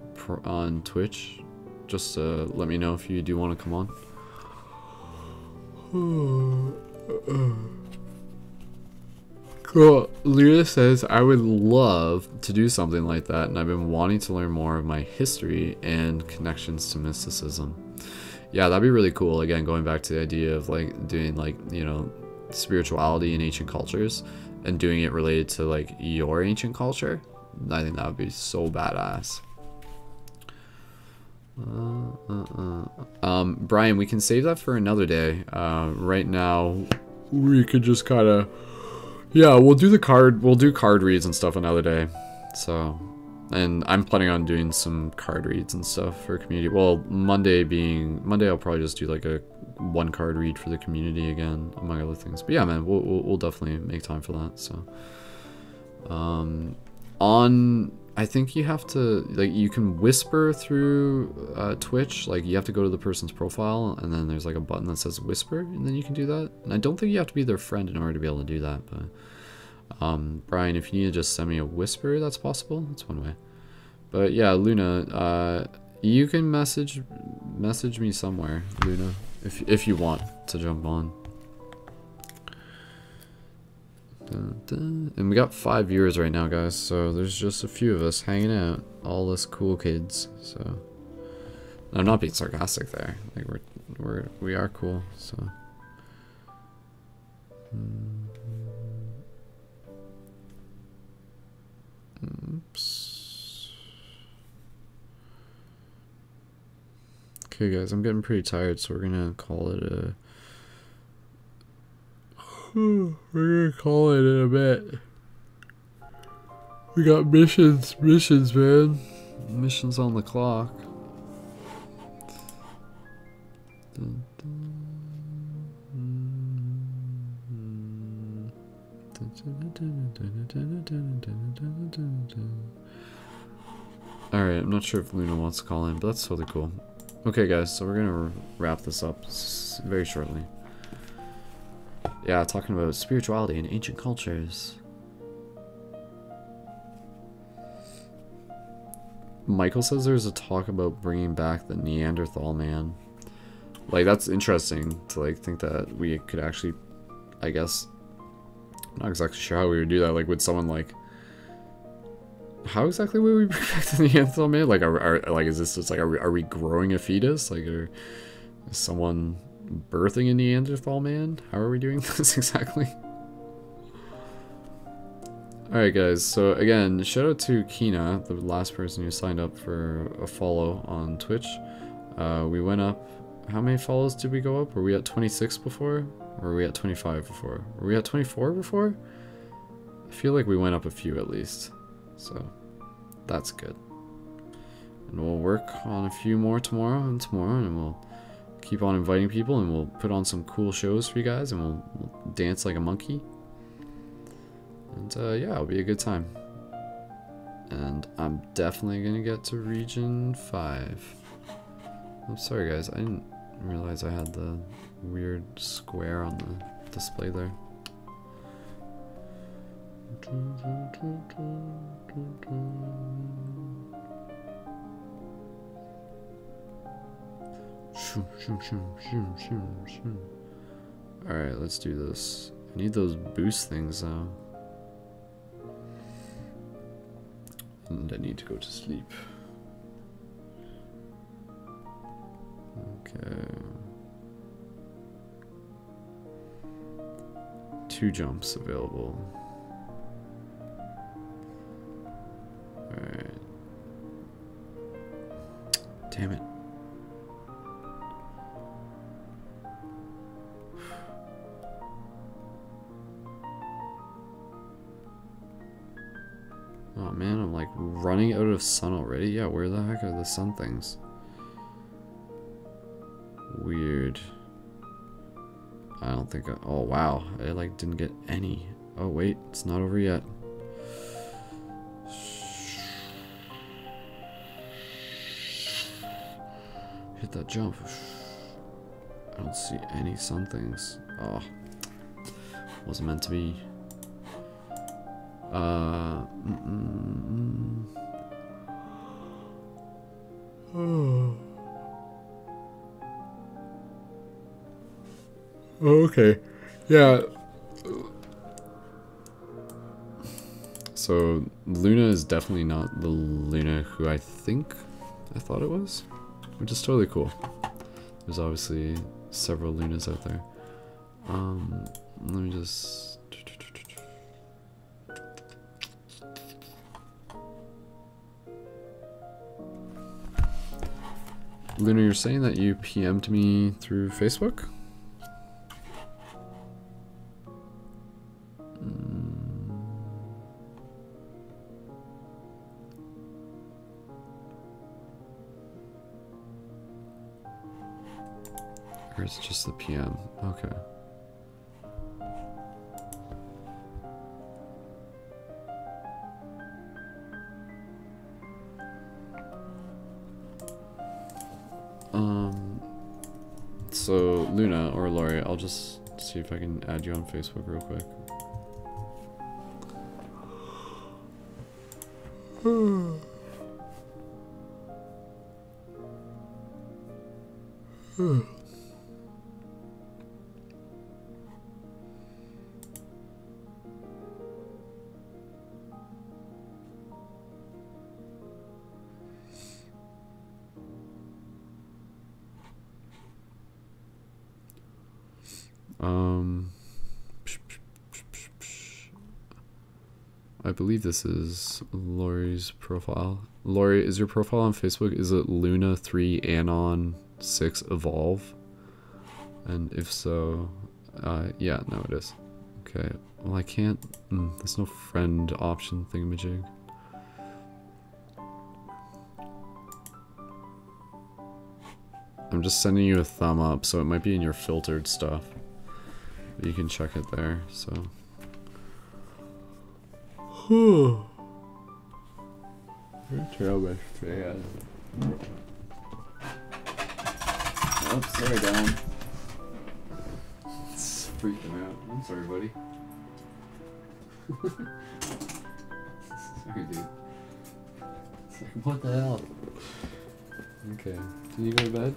Speaker 1: Twitch, just to let me know if you do want to come on. Cool. Luna says, I would love to do something like that, and I've been wanting to learn more of my history and connections to mysticism. Yeah, that'd be really cool. Again, going back to the idea of like doing like, you know, spirituality in ancient cultures and doing it related to like your ancient culture. I think that would be so badass. Brian, we can save that for another day. Right now, we could just kind of, yeah, we'll do card reads and stuff another day. So, and I'm planning on doing some card reads and stuff for community. Well, Monday, I'll probably just do like a one card read for the community again, among other things. But yeah, man, we'll definitely make time for that. So, I think you have to, like, you can whisper through Twitch. Like, you have to go to the person's profile, and then there's like a button that says whisper, and then you can do that. And I don't think you have to be their friend in order to be able to do that, but Brian, if you need to just send me a whisper, that's possible. That's one way. But yeah, Luna, you can message me somewhere, Luna, if you want to jump on. And we got 5 viewers right now, guys, so there's just a few of us hanging out, all us cool kids. So I'm not being sarcastic there, like we are cool. So oops. Okay guys, I'm getting pretty tired, so we're gonna call it a we're gonna call it in a bit. We got missions, man. Missions on the clock. Alright, I'm not sure if Luna wants to call in, but that's totally cool. Okay guys, so we're gonna wrap this up very shortly. Yeah, talking about spirituality and ancient cultures. Michael says there's a talk about bringing back the Neanderthal man. Like, that's interesting to like think that we could actually, I guess, I'm not exactly sure how we would do that. Like, would someone like, how exactly would we bring back the Neanderthal man? Like, like, is this just like, are we growing a fetus? Like, is someone birthing a Neanderthal man? How are we doing this exactly? Alright guys, so again, shout out to Kina, the last person who signed up for a follow on Twitch. We went up, how many follows did we go up? Were we at 26 before? Or were we at 25 before? Were we at 24 before? I feel like we went up a few at least. So, that's good. And we'll work on a few more tomorrow, and we'll keep on inviting people, and we'll put on some cool shows for you guys, and we'll dance like a monkey. And yeah, it'll be a good time. And I'm definitely gonna get to Region 5. I'm sorry guys, I didn't realize I had the weird square on the display there. Alright, let's do this. I need those boost things though. And I need to go to sleep. Okay. 2 jumps available. Alright. Damn it. Oh man, I'm like running out of sun already? Yeah, where the heck are the sun things? Weird. I don't think oh wow, I like didn't get any. Oh wait, it's not over yet. Hit that jump. I don't see any sun things. Oh, wasn't meant to be. Okay, yeah. So Luna is definitely not the Luna who I think I thought it was, which is totally cool. There's obviously several Lunas out there. Let me just. Luna, you're saying that you PM'd me through Facebook? Or it's just the PM? Okay. So Luna or Lori, I'll just see if I can add you on Facebook real quick. I believe this is Lori's profile. Lori, is your profile on Facebook, is it Luna3Anon6Evolve? And if so, yeah, no it is. Okay, well I can't, there's no friend option thingamajig. I'm just sending you a thumb up, so it might be in your filtered stuff. But you can check it there, so. Turn on my fan. Oh, sorry, Dom. It's freaking out. I'm sorry, buddy. Sorry, dude. It's like, what the hell? Okay. Can you go to bed?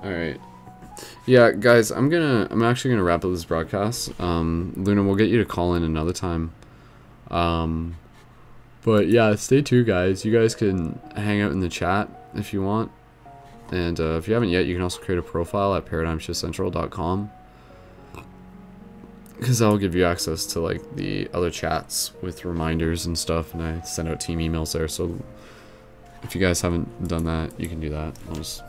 Speaker 1: Alright. Yeah, guys, I'm actually gonna wrap up this broadcast. Luna, we'll get you to call in another time. But yeah, stay tuned, guys. You guys can hang out in the chat if you want. And if you haven't yet, you can also create a profile at paradigmshiftcentral.com. Because that will give you access to like the other chats with reminders and stuff, and I send out team emails there. So if you guys haven't done that, you can do that. I'll just...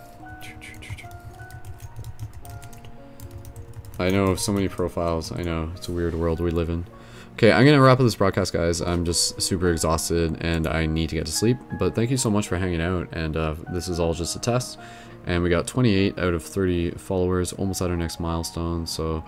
Speaker 1: I know of so many profiles. I know it's a weird world we live in. Okay, I'm gonna wrap up this broadcast, guys. I'm just super exhausted and I need to get to sleep. But thank you so much for hanging out. And this is all just a test. And we got 28 out of 30 followers, almost at our next milestone. So